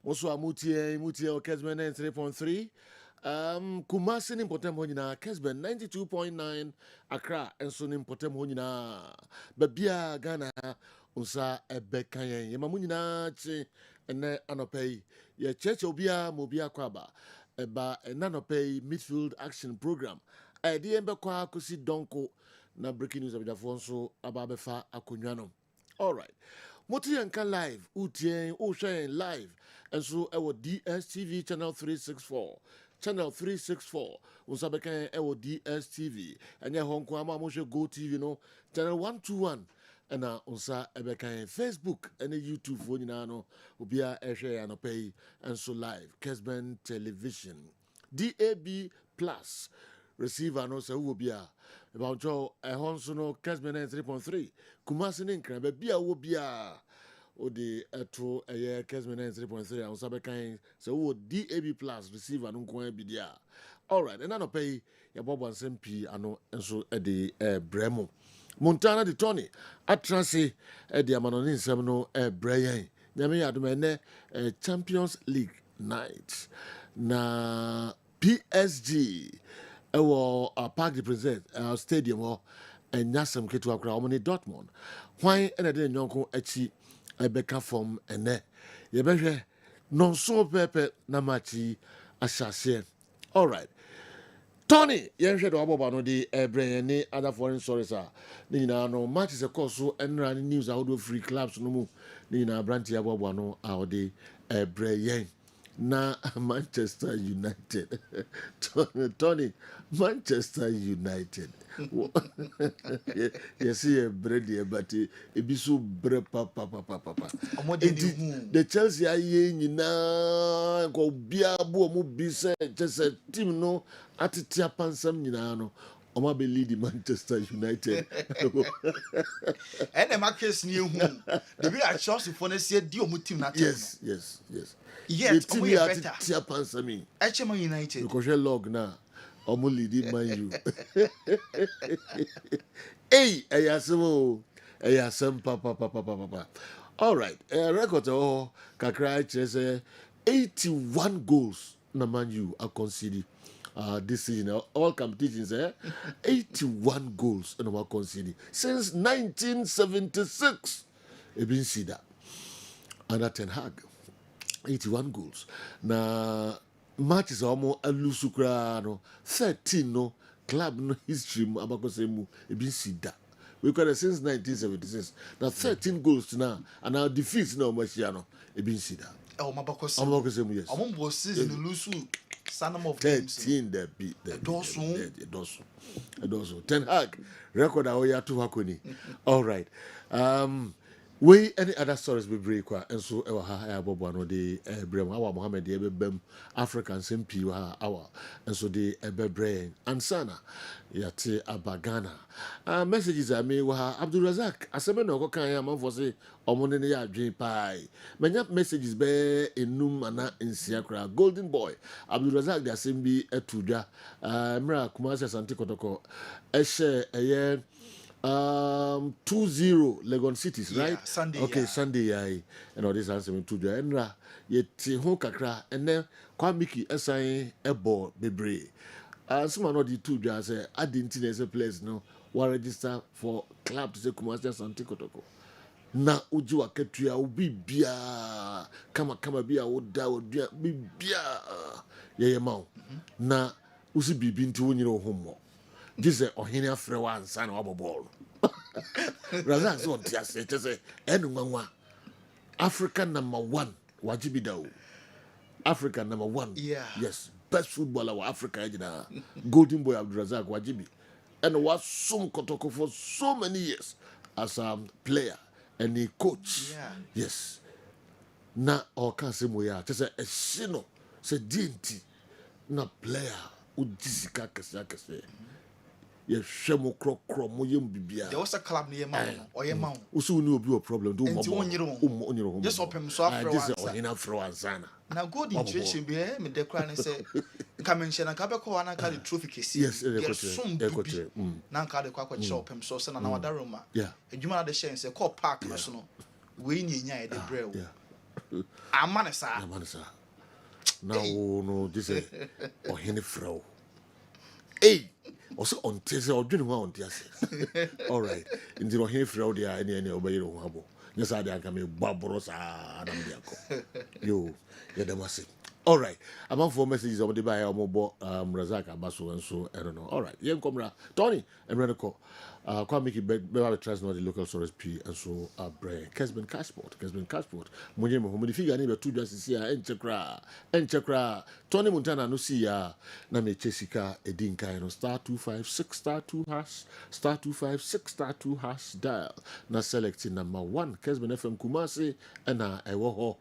Also mutie o Kessben 3.3. Kumasi ni potem ho nyina Kessben 92.9 Accra enso ni potem ho nyina babia Ghana unsa ebeka yen yema mu nyina chi ene anopai ye cheche obia mobia kwaba eba enanopai midfield action program edi embekwa kosi donko na breaking news abidafo nso ababefa akonwa no. All right. Moti yanka live, utien, share live, and so our DSTV channel 364. Channel 364. Unsabeka our DSTV. And ya Hong Kong Moshe Go TV no. Channel 121. And unsa ebeka Facebook and YouTube phone no. Ubia share and pay and so live. Kessben Television. DAB Plus. Receiver no se ubia. About Joe Honsono Kessben 3.3. Kumasi Ninkra, Bia Wobia. O de etro Kessben 3.3 and Sabekan so DAB Plus receiver no ko bidia. All right, and no pay ya bobo ansem pi ano enso e de bremo. Montana de Tony atrase e de amanoni nsem no breyen. Nyame yadome Champions League night na PSG ewo Parc des Princes stadium ho enyasem ketu akra omoni Dortmund. Why ene de nyonko achi ebeka from ene yebehwe non so pepe na machi asase. All right, Tony yenhwe do aboba no de ebrɛ ne other foreign stories ni na no match se course enra ni news out of free clubs no mu ni na branch aboba no de ebrɛ na Manchester United. Tony, Manchester United. Yes, yeah, bread here, but it be so bread, papa. The Chelsea are ye na go biabu mu bisa just a team no atitia pansam nyina no. Oma be lead Manchester United. And the markets near whom the way I chose for next year, deal with team. Yes. Yes, the team we are better. Pansami. HM United. Because you log now. Omo lead Man U. Hey, ayasem papa. All right. Record kakra chese 81 goals na Man U are conceded. This season, all competitions, 81 goals and we conceded since 1976. Ebin Sida, under Ten Hag, 81 goals. Na matches almost a lusukra no 13 no club no history abakosemu Ebin Sida. We got it since 1976. Now 13 goals now, and our defeats now Marciano Ebin Sida. Oh, Mabakosemu. Abakosemu, yes. Among season lusu. Sanam of 13 that beat that dosu. Ten Hag record aoya to hakoni. All right. We any other stories we break and so ewa ha bobo no de brem our Mohammed de bem African simpi our and so de brain ansana yate abagana messages I me wa Abdul Razak aseme no ko kan ya man for say omone ne ya adwen pai menya messages be enum ana nsia kra golden boy Abdul Razak de asembi etudwa mra Kumasi Asante Kotoko ehye 2-0 Legon Cities, right? Yeah, Sunday. Okay, yeah. Sunday, and all this answer to the Enra, yet ho kakra, and then Kwamiki SI Ebo Bebre. Some of the two jazz, I didn't as a place, no, will register for club to say Kumasi Asante Kotoko. Na ujua ketuya ubi bia kama bia oda bi bia ye mau na usi bibi nti wonyiro homo. This is Ohenia Frewa and San Obobol. Razak so say African number 1 Wajibidao. Africa number 1. Yeah. Yes. Best footballer of Africa. Golden Boy Abdul Razak Wajibi. And was some Kotoko for so many years as a player and a coach. Yeah. Yes. Na Okasemoya. Just a sino. Se dinti. Na player. Ujisika kase. Ye shemo kro mo yem bibia. There was a club near man or your mount. Usu ni obi a problem do mo. Just open so after just Ohina Froanzana. Now go in situation be me de cry and say come and share and kabeko wana ka the trophy kesi. Yes, ekotre. Na ka de kwakwa chira opem so se na na wada room. Yeah. Adwuma na de share say call park no so no. We nya e de brew. Amanesa. Amanesa. Now no this or any fro. Hey, also on Tessa or doing one on Tessa. All right. In the Rohin fro there any obey your habo. Yes, I can be Barbaros and yo, yeah, they must say. All right. Among 4 messages on the buy mobile Razaka Basu and so I don't know. All right. Young Comra Tony and Renako. Quite make it better trust not the local source P and so Bray Kessben Cashport. Munye Mohomedi figure neighbor 2 justice here and Chakra Tony Montana no see ya na me Chesica Edinka no star 256 star 2 hash star 256 star 2 hash dial na selecting number 1 Kessben FM Kumasi and ewo ho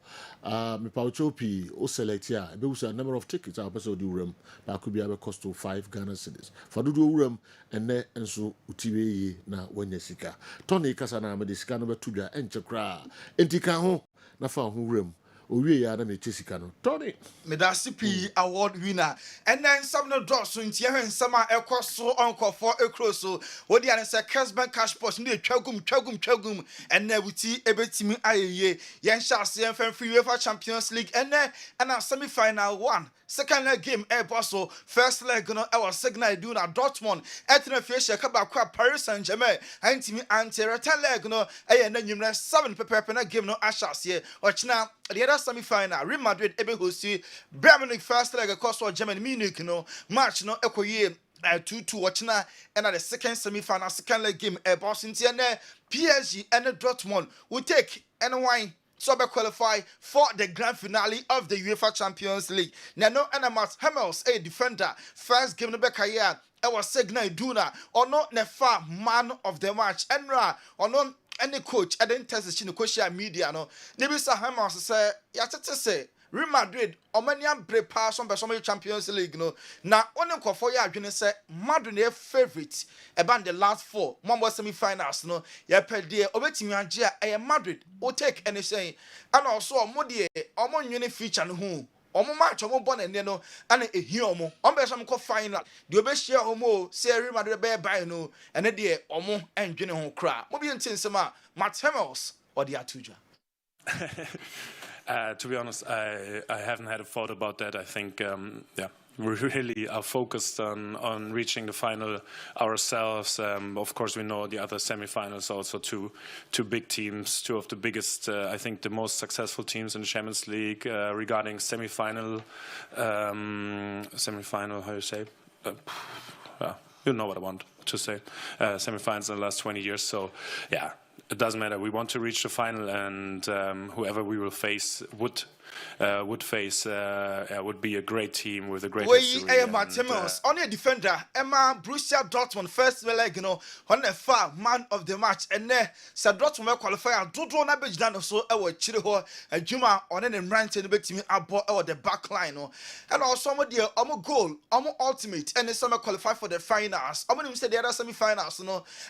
me paucho P o select here be a number of tickets our person do room that could be able cost to 5 Ghana cedis for do room and then and so utiwe na wanya sika Tony kasa na me sika no betu dwa enche kra entika ho na fa ho wram owie ya na me sika no Tony Me da CP award winner and then some no draw so ntia hwen sama ekoso onkofo ekroso wodi an se Kessben cash pot ne twagum and na wuti ebetimi ayeye yen shase yen fan free UEFA Champions League and na semi final 1 second leg game bosso first leg no e was signal do na Dortmund etna fiesha ka ba kwa Paris Saint-Germain antimi anti return leg no e na nwumre 7 pepe na game no ashase ochina the other semi final Real Madrid ebe hosti Bayern first leg across Germany Munich no match no ekoye 2-2 watching and at the second semi-final second leg game boss in PSG and Dortmund will take and wine so be qualify for the grand finale of the UEFA Champions League. Now no Matt Hummels a defender first game no be career I was signal Duna or not nefa man of the match Enra or no any coach I didn't test the social media no Nebisa Hummels say ya tete say Real Madrid omania bre pass on the Champions League no na onen kwofo ya adwene se Madrid e favorite about the last 4 Mambo semi-finals no ya pede obetimi age a Madrid will take anything and also omode omonwene feature no hu omo match omo bon ene no ana ehi omo ombe so mko final de obehia omo se Real Madrid be buy no ene de omo endwene ho kra mo bi ntensema Matt Hummels or the atuja. To be honest, I haven't had a thought about that. I think, we really are focused on reaching the final ourselves. Of course, we know the other semi-finals also two big teams, 2 of the biggest, I think the most successful teams in the Champions League regarding semi-final, how you say? You know what I want to say. Semi-finals in the last 20 years. So, yeah. It doesn't matter. We want to reach the final, and whoever we will face would be a great team with a great history. On a defender, Emma Borussia Dortmund first leg, on a far man of the match, and there said Dortmund qualify. Do na be done so. Our Chiriho, a Juma on an rank in the team about the back line, and also some goal, ultimate, and the summer qualify for the finals. I'm going to say the other semi-finals,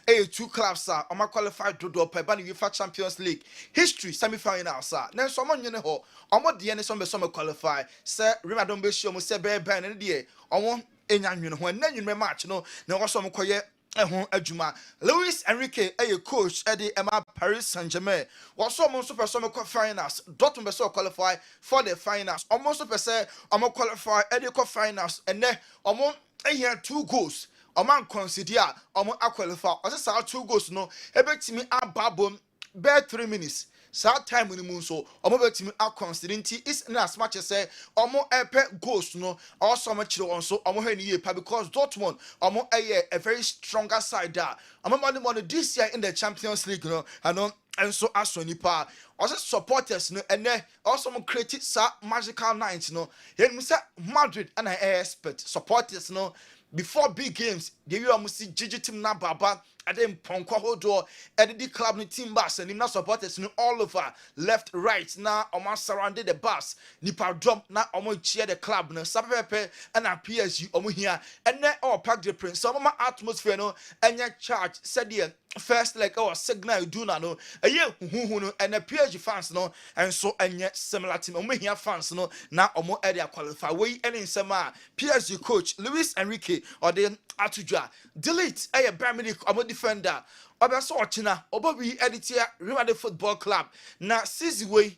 2 clubs are qualified to do a UEFA Champions League history semi-finals. Then someone the end some qualify. Sir, remember don't be sure mo say be ban and dey. Omo enya nwene ho na nwene match no. Na wo so mo koye ehun adwuma. Luis Enrique coach at the Paris Saint-Germain. Was so mo super so finals. Dortmund be so qualify for the finals. Almost super say omo qualify at the finals and then omo here 2 goals. Oman consider omo qualify. Ose 2 goals no. Ebetimi ababom be 3 minutes. Sad time when the so omo betimi consider is not as much as say omo epe goals no also much on so omo heni because Dortmund omo a very stronger side there. Omo money this year in the Champions League no and so as nipa also supporters no and also create sa magical night no yen say Madrid and I expect supporters no before big games they will almost see Gigi team na baba and then Ponko Hodo and the club team bus and him not supporters all over left right now almost surrounded the bus nipa drum now almost cheer the club no Sapepe and a PSG almost here and then all pack the prince some atmosphere no and your charge said the first like our signal do no a year who and the PSG fans no and so and yet similar team here fans no now almost area qualify we and in some PSG coach Luis Enrique or the Atuja delete a Bayern I'm a defender obeso ochina obobi editor Real Madrid Football Club na sisi way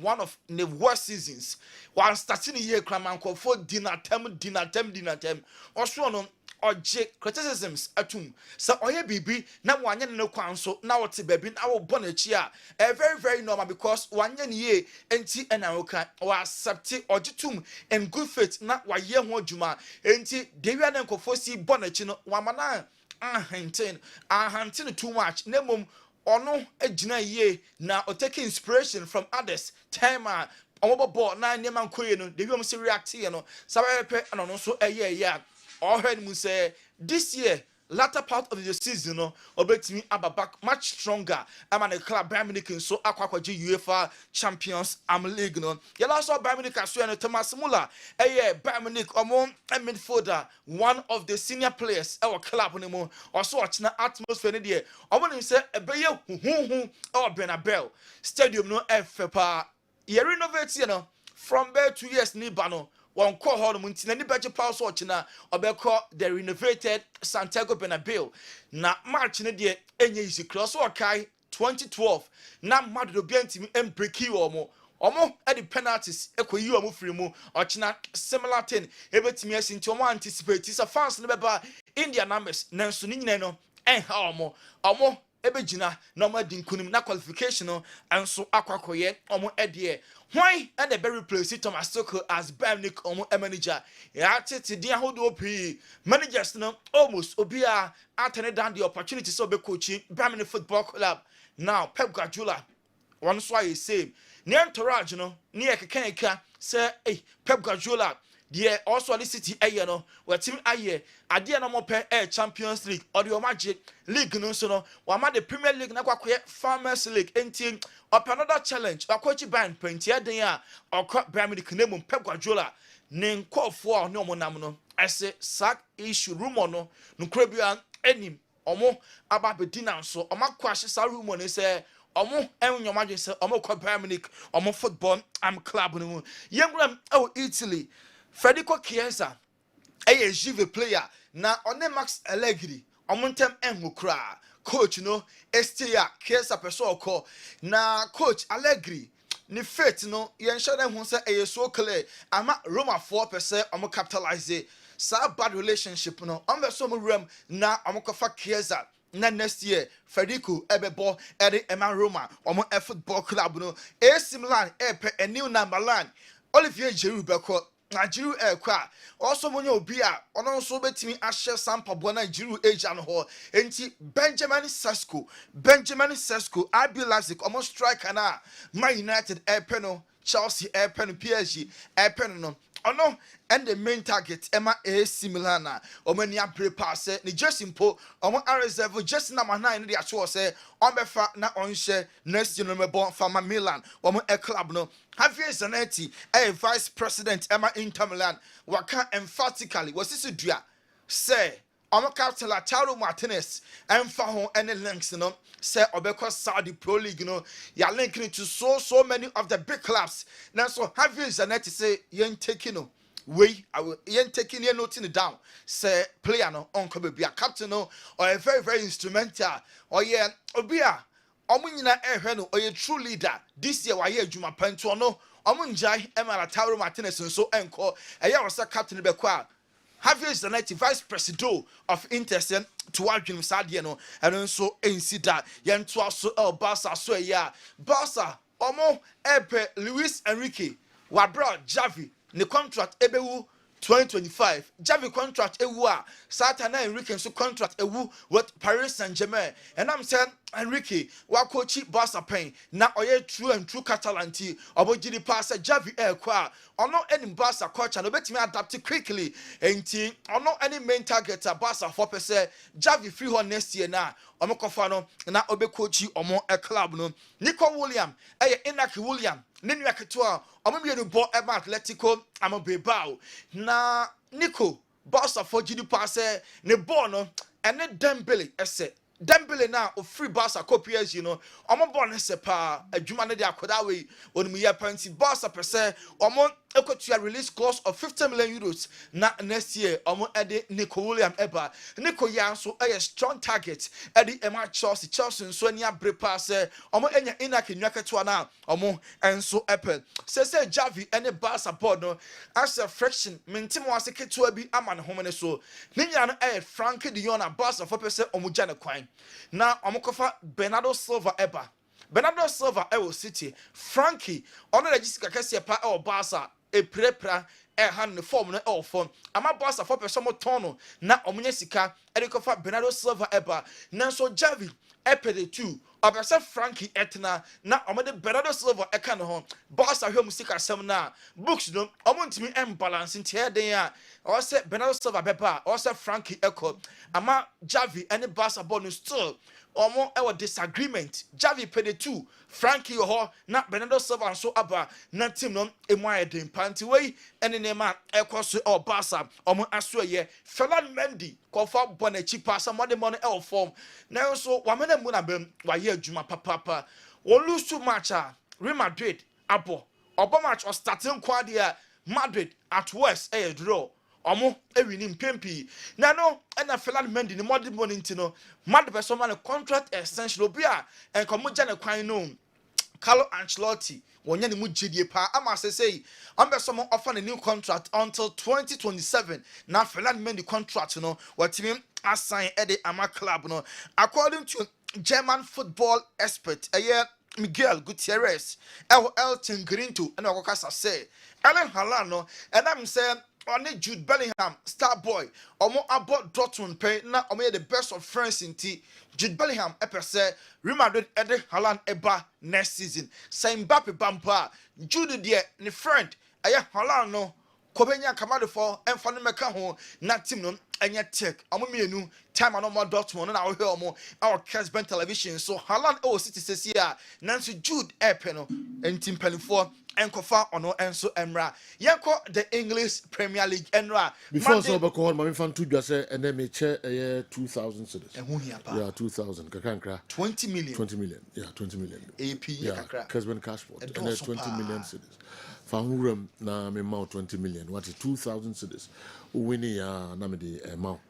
one of the worst seasons. While starting the year, Kramanko for dinner term. Also, no. Oje criticisms atum so oye bibi na wanye no kwan so na wote baby na wo bonachi a very normal because wanye ne ye enti enawoka wa accept ojitum in good faith na waye ho adwuma enti dewia na nkofo si bonachi no wamana ahantin too much na mom ono agina ye na o take inspiration from others time omobo na nyema nkoye no dewia mo se react ye no sabepe no no so eye all heard me say this year, latter part of the season, obetimi back much stronger. I'm an club Bayern Munich so akwaji UEFA Champions League no. You also Bayern Munich as well Thomas Muller. Bayern Munich among midfielder, one of the senior players our club no also watching atmosphere there. I want to say ebeye hu or Bernabeu stadium no FPA. You renovate from there 2 years ni bano. One call home until any budget power watching the renovated Santiago Bernabeu. Na March in the day, any easy cross or Kai 2012. Now, Madu Bianti and Bricky Omo at the penalties, equal you are free mo or China similar thing. Able to me as into one anticipate is a fast number India numbers, Nansunino, and how more. Ebejina normal dinkunim na qualification and so akwakoye omo edie why and the very place Thomas Tuchel as Bayern Munich omo manager ya tete dia hodo p managers no almost obia atene down the opportunity so be coaching Bayern Munich Football Club now Pep Guardiola one so I say ne entourage no ne ekeka say Pep Guardiola the also the city no where team ade no mo pe Champions League or the Magic League no so no wa ma the Premier League na kwakoye Farmers League enti up another challenge akwachi ban penti aden a okwa Bayern Munich na mum Pep Guardiola ne nkofo a no mo nam no ese sack issue rumor no krabia enim omo aba bedina so omakwashi sa rumor ne say omo enyomadwe say omo kwa Bayern Munich omo football club no yemgram Italy Federico Chiesa a Juve player na one Max Allegri omuntem enwukra coach no estia Chiesa person call na coach Allegri ni faith no yen share hu say e so clear ama Roma 4% omo capitalize sa bad relationship no on so mo rem na omo kofa Chiesa na next year Federico ebebo ede Emma Roma omo football club no AC Milan a new number line Olivier Giroud beko Nigeria aircraft also money obia ono so betimi ahye sampa bo Nigeria agent ho enti Benjamin Sesko RB Leipzig almost striker na Man United airpeno Chelsea airpeno PSG airpeno no ono and the main target Emma AC Milan omani apre pass ni just impo omo reserve just number 9 dey acho say on befa na onhye next year no mebo fama Milan omo a club no Javier Zanetti a vice president Emma Inter Milan waka emphatically was this dua say omo captain Lautaro Martinez emfa ho any links no say obeko Saudi Pro League no ya linking to so many of the big clubs now so Javier Zanetti say yen taking no we I will yen taking you noting it down say player no onko be a captain no or a very instrumental or yeah obia omunyina ehwe no oye true leader this year waye adwuma panto no omunjai Emma Lautaro Martinez so enko eya was captain be kwa Javier Zanetti vice president of Intersen to adwin sadie no eno so ensida yen to aso el Barca so ya Barca omo epe Luis Enrique wa bro Javi ne contract ebewu 2025 Javi contract ewu a Satana Enrique so contract ewu with Paris Saint-Germain and I'm saying Enrique wa coach Barca pen na oye true Catalanti obogidi pass Javi kwa ono any Barca coach and obetimi adapt quickly enti ono any main target Barca 4% Javi free her next year na omo kofa no na obe coach omo a club no Nico William Inaki William nenu aketo omo bo eba Atletico amo Bilbao na Nico Barca for gidi pass ne ball no ene Dembele ese Dembele now of free Barca copiers, you know. Omo born sepa adwuma no de akoda we onum ye panti Barca per se omo ekotua release clause of 50 million euros na next year omo ede Nico William Eba Nico yan so a strong target ede Emma Chelsea nso ani abre pass omo enya inaki nwaketo na omo enso epel say Javi ene Barca board no as a friction mentimo ase keto bi ama ne home ne so ne nya no Frankie de Jong na Barca for person omo gya ne kwan na omokofa Bernardo Silva eba Bernardo Silva City Frankie ono na jisika kase pa Barca e prepra hand the form no form ama Barca for person mo tono na omunye sika e kofa Bernardo Silva eba na so Javi epede 2 obese Frankie etna na omede Bernardo Silva eka no ho Barca hwe musika sem na books no omontimi balance ntia den a o se Bernardo Silva beba o se Frankie eko ama Javi any Barca ball no still omo e disagreement Javi pede 2 Frankie ho na Bernardo Silva so aba na team no emu den panti we ene nema ekoso o Barca omo aso ye Ferland Mendy kofa bonachi pasa mode money e form na so wamena mu na bem wa ye adwuma papa wo lose too much Real Madrid abo obo match or starting quad here Madrid at worst e draw omo ewini mpempi na no na Ferland Mendy ni mode money ntino Madrid person man contract extension obi a enkomo gya ne kwan no Carlo Ancelotti wonya ne mu gidie pa ama say ambe some offer a new contract until 2027 na Ferland Mendy contract no watimi assign ede ama club no according to German football expert Miguel Gutierrez Elton Grinto and okokasa say Erling Haaland no and am say on Jude Bellingham star boy omo about Dortmund pay na omo the best of friends in T Jude Bellingham say Real Madrid ede Haaland eba next season say Mbappe bampa Jude de ne friend Haaland no kobenya kamado for emfa no meka ho na team no enya tech omo mienu time no more Dortmund na wo he omo our Kessben television so Haaland City sesi a nanso Jude epe no entim palifo enkofa ono enso emra yenko the English Premier League enra before so beko hon mami fan to dwa say ene me che 2000 cedis yeah 2000 kakankra 20 million yeah 20 million AP kakra Kessben Cashport and 20 million cedis Fanhuram na me mount 20 million what is 2000 cedis winning na me the amount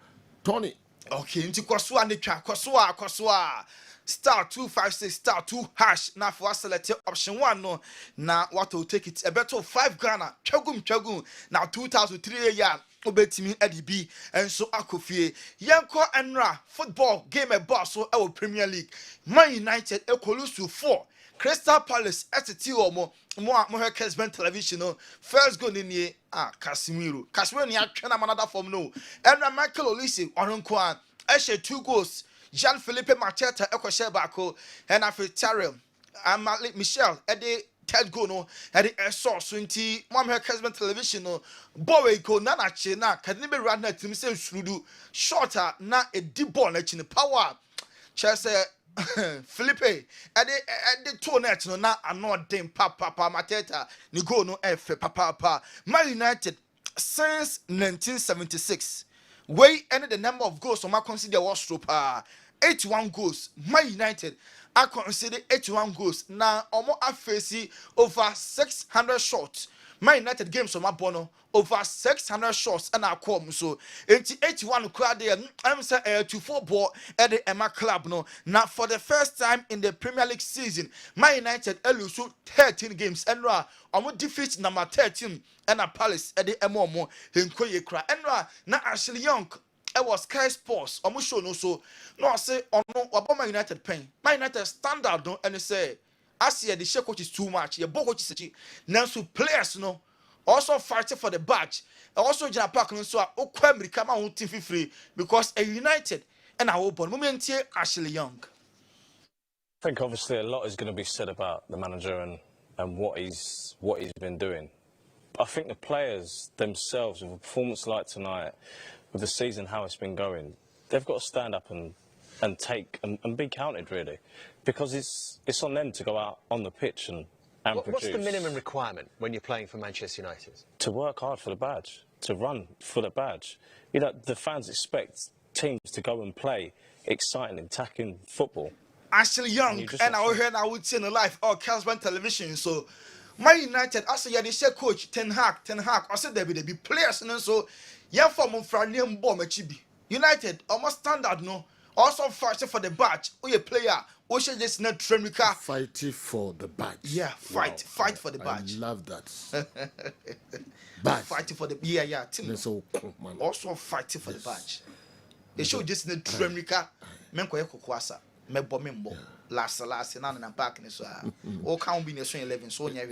Tony okay nti kwaso a ne twa kwaso a star 256 star 2 hash na for select option 1 no na what will take it a better 5 Ghana twagum na 2003 year obetimi adb enso akofie yenko enra football game boss so e Premier League Man United ekolusu 4 Crystal Palace ST mo Kessben television no first goal ni Casemiro ni atwe na another form no and Michael Olise onko a ehye 2 goals Jean-Philippe Mateta ekoshe bako and afi Tarel and Michel ede third goal no ede so nti mo Kessben television no boy go na che na kadini be run na tim se surudu shorter na e deep ball na chi ne power Chelsea Felipe ade to net no na anodem papa Mateta ni go no efe papa Man United since 1976 way any the number of goals on consider was 81 goals Man United I consider 81 goals na omo afesi over 600 shots Man United games on my bono over 600 shots and I come so 81 crowd there I'm say 24 ball at the Emma club no now for the first time in the Premier League season Man United lose 13 games and defeat number 13 and a Palace at the Emomo in Koyekra and na Ashley Young it was Sky Sports show no so no say about Man United pain Man United standard no and say I see the share coach is too much your coach is now so players no also fighting for the badge also Jana Park no so okwa America ma team free because a United and our open moment here Ashley Young. I think obviously a lot is going to be said about the manager and what he's been doing. I think the players themselves, with a performance like tonight, with the season how it's been going, they've got to stand up and take and be counted really, because it's on them to go out on the pitch and produce. What's the minimum requirement when you're playing for Manchester United? To work hard for the badge, to run for the badge. You know, the fans expect teams to go and play exciting, attacking football. Ashley Young, and I heard I would see in the live or Kessben television. So, my United, I say, yeah, they say coach Ten Hag. I said there be players, and so, yeah, from Franium Bomachibi. United, almost standard, no. Also fighting for the badge. Oh, a player. Oh, she just not Tremika. Fighting for the badge. Yeah, fight for the badge. I love that. Badge. Fighting for the yeah. Team. So, man. Also fighting for the badge. They show just not Tremika. Menko eko kwasa. Mebo membo. Last na back in so. All can't be in 11 so nya.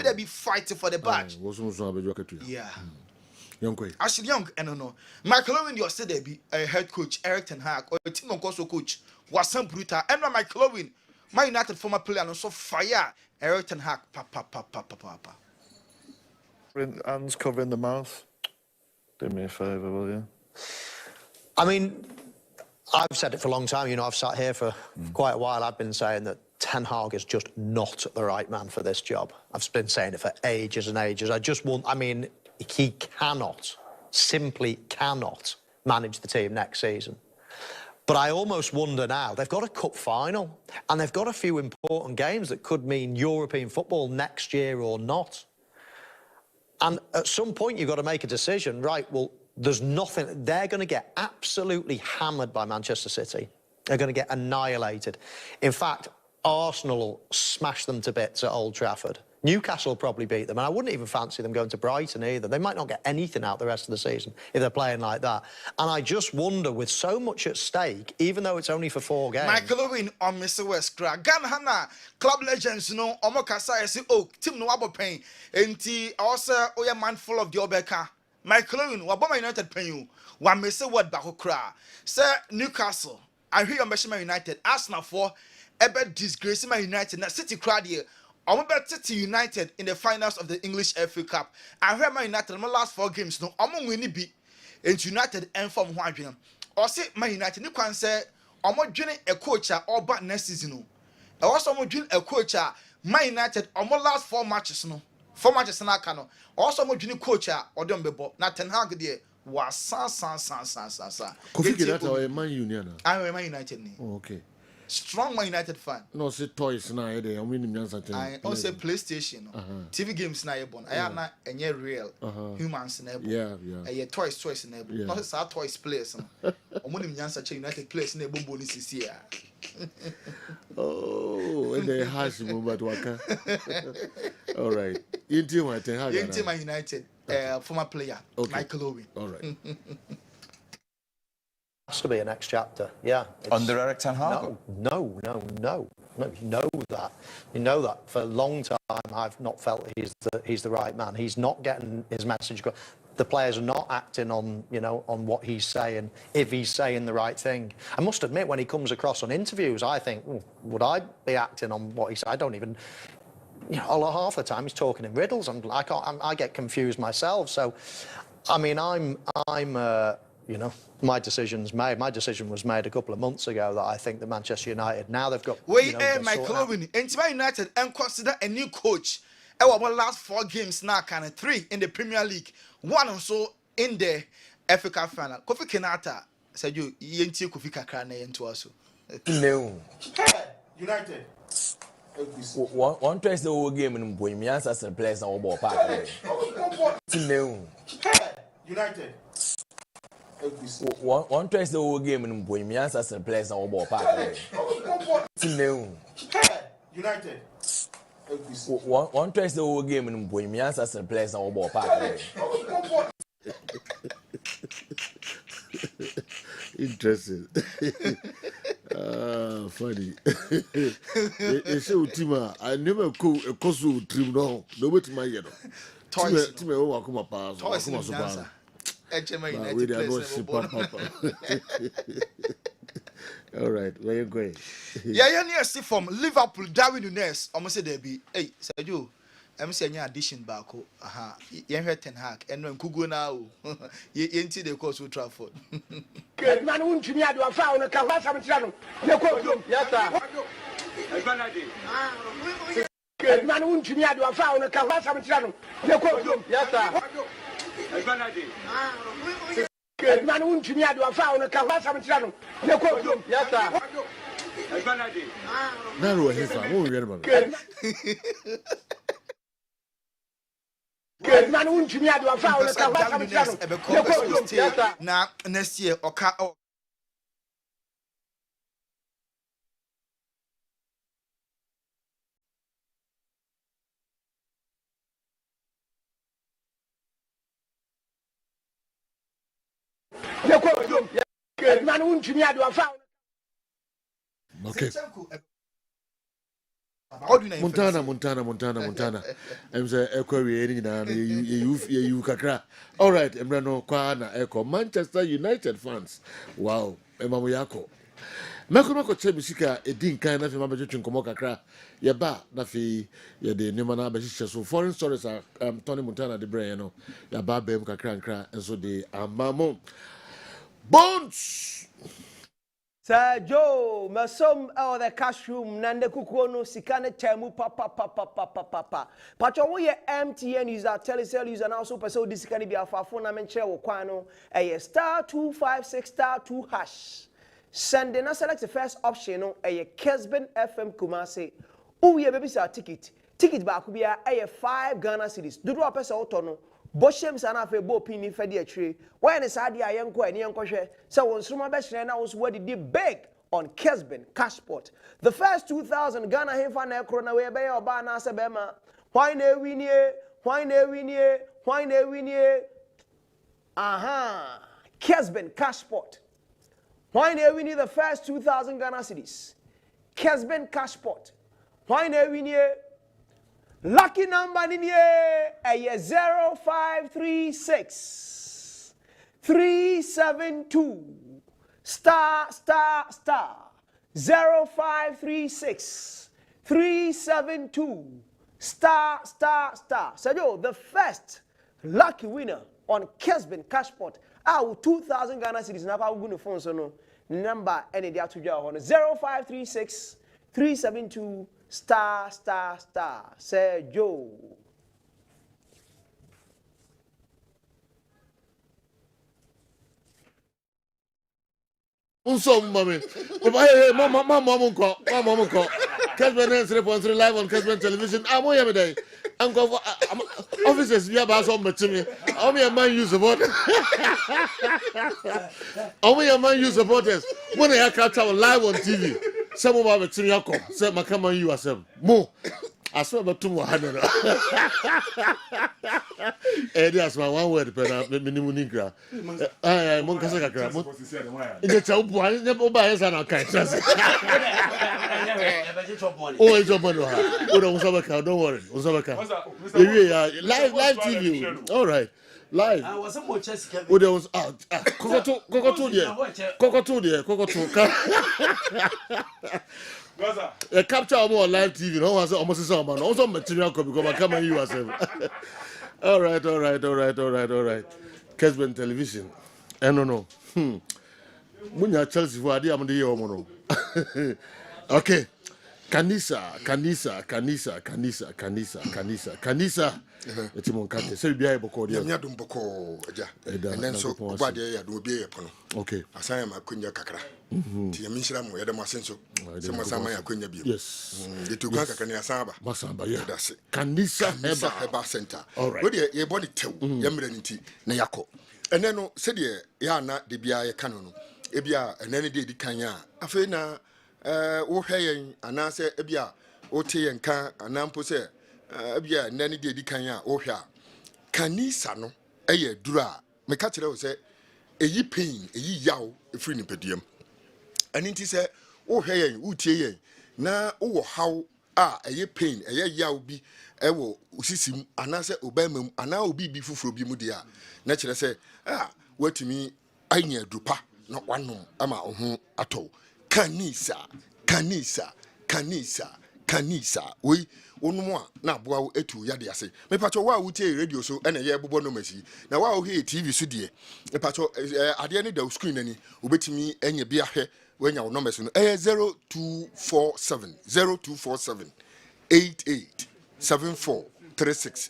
They be fighting for the badge. Yeah. Ashley Young, and no. Michael Owen, you said there be a head coach, Eric Ten Hag, or a team of coach, was some brutal. And Michael Owen, my United former player, and so fire, Eric Ten Hag, papa. Hands covering the mouth. Do me a favour, will you? I mean, I've said it for a long time. You know, I've sat here for quite a while. I've been saying that Ten Hag is just not the right man for this job. I've been saying it for ages and ages. He simply cannot manage the team next season. But I almost wonder now, they've got a cup final and they've got a few important games that could mean European football next year or not. And at some point, you've got to make a decision, right? Well, there's nothing. They're going to get absolutely hammered by Manchester City. They're going to get annihilated. In fact, Arsenal will smash them to bits at Old Trafford. Newcastle will probably beat them, and I wouldn't even fancy them going to Brighton either. They might not get anything out the rest of the season if they're playing like that. And I just wonder, with so much at stake, even though it's only for 4 games... Michael Owen on Mr. West, Ghana Hana, club legends, you know, Omokasa, say, oh, Tim Nwabo Pain, and also, oh, yeah, man full of the Obeka. Michael Owen, Wabama United Pain you, one Mr. Word Bakokra. Sir, Newcastle, I hear your United, Arsenal for, ever disgracing my United, na City crowd here. I'm about to United in the finals of the English FA Cup. I heard my United in my last 4 games. No, I'm going to be in United and from Huajuan. Or say my United, you can say, I'm going to a coach or back next season. I also want to a coach. My United, I'm my last 4 matches. No, 4 matches in Akano. Also, I'm going to coach or don't be bought. Not Ten Hag there was san. Kofi Kinata or Man Union. I'm a Man United. Oh, okay. Strong Man United fan. No, say toys now. I'm winning the I also PlayStation. TV games na yebon. I am not any real humans na yebon. Yeah. Toys na yebon. Not say toys players. I'm winning Nyansa United players na yebon bonus this year. Oh, and they harsh but waka. All right. Into my Ten Hag. Into my United former player Michael Owen. All right. Has to be a next chapter, yeah. Under Eric Ten Hag? No. You know that. For a long time, I've not felt he's the right man. He's not getting his message across. The players are not acting on, on what he's saying, if he's saying the right thing. I must admit, when he comes across on interviews, I think, would I be acting on what he said? I don't even... half the time he's talking in riddles. I get confused myself. So, I mean, my decision's made. My decision was made a couple of months ago that I think that Manchester United, now they've got... Michael Owen, into Man United and consider a new coach. Our last 4 games now, kind of 3 in the Premier League, 1 also in the FA Cup final. Kofi Kinata said you ain't Kofi Kakane into us. No. United. One twice the whole game in Bohemians as a place on ball park. No. United. One twice the whole game in Bohemians as a place on ball park. No. United. One twice the whole game in Bohemians as a place on ball park. Interesting. Funny. They say Utima, I never go a cosu trim no. Nobody my yellow. Toys. Time over come up pass. Toys in Nyansa. All right, where you going? Yeah, see from Liverpool, Darwin Nunes. Almost said there be. Hey, said you. I'm saying your addition back. You heard Ten Hag, and when Kugu now, you ain't the course with Trafford. Good man, won't you need to found a canvas? Yes, sir. Good man, won't you need to found a canvas? Yes, sir. Man won't to me, I do a found a car, some channel. Yes, sir. Narrow his farm. Oh, get him. Man won't to me, I do a found a car, some channel. Now, next year, or car. Man won't to me, I do a found. Okay. Montana. I'm say equity na you kakra. All right, Emrano Kwana Echo Manchester United fans. Wow, Emamu Yako. Meko che bisika edin kan na fi ma bejetun komo kakra. Ye ba na fi ye de nema na be so foreign stories are Tony Montana de brain no. Ya ba bem kakra nkra enso de amamo. Bones. Sir Joe, masom the cash room, nande kukuono sikane temu papa. Pacho wo ye MTN user, telecell user now so person this can be afa phone na menche wo kwano star 256 star 2 hash. Send na select the first option no Kessben FM Kumasi. Who ye baby sa ticket. Ticket ba ku bia 5 Ghana cedis. Dudu apesa oto no. Boshem sana fe bo pini fe de atire. Why ne sa de ayenko ani yenkwohwe. Se won sroma be hire na wo so wadi big on Kessben Cashport. The first 2000 Ghana hefa na ekro na we be oba na se be ma. Why na winie? Aha. Kessben Cashport. Why na winie the first 2000 Ghana cedis? Kessben Cashport. Why na winie? Lucky number in here 0536 372 star 0536 372 star. So the first lucky winner on Kessben Cashport. Our 2000 Ghana cedis na pa go no phone so no number any dia to draw on 0536 372 star. Say Joe. Unso mama. Mama ko. Kessben 3.3 live on Kessben television. Amo ya me dey. I'm go officers we about some matimi. Omo ya man use support. Omo ya man use supporters. When I catch our live on TV. Some of our matimi yakọ. Say makama you asem. Mo. Aswa batum wa hano. That's my one word per minimum nigra. Mon kasa kakra. Ije cha upu ani ne oba yesa na kan trust. Oh, it's your money. Oh, don't worry. Live TV. All right. Live. I was more chess. Oh, there was Cocoto there. Capture more live TV. No one's almost some man. Also material copy because I come and you yourself. All right. Kessben television. I don't know. Munya Chelsea for idea am the year. Okay. Kanisa. Eti mon kate. Se bia e boko dia. Nya dum boko aja. And then so oba dia ya do bia e pono. Okay. Asan ma kunya kakra. Ti ya minshira mo ya da masenso. Se mo sama ya kunya bia. Yes. De tu kan kakra ne asaba. Masamba ya. Kanisa heba center. All right. We dia ye body tew. Ya mra nti na yakọ. Ene no se dia ya na de bia ye kanu no. E bia ene ne de di kan ya. Afi na wo hweyen anase e bia o te yen kan anampo se bia nani de di kan a wo hwa kanisa no eye duru a me ka kire wo se eyi pain eyi yaw efiri ni pediam ani nti se wo hweyen wo tie yen na wo haw a eye pain eye yaw bi ewo usisim anase obamam ana obi bi fufuro bi mu dia na kire se watimi anya dupa na wanom ama ho ato kanisa we onum a na aboa wo etu yade ase me pacho wa wo tie radio so ene ye bobo no masi na wa wo he TV so de me pacho ade ne da screen ani obetimi enye bia hwe wanya wo numbers no 0247 887436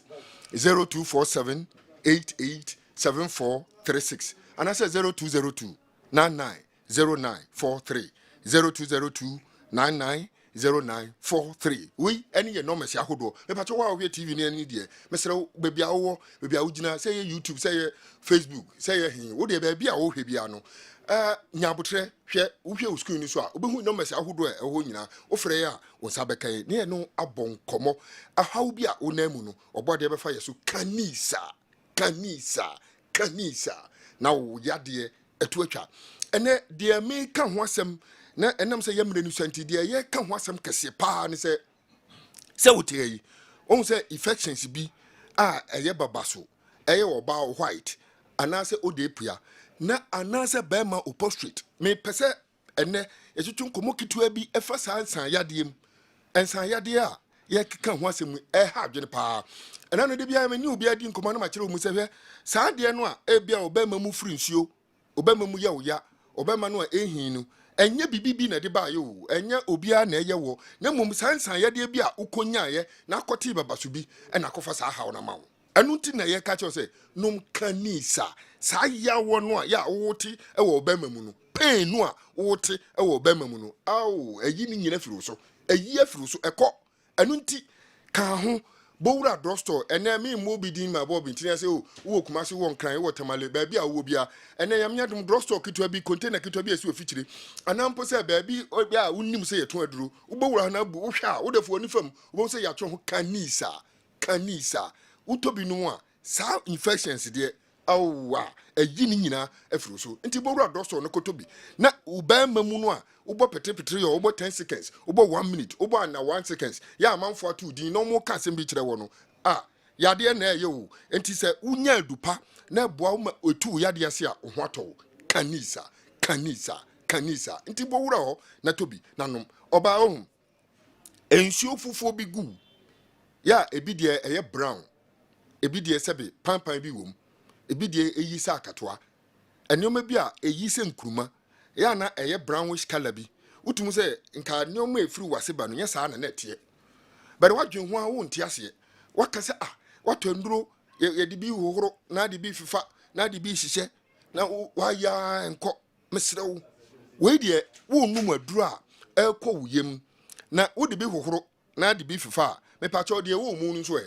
0247 887436 and I say 0202 990943 0202 990943. We any enormous yahodo. Me pacho wa we TV ni ani de. Mesere baby awo, baby awugina say YouTube, say Facebook, say hin. Wo de baby a wo hwe bia no. Nyabotre hwe wo hwe school ni so a obehu enormous yahodo e ho nyina. Wo frɛ ya wo sabekan. Ne no abon komo. Ahaw bia wo na mu no. Obode be fa yeso kanisa. Na wo yade etu atwa. Ene de me ka ho asem na enam se yemre ni santi de ye ka ho asem kese pa ne se wote yi on se infections bi a eye babaso eye oba white anase odepua na anase bema opostrate me pese ene yetutu nkomo kitua bi efa sansan yadem ensan yade a ye ka ho asem ha adwene pa ena no de bia me ni obi adi nkomo na ma kire mu se hwe saa de no a ebia obema mu firi nsuo obema mu ye oya obema no a ehin no enye bibibi na de ba yo enye obia na eye wo na mum sansan ye de bia ukonya ye na akoti babaso bi na akofa saa hawo na mawo enu nti na ye ka che se num kanisa saa ya wo no a ya woti e wo obema mu no pain no a woti e wo obema mu no aw eyi ni nyina firi so eyi afiri so ekọ enu nti ka ho bowura drugstore ene me mo bi din ma bob ntina se wo kumase wo nkran wo tamale ba bi a wo bia ene yam nyadum drugstore kitwa bi container kitwa bi esi ofichire anampo se ba bi obi a unnim se yeto aduro wo bowura na bu wo hwa wo defo ni fam wo se yato ho kanisa utobi no a sa infections de awa eyi ni nyina afiro so nti bowura drugstore no kotobi na uba mamu no a ubo petre yo ubo 10 seconds ubo 1 minute ubo na 1 seconds ya amanfo atu din no mo ka sembi kire wo no yade na eye wo enti se unya adupa na boa ma otu yade ase a ho ato kanisa nti bowura ho na tobi nanom oba ohun ensuo fufuo bi gu ya ebi de eye brown ebi de sebe pampan bi wom ebi de eyi sa akatoa enioma bi a eyi se nkruma ya na eye brownish color bi utum se nka enioma efiri wase ba no nya sa na netie but wadwen ho a wo ntia se waka se wato nduro ye de bi hohoro na de bi fifa na de bi hihye na wa ya enko mesrewo we de wo num aduro a ekọ wuyem na wo de bi hohoro na de bi fifa me pa cho de wo mu nso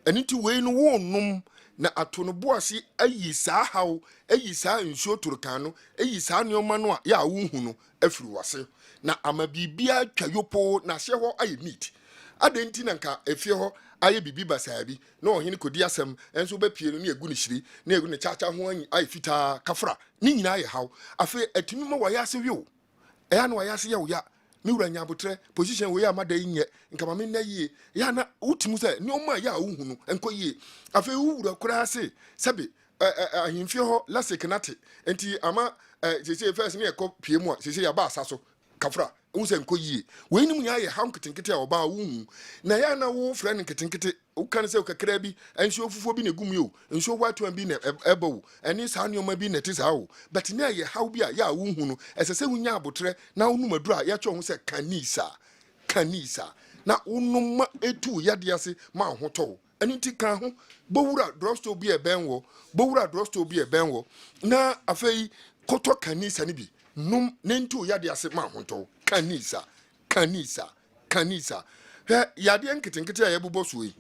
eniti we no wo num na atono boase ayi saa haw ayi saa nsuo turkan no ayi saa neoma no a ya wo hu no afiri wase na ama bibia twa yopo na hye ho ayi meat adenti na nka efie ho aye bibi basaa bi na ohene kodi asem enso ba pie no na egu ne hiri na egu ne chacha ho ayi fita kafra ni nyina aye haw afi atimi ma wa yase wi o eya na wa yase ya wo ya mi wura nyabotre position we ya mada yin nka ma me na yie ya na utimu se ni o ma ya wo hu no enko yie afi wura kura ase sabe ahimfie ho lasekenate enti ama sese first ne ekọ pie mu a sese ya ba asaso kafra unse enko yie we nim nya ye ham kitinkiti a oba wo na ya na wo friend kitinkiti wo kan se kakra bi enso ofufo bi na gum yo enso watu bi na ebo eni sa nioma bi na tisa wo but na ye how bi a ya wo hu no esese hunya abotre na wo numaduru a ya cho ho se kanisa na unum etu yade ase ma hoto eni ti kan ho bowura drugstore bi e benwo na afei koto kanisa ni bi num nentu yade ase ma hoto kanisa he yade nkitinkiti a yebubo suyi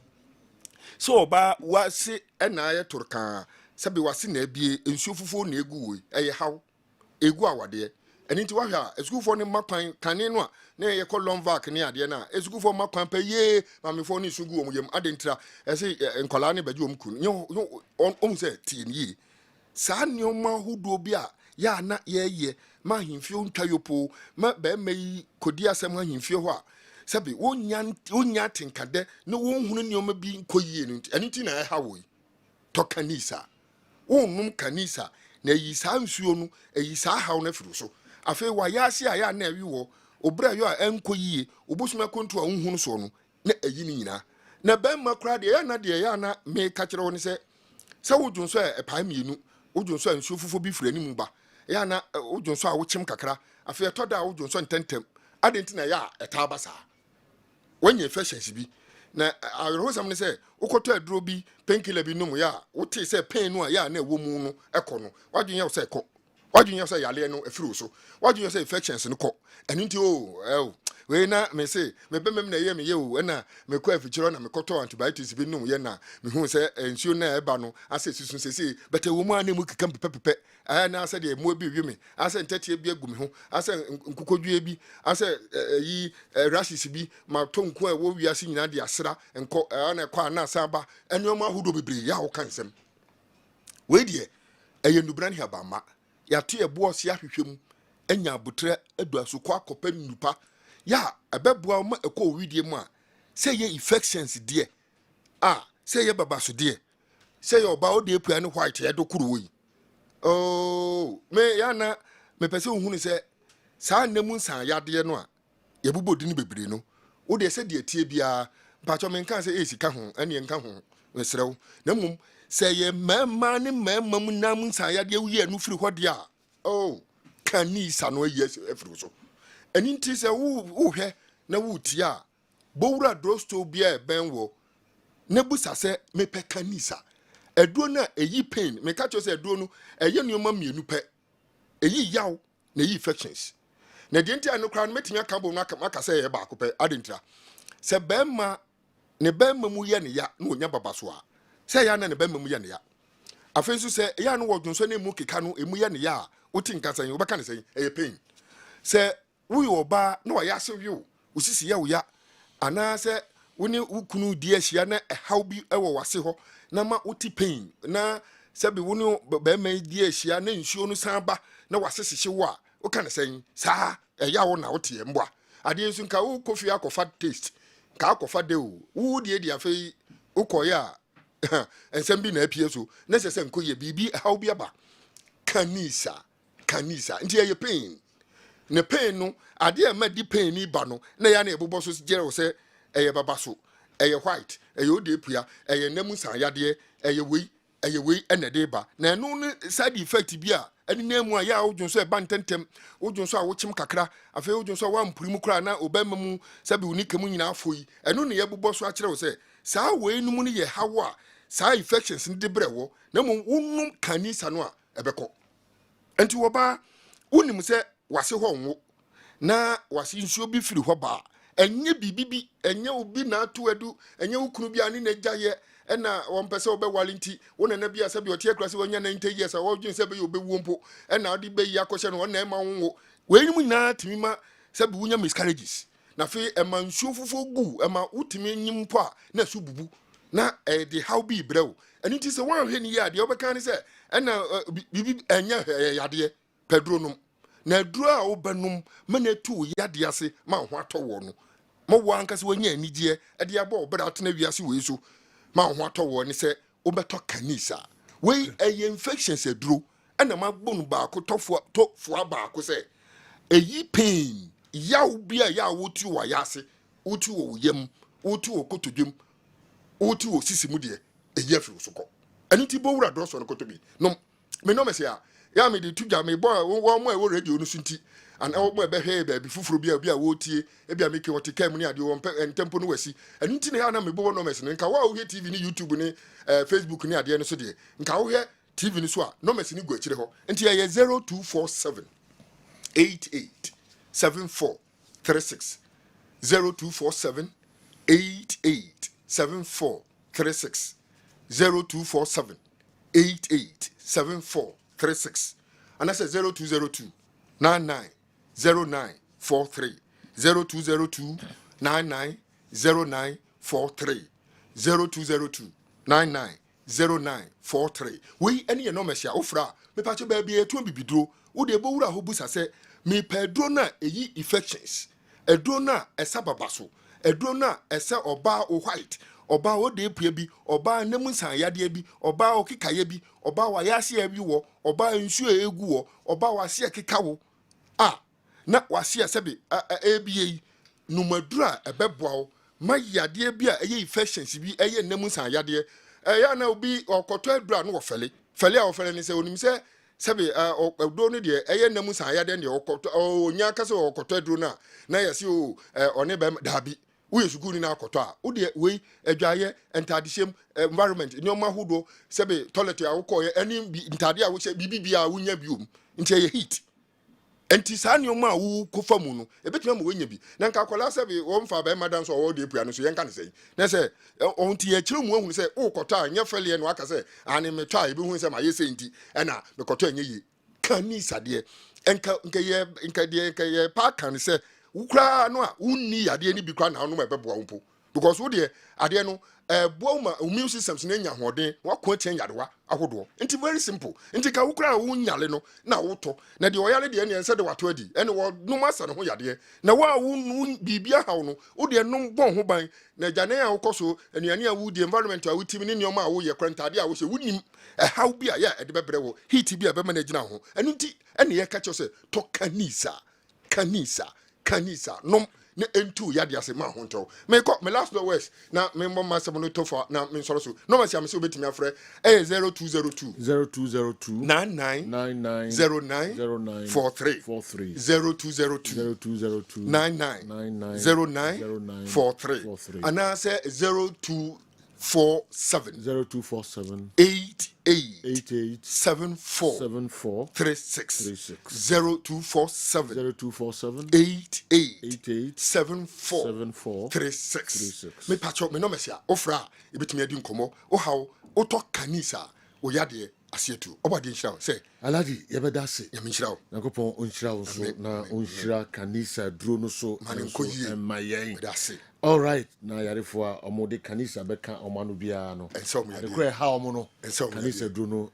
so oba wase na aye turkan sabe wase na abie ensuo fufuo na egu we eye haw egu awade eni nti wahwa esukufo ne makwan kane no a na ye ko lomvac ne ade na esukufo makwan pa ye mamefo ne sugu omyem adentira ese nkola ne baji omkun nyo se tie saa nneoma hudo bi a ya na ye ma himfio ntwa yopo ma ba mai kodi asem ha himfio ho a sabe wonya tinkade na wonhunu nneoma bi koyie no enti na ha wo to kanisa wonnum kanisa na yi saa nsuo no yi saa haw na firu so afei wa yase a ya na awi wo obra yo a enkoyie obosuma kontu a wonhunu so no na ayi ni nyina na ba ma kra de ya na me ka kire wo ne se wodwonso e pa mienu wodwonso nsuo fufo bi fira ni mu ba ya na wodwonso a wochim kakra afei to da wodwonso ntentem adenti na ya eta basa wanye fashions bi na awo sam ne say ukoto aduro bi painkiller bi num ya wote say pain no ya na ewo mu no ekọ no wadwen ya say ekọ wadwen ya say yale no afiri so wadwen ya say infections no kọ enu nti we na me say me bemem na ye me ye o na me kọ afikyiro na me kọtọ antibiotics bi num ye na me hu say ensuo na eba no ase susun sese bete wo mu anemu kikam pepepe na ase de mu bi wi me ase ntetie bi agu me ho ase nkukodwie bi ase yi rashes bi ma tonko a wo wiase nyina de asra enko na kwa na asaba enyoma ahodo bebre ya wo kansem we de eye nubran hiabama ya to ebo ose ahwehwem anya abutre aduaso kwa akopa nupa ya abebua ma ekọ widie mu a say ye infections de say ye babaso de say your ba ode epua ne white ye dokuru yi me ya na me pese ohunu say saa nemu nsan yade no a ye bubodi ni bebre no wo de say de tie bia mpacho me nkan say esika ho ene nka ho mesrew na mum say ye mama ne mama mu nam nsan yade wi anu firi hode a kanisa no yes efiri so eni nti say wo hwe na wo tie bowura drosto bia benwo ne busa se mepe kanisa eduo na eyi pain me ka cho se eduo no eye nuoma mienu pe eyi yaw na eyi infections na de ntia no kra no metimi aka bo no aka se ye ba ko pe adentra se bemma ne bemma mu ye ne ya na onya babaso a se ya na ne bemma mu ye ne ya afensu se ya no wodunso na emu keka no emu ye ne ya oti nkasa yin obeka ne se eye pain se wuyi oba na ya se wi o osisi ya wo ya ana se woni ukunu di ahia na how bi ewo wase ho na ma uti pain na sabi woni be ma di ahia na nsuo no san ba na wasesehye wo a o kan sen saa eya wo na wote mboa ade nsu nka wo kofi akofa taste ka akofa de o wo di afei ukoya ensem bi na apie so na sese nkoye bibi how bi aba kanisa nti ye pain ne pain no ade ma di pain ni ba no na ya na ebobo so gere wo se eye babaso eye white eye odepua eye namu san yade eye wei ene de ba na eno ne side effect bi a eni namu a ya odwonso e ba ntentem odwonso a wochim kakra afa odwonso wa mpurimu kra na obema mu sabi unika mu nyina afoyi eno ne yebubo so a kire wo se saa wei nu mu ne ye hawo a saa infections ne de brewo na mu wonum kanisa no a ebeko enti wo ba wonim se wase ho nwo na wase nsuo bi firi ho ba enye bibibi enye obi na atu adu enye ukunu bia ni na gyaye ena wompese obe walinti wona na bia sabi otie klase wonya 90 years wo dwun sabi obe wompo ena odi be yi akoshe no na ema wonwo weyimu na timima sabi wonya miscarriages na fe ema nsuo fofo gu ema utimi nyimpo a na su bubu na de how be brew eni ti se wan hwe ni ya de obeka ni se ena bibi enye yade pedro num na duro a obenum mena tu yade ase ma ho atọwo no mo wo ankase wonya anigye de aba obera atena wiase we so ma ho atọwo ni se obeto kanisa we infections eduro ana ma gbonu ba ko tofo ba ko se eyi pain yaw bia ya wotu wa yase wotu wo yam wotu wo kotodwem wotu wo sisimu de eyi afi so ko ani ti bo wura droso no kotobi no me no me se a ya me de tuja me boy wo mo e wo radio no sunti an e wo mo e be hwe ba bi fufuro bia wo tie e bia me ke wote kam ni ade wo tempo no wasi ani ti ne ya na me bo no me se nka wa wo hwe TV ni YouTube ni Facebook ni ade no so de nka wo hwe TV ni so a no me se ni go akire ho nti ya 0247 88 7436 0247 88 7436 0247 88 7436 and I said 0202 990943 0202 990943 0202 990943 we any no mesia ofra me pa che ba bia etu bibidro wo de bo wura ho busa se me pedro na eyi infections edro na esa babaso edro na esa oba o white oba o de pua bi oba namu san yade bi oba o kikaye bi oba wa yase abi wo oba nsuo egu wo oba wa se keka wo na wa se sebe ebie numadura ebeboa wo ma yade bi a eye infections bi eye namu san yade ya na obi okoto adura no wo fele a wo fele ni se onim se sebe do no de eye namu san yade ne okoto onya ka se okoto aduro na yase o one be dabi we school ni na akoto a wo de we adwaye entadehiem environment nyoma hodo sebe toilet a wo koye ani ntade a wo hye bibibia wo nya biom nti ye heat enti saa nyoma wo kofa mu no ebetuma mo wenya bi na nka akola sebe wo mfa ba madam so wo de pua no so yenka ne sei na se onti ye kire mu ahunu se wo kota nya fele no aka se ani metwa ebi hu se ma ye sei nti na me koto anya yi kanisa de enka ye pa kan se ukra no a unni ade ni bi kwa na no mebebo wompo because wo de ade no boa ma immune systems na nya hoden wakọ atien yadewa ahodo nti very simple nti ka ukra wo nyale no na woto na de oyale de ne ense de wato adi ene wo no masa no ho yade na wa wo bibia hawo no wo de no bon ho ban na jane a wo koso anuane a wo di environment a wo timi ne nyoma a wo ye kwantade a wo hye wonim hawo bi a ya de bebre wo heat bi a be manage na ho enu nti ene ye ka cho se to kanisa nom ne entu yade ase ma ho nto me last no words na me mama se no to for na me soro so no ma se am se obetimi afre 0202 99 09 43 0202 99 09 43 ana se 0247 88 74 36 0247 88 74 36 me patcho me no mesia ofra ebetumi adi nkomo o hawo o to kanisa o yade asietu obade nhyira se aladi yebeda se ya menhyira wo nakopon onhyira wo so na onhyira kanisa duro no so mayen all right na yarefo a omode kanisa beka omanu bia no ekure ha omo no kanisa duro no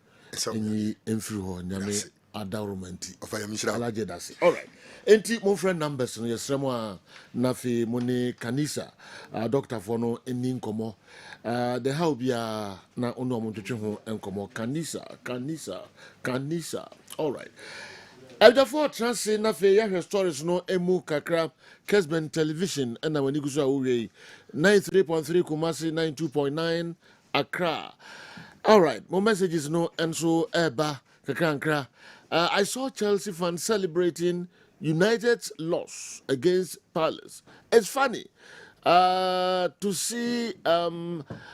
enyi emfiri ho nyame adawromanti of ya menhyira alaje dase all right enti mon friend numbers no yesremo a na fe moni kanisa doctor for no eni nkomo the how bia na ono mo twetwe ho enkomo kanisa all right Elderford Transi na fe ya stories no emu kakra Kessben television na wani guso a wo 93.3 Kumasi 92.9 Accra. All right, more messages no enso eba kakra. I saw Chelsea fans celebrating United's loss against Palace. It's funny to see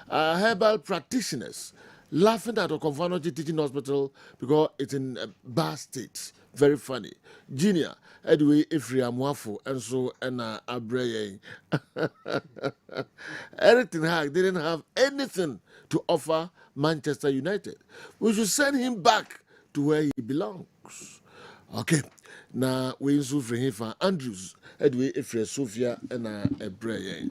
herbal practitioners laughing at Okonfanoji Teaching Hospital because it's in a bad state. Very funny. Junior, anyway, Ifri Amwafo, and so Anna Abreye. Eric Ten Hag didn't have anything to offer Manchester United. We should send him back to where he belongs. Okay. Now, we insult for him for Andrews, anyway, Ifri Sophia, and Abreye.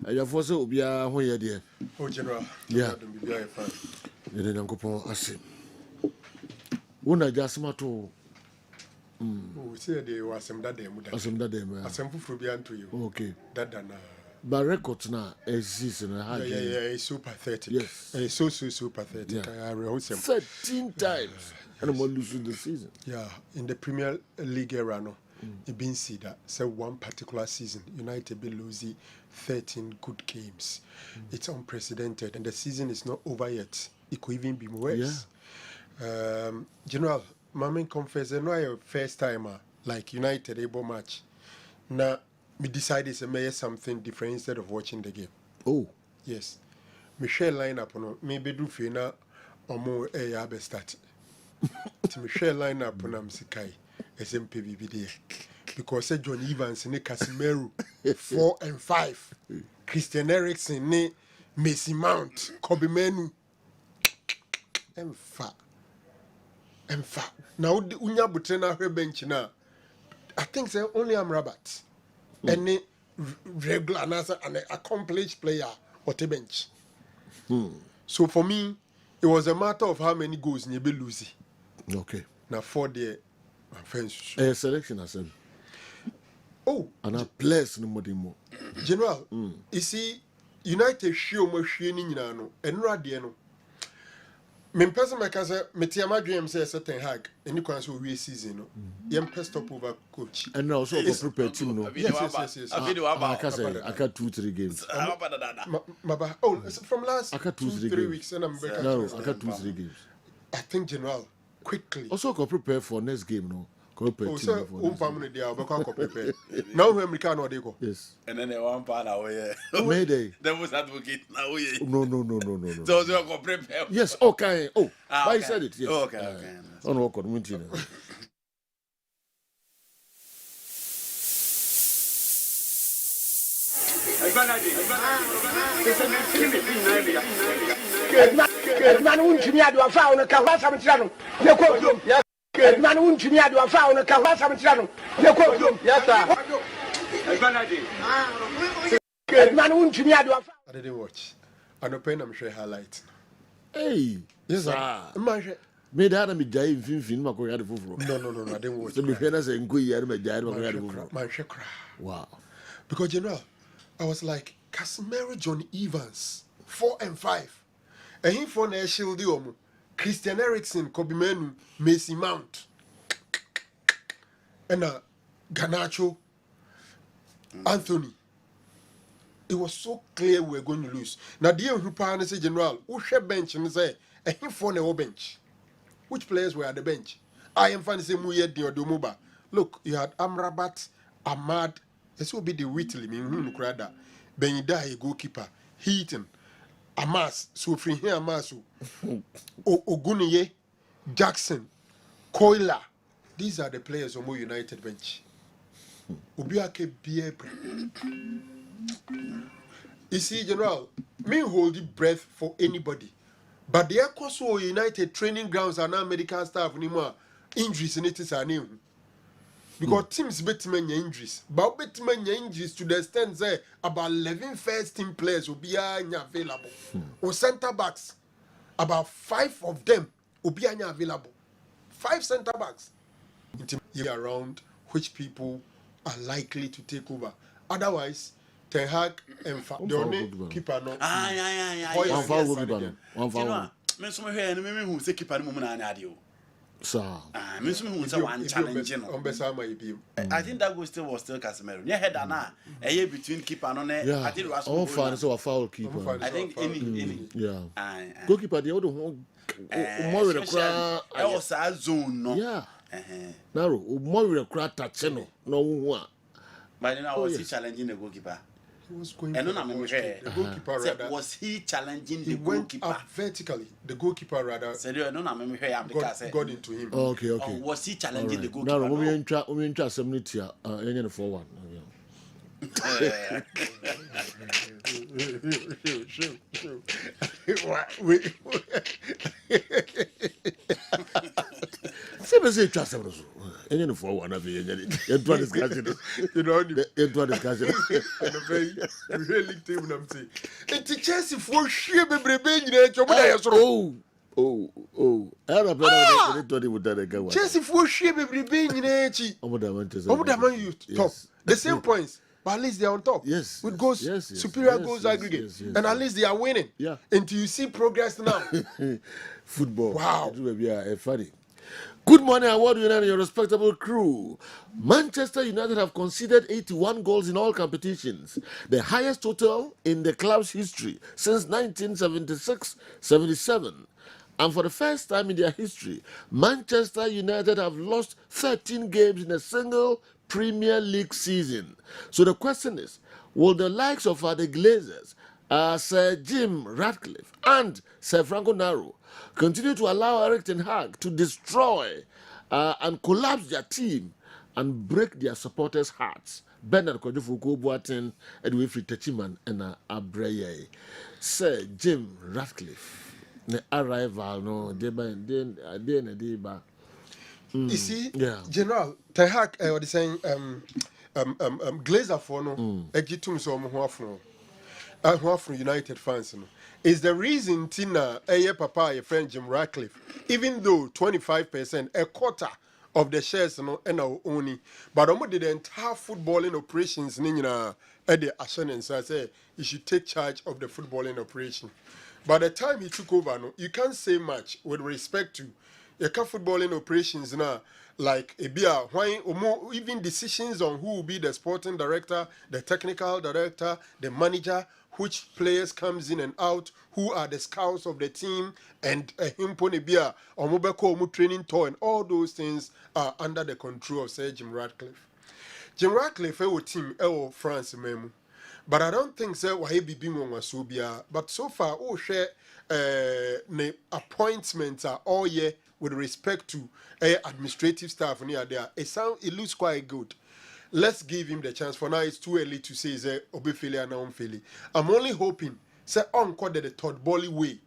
Your force will be a whole year. Oh, General. Yeah. You didn't go for us. Una just matter. We say there was some that day. Some that day, man. Some people be to you. Okay. That done. But records now exists in a yeah, it's so pathetic. Yes. It's so pathetic. Yeah. I rehearse 13 times. And I'm losing the season. Yeah. In the Premier League era, no. It been see that say one particular season United be losing 13 good games. It's unprecedented and the season is not over yet. It could even be worse. Yeah. General, my main confess, I know your first timer like United able match. Now me decided to make something different instead of watching the game. Oh. Yes. Me share lineup no maybe do fina or more a start. To me share lineup on Amsikai. SMPBD because John Evans ne Casemiro 4 and 5 Christian Eriksen ne Messi Mount Kobe Menu emfa now unya butrena hwe bench na I think say only Rabat any regular answer an accomplished player or a bench so for me it was a matter of how many goals you be losing. Okay, now for the selection as well. Oh, and a place no more. General, you see, United show machine in no, and Radiano. Me person my casa, Metiama dream says certain hag, and you can so we season, no. Yem pressed up over coach. And also prepare team, no. Yes. I got 2-3 games. Oh, from last I got 2-3 weeks, and I'm back. No, I got 2-3 games. I think General. Quickly. Also, go prepare for next game, no. Oh, so family they are because prepare. Now we America no dey go. Yes. And then the one part away. Mayday. That was advocate now. No. So you go prepare. Yes, okay. Oh, okay. I said it. Yes. Okay. On what community? Man won't me do a found a Kawa Samtrano. You quote yes. Man won't me do a found a Kawa Samtrano. You quote yes, sir. Man won't me do a I didn't watch. I no pen am share highlight. Hey, yes, sir. Me that me jai fin ma ko yade fufuro. No, I didn't watch. So me fena say nko yade me jai ma ko yade fufuro. Man share cry. Wow. Because General, I was like Casemiro, John Evans, 4 and 5. And him for na shield omo. Christian Eriksen, Kobe Menu, Mason Mount. And Garnacho, Anthony. It was so clear we were going to lose. Now, the who partner say General, who share bench and say, and him for no bench. Which players were at the bench? I am finding say Muye Diodomuba. Look, you had Amrabat, Ahmad. This will be the Whitley, Krada, Benida, goalkeeper, Heaton, Amas, so free here, Amasu, Oguniye, Jackson, Koila. These are the players on Mo United bench. Obiake Biebre. You see, General, me hold the breath for anybody. But the Ecoso United training grounds are now medical staff anymore. Injuries in it is a name. Because teams bet many injuries. But bet many injuries to the extent that about 11 first team players will be available. Or centre backs, about 5 of them will be available. 5 centre backs. Around which people are likely to take over. Otherwise, Ten Hag and the only keeper no. One foul goalkeeper. One foul. Me so me hwe me who say keeper no mu na adio. Sir. Me so me who say one challenge no. I think that goal still was still Casemiro. Near header na between keeper no I think it was all fine so a foul keeper. I think any. Yeah. Goalkeeper the other one more with the crowd. I was a zone no. Yeah. Narrow more with the crowd touch no one. But then I was challenging the goalkeeper. He was going and the goalkeeper rather. Was he challenging the goalkeeper? Went up vertically. The goalkeeper rather got into him. Okay. Or was he challenging the goalkeeper? No, we enter 70 any 4-1. Say trust us. Any 4-1 of you discussion. You know, discussion. And a very really team I'm saying. It's a Chelsea for sure be Oh. Chelsea for sure be top. The same points. But at least they are on top. Yes. With goals, superior goals aggregate. And at least they are winning. Yeah. Until you see progress now. Football. Wow. Funny. Good morning, award winner and your respectable crew. Manchester United have conceded 81 goals in all competitions, the highest total in the club's history since 1976-77. And for the first time in their history, Manchester United have lost 13 games in a single Premier League season. So the question is, will the likes of the Glazers, Sir Jim Ratcliffe and Sir Franco Naro continue to allow Eric Ten Hag to destroy and collapse their team and break their supporters' hearts? Bernard Kojofuku Boateng, Edwin Techiman, and Abreye. Sir Jim Ratcliffe, the arrival, no, you see, General Ten Hag, what is saying, Glazer for no, Egitum so who from United fans, no, is the reason Tina, Papa, your friend Jim Ratcliffe, even though 25%, a quarter of the shares, no, and our only, but almost the entire footballing operations, Nina, at the assurance, I say, he should take charge of the footballing operation. By the time he took over, no, you can't say much with respect to your footballing operations now, like why even decisions on who will be the sporting director, the technical director, the manager, which players comes in and out, who are the scouts of the team, and him ponebia or mobile training tour, and all those things are under the control of Sir Jim Ratcliffe. Jim Ratcliffe team France memu. But I don't think so why be Sobia. But so far, share the appointments are all year with respect to administrative staff near there. It looks quite good. Let's give him the chance. For now, it's too early to say is Obefele and Omfele. I'm only hoping say on the Todd Bolly way.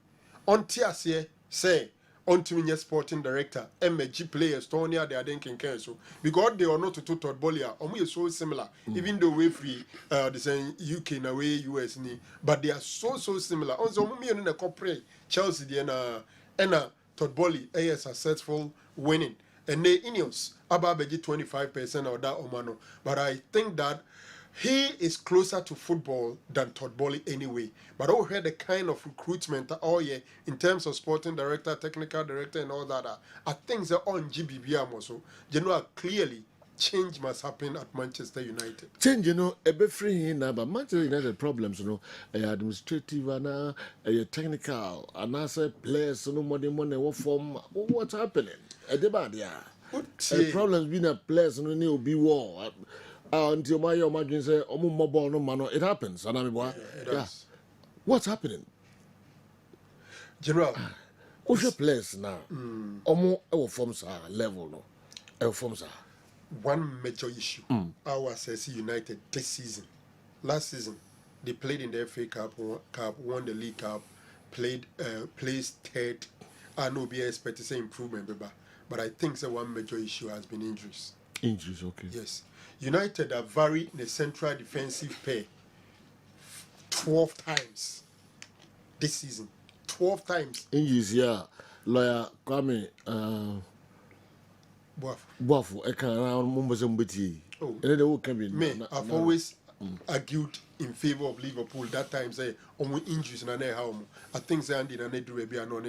On Tiasie say on to sporting director, MG players, Tonya, they are thinking cancel. Because they are not to Todd Bolly, we are so similar. Even though we free the same UK and away US ni, but they are so similar. Also, we are in a corporate Chelsea and Todd Bolly a successful winning. And the Ineos about 25% of that Omano. But I think that he is closer to football than Todd Bolly anyway. But I heard the kind of recruitment all year in terms of sporting director, technical director, and all that. I think they're on GBBM also. General clearly change must happen at Manchester United. Change, a bit free now, but Manchester United problems, administrative and technical, and also players, no money, what form, what's happening? Problems being a players, no need be war. Until my imagine say, mobile no man, it happens. And I'm what's happening? General, what's your place now? Our forms are level, no? Our forms are. One major issue, our SSC United this season. Last season, they played in the FA Cup, won the League Cup, placed third. I know we expect to say improvement, but I think that one major issue has been injuries. Injuries, okay. Yes. United are varied in the central defensive pair 12 times this season. 12 times. Injuries, yeah. Lawyer Kwame, Buafu, I can't remember somebody. Oh, me, I've always argued in favor of Liverpool that time, say, on injuries and I think they ended and they do a bit of non.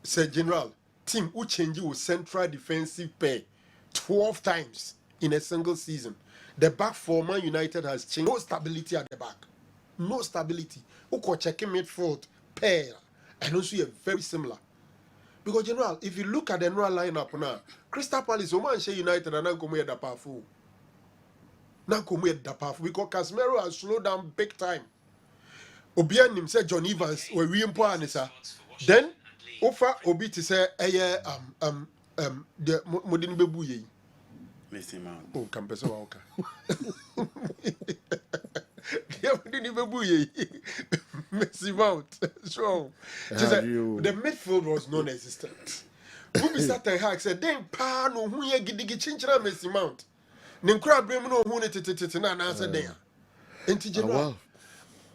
Say, General, team who changed with central defensive pair 12 times in a single season. The back for Man United has changed. No stability at the back. No stability. Who could check midfield pair and also you're very similar. Because General, if you look at the general lineup now, Crystal Palace, Oman United and Nankomu the powerful. Nankomu the powerful because Casemiro has slowed down big time. Obian himself, John Evans, were we Anisa. Then Ofa Obi to say the Modin Bebuye. Messi Mount. Oh, Campesa Walker. Messi Mount. So, the midfield was non-existent. Who sat and Hag said, then pa no who ye gidigi chinchra Messi Mount. Ninkra brim no who ne na answer there. General.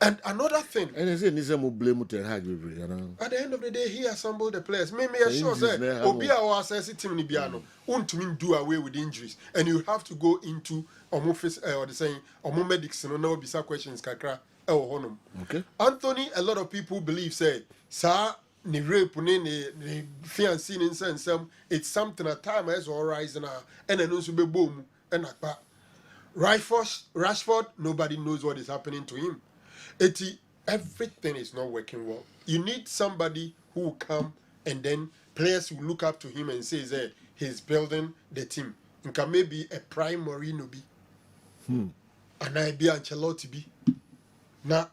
And another thing. And I said, Nisa blame to Hag. At the end of the day, he assembled the players. Maybe I sure say, Obia or assess team ni biano. To mean do away with injuries, and you have to go into office or the saying medics. No, bisa questions kakra. Okay. Anthony, a lot of people believe say, "Sir, ni rape ni fiancé in sense it's something at time as all rising and then also be boom and akpa." Rashford, nobody knows what is happening to him. Everything is not working well. You need somebody who will come and then players will look up to him and say, hey, he's building the team. And can maybe a prime Mourinho be. And I be Ancelotti be. Now,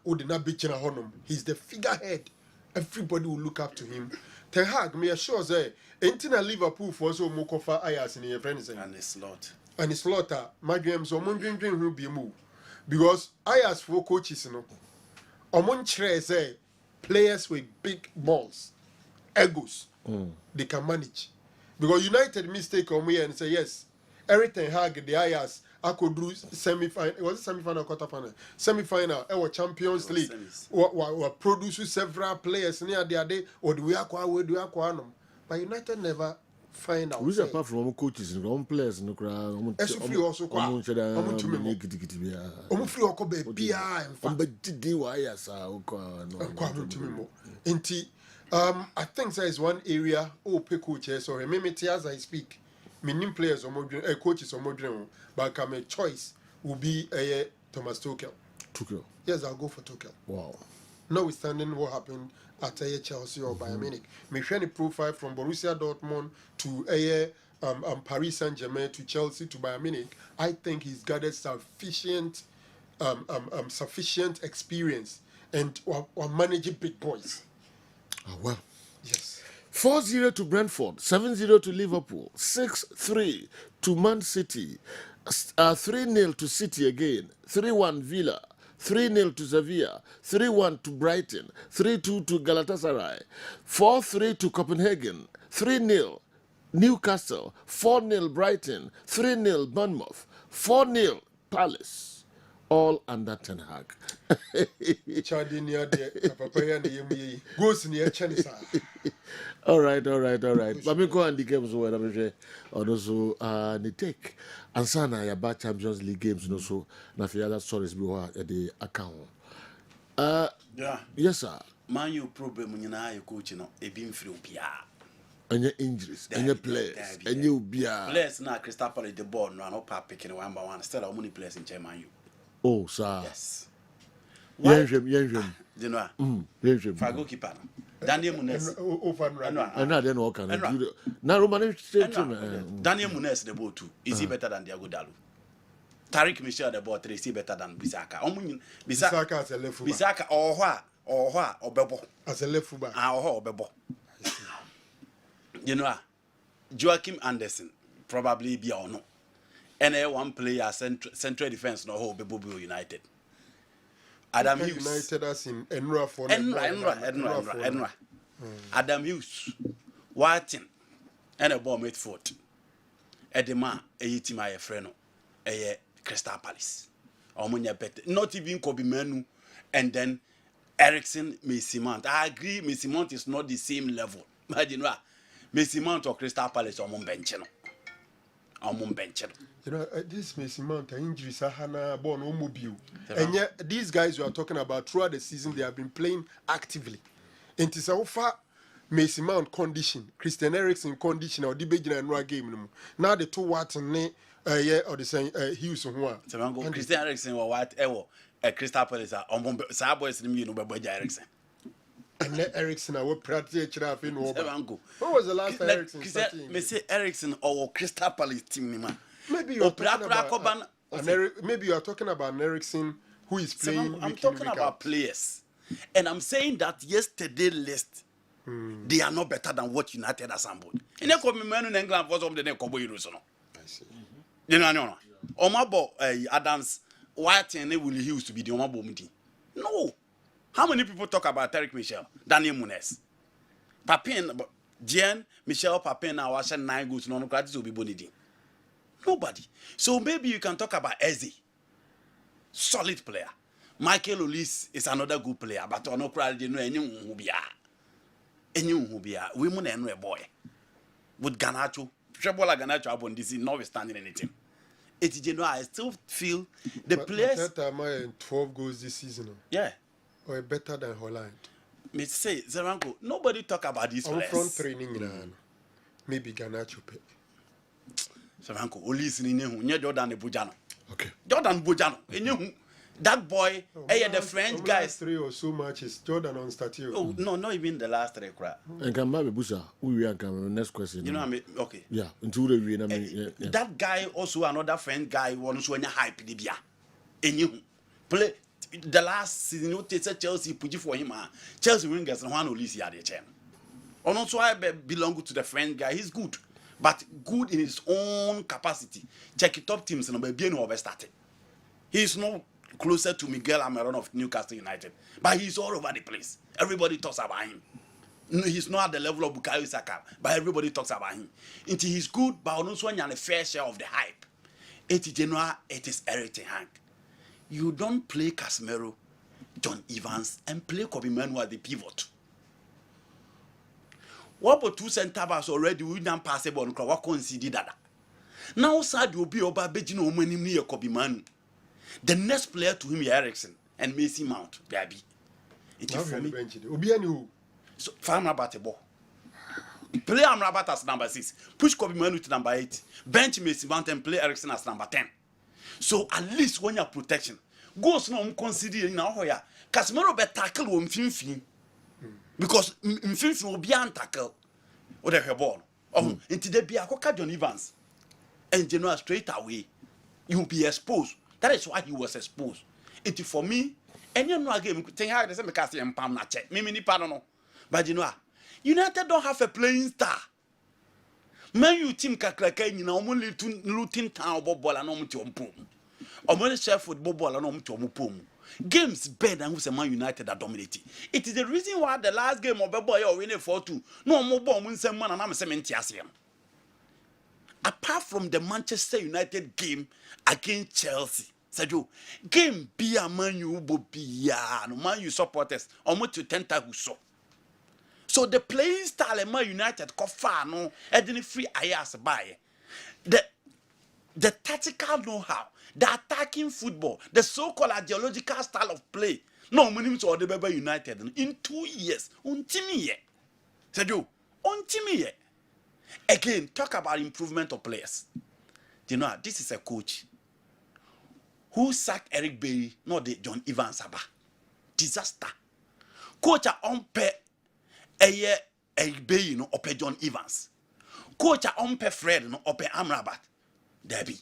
he's the figurehead. Everybody will look up to him. Ten Hag, me assure say, ain't in Liverpool for so Mokofa Ayas in your friends. And it's lot. And it's slaughter. My dreams, so dream will be moved. Because Ayas for coaches, say players with big balls, egos, they can manage. Because United mistake on me and say yes, everything Hag the Ayas I could do semi-final. It was semi-final, quarter-final, semi-final. Our Champions League. We produce several players near the day or do we acquire them? But United never find out. Which apart from coaches, players, no crowd. Free also free I think there is one area coaches or maybe as I speak. Meaning players or coaches or modern, but my choice will be Thomas Tuchel. Tuchel. Yes, I'll go for Tuchel. Wow. Notwithstanding what happened at Chelsea or Bayern Munich. Meshani profile from Borussia Dortmund to Paris Saint-Germain to Chelsea to Bayern Munich. I think he's gathered sufficient experience and or managing big boys. Oh, well. Yes. 4-0 to Brentford, 7-0 to Liverpool, 6-3 to Man City, 3-0 to City again, 3-1 Villa, 3-0 to Sevilla, 3-1 to Brighton, 3-2 to Galatasaray, 4-3 to Copenhagen, 3-0 Newcastle, 4-0 Brighton, 3-0 Bournemouth, 4-0 Palace. All under Ten Hag. All right. But me go and the games where I'm sure. Also, the take. And sana ya ba Champions League games no so. Na fi other stories be wa the account. Yeah. Yes sir. Man, you problem nyina you coach no e bi mfiri obia. Any injuries, any players, any ubia. Players na Crystal Palace the ball no an pa picking one by one. Still how many players in Chairman you? Oh, sir. Yes. Yenjem. You know. Yenjem. Fago keeper. Daniel Munes. And I don't can do. Now Roman Daniel Munes the ball 2. Is he better than Diago Dalu? Tariq Michel the ball 3 is he better than Bisaka? Bisaka as a left fullback. Bisaka or Bebo. As a left fullback. Or Bebo. You know. Joachim Anderson probably be or no. And one player central defense no hold Bebo United. Adam Hughes United as in Enra for Enra. Adam Hughes Watson and a ball midfield. Edema a team my friend a Crystal Palace. Omunya better. Not even Kobe Manu and then Ericsson Macy Mount. I agree Macy Mount is not the same level. But you know Macy Mount or Crystal Palace or Mumbencheno. You know, this Mason Mount injury Sahana born mobile. And yet these guys you are talking about throughout the season they have been playing actively. And it's so far Mason Mount condition, Christian Eriksen condition or the Belgian and Roy game. Now the two Watson or the same Hughes and Christian Eriksen or whatever a Crystal Palace on Saboys Eriksen. And let Eriksen I will practice in what was the last time Eriksen? Me say Eriksen or Crystal Palace team man. Maybe you are talking about maybe you are talking about an Eriksen who is playing. I'm talking about players, and I'm saying that yesterday list they are not better than what United assembled. In the commitment in England was of the neck of Euros. I see. You know, Omabo Adams White and Willie Hughes to be the Omabo meeting. No. How many people talk about Tariq Michel, Daniel Munes, Papin, Jean, Michel Papin now was 9 goals, no gratis will be bonity. Nobody. So maybe you can talk about Eze, solid player. Michael Olise is another good player, but on no crowd, you know, anyone who be women and a boy. With Ganacho, Trebola Ganacho upon this, notwithstanding anything. It's you know, I still feel the players. That time 12 goals this season. Yeah. Or better than Holland. Me say, Zeranko, nobody talk about these players. Front training, maybe Ganacho. Zeranko, Olise ni nehu, Jordan Bujano. Okay. Jordan Bujano, that boy, the French guys. 3 or so matches, Jordan on statue. Oh no, not even the last 3 crap. And can maybe Busa, we are coming. Next question. You know, I mean, okay. Yeah, until the win. That guy also another French guy wants when you hype the beer. And you play. The last season, you take Chelsea put for him. Chelsea wingers and one Olise at the chain. And also, I belong to the French guy. He's good, but good in his own capacity. Check it top teams and be no started. He's not closer to Miguel Almiron of Newcastle United, but he's all over the place. Everybody talks about him. No, he's not at the level of Bukayo Saka, but everybody talks about him. Until he's good, but also when you're a fair share of the hype. It is Eric Ten Hag. You don't play Casemiro, John Evans, and play Kobe Manu at the pivot. What about 2 centre backs already? We don't pass a ball. What conceded that? Now, Sad will be over Bejino Mani near Kobe Manu. The next player to him is Eriksen and Macy Mount, baby. It is for me. So, Farm Rabat a ball. Play Amrabat as number 6. Push Kobe Manu to number 8. Bench Macy Mount and play Eriksen as number 10. So at least when you're protection, goals no consider na ho ya Casemiro be tackle wo mfimfini because mfimfini obi an tackle o the ball into the bia koka John Evans and Genoa straight away you'll be exposed. That is why he was exposed. It for me any no game think how they say me cast him pam na check me ni pa no but you know United don't have a playing star. Man you team kakraka nyina omo Luton Town ball and omo ti ompom omo share football ball and omo ti ompom games better than who Man United are dominating. It is the reason why the last game of boy or winning 4-2 no omo ball mun say man and am say menti asem. Apart from the Manchester United game against Chelsea, Sergio, game be a Man U bobia, no Man U supporters, almost to 10 who saw. So the playing style of Man United far no, didn't free ayas by the tactical know-how, the attacking football, the so-called ideological style of play. No, money to the Baba United in 2 years, untimi Sergio, untimi Again, talk about improvement of players. You know, this is a coach who sacked Eric Bailly, not the John Evans Abba. Disaster. Coach on pe Eric Bailly no ope John Evans. Coach on pe Fred no ope Amrabat. Debbie.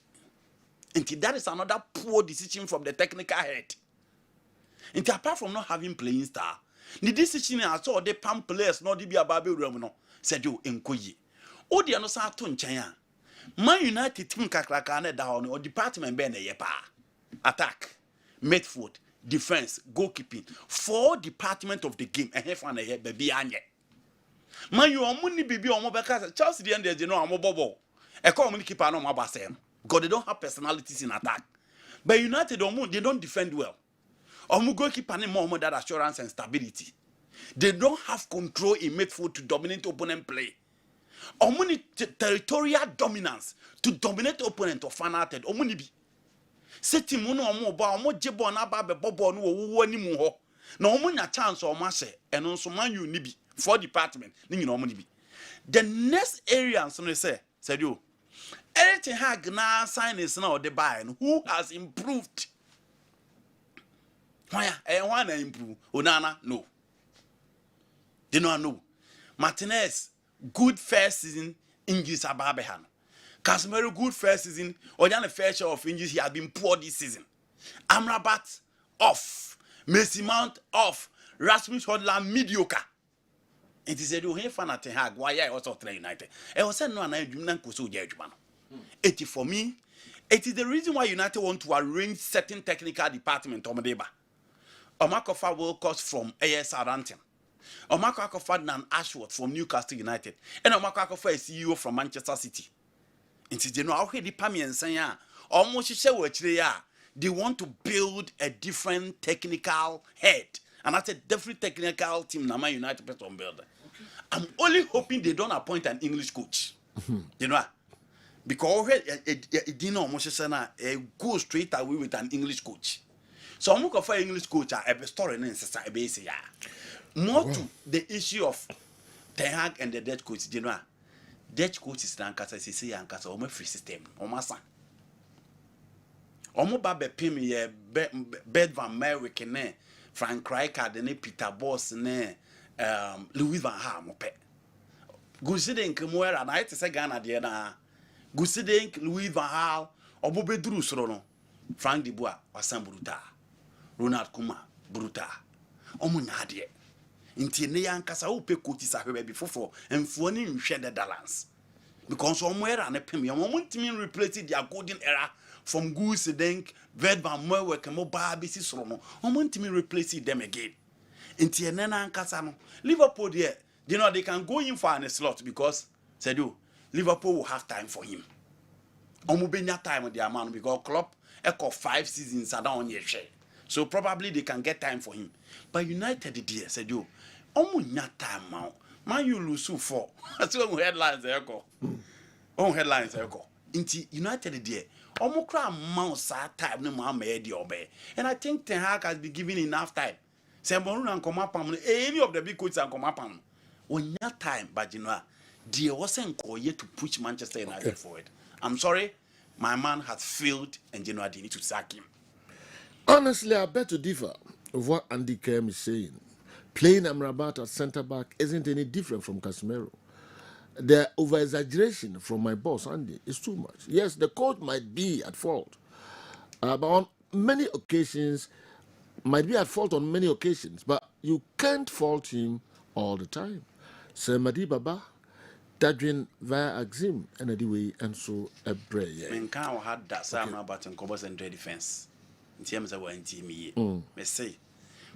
And that is another poor decision from the technical head. And apart from not having playing star, the decision I saw the pump players not be a baby no said you enkoye. Odi ano sa to nchen Man United team kakraka na da or department be na yepa attack midfield defense goalkeeping 4 department of the game ehfa na ye baby anye Man you omo ni bibi omo be ka Chelsea the end dey no omo bobo e call omo keeper no omo abasem because they don't have personalities in attack but United omo they don't defend well omo goalkeeper ni more that assurance and stability they don't have control in midfield to dominate opponent play. Omuni territorial dominance to dominate opponent of fanated omuni bi seti mu no omo ba omo jebo na ba be bobo no wo ani mu ho na omo nya chance o ma se eno nso Man U ni bi for department ni nyina omo ni bi the next area so no say said you everything hag na sign is na o de buy who has improved why na improve Onana no they no Martinez good first season injuries ababehan. Casemiro good first season or the fair share of injuries he has been poor this season. Amrabat off, Messi Mount off, Rasmus Hojlund mediocre. It is a do here fan at Hag why I also train United. I was saying no and I do not go so judgment. It is for me. It is the reason why United want to arrange certain technical department on Modeba. Omakofa will cost from AS Southampton. Omako Akofad and Ashworth from Newcastle United. And Omako Akofad is CEO from Manchester City. And you know, already Pami and Sanya almost they want to build a different technical head. And that's a different technical team Nama United person builder. I'm only hoping they don't appoint an English coach. You know, because it didn't almost go straight away with an English coach. So I'm looking for an English coach a story and basic. More to the issue of Ten Hag and the Dutch coach, you know, Dutch coach is Lankasa, say Lankasa, Omo free system, Omo san. Omo babe pim ye Bed Van Merrick ne Frank Rijkaard ne Peter Bosz ne Louis Van Gaal mo pe. Guside nkemwera na ite se Ghana de na. Guside Louis Van Gaal obo beduru soro no. Frank de Boer wasan bruta. Ronald Koeman bruta. Omo nyade. Inti ne yankasa wo pe coaches ahwe be fofo emfuo ni nhwe the balance because omo era na pem omo ntimi replace their golden era from Goose Denk Ved Van Merwe ke mo ba be si soro no omo ntimi replace them again inti ne na yankasa no Liverpool there you know they can go in for an slot because said you Liverpool will have time for him omo benya time with their man because Klopp echo 5 seasons are down here so probably they can get time for him but United there said you omo nya time ma Man you lose 4 that's when headlines echo on headlines echo inti United there omo kra mouse time no ma e dey obey and I think Ten Hag has been given enough time say Mourinho and Komapam any of the big coaches and Komapam onya time but you know there wasn't koye to push Manchester United forward. I'm sorry my man has failed and you know they need to sack him. Honestly, I beg to differ of what Andy Kem is saying. Playing Amrabat at centre back isn't any different from Casemiro. The over-exaggeration from my boss, Andy, is too much. Yes, the coach might be at fault, but on many occasions, might be at fault on many occasions, but you can't fault him all the time. Sir Madi Baba, Dadwin via Axim, and anyway, and so a prayer. Men can't had that Sam about and covers and defense. In terms of one team, me say,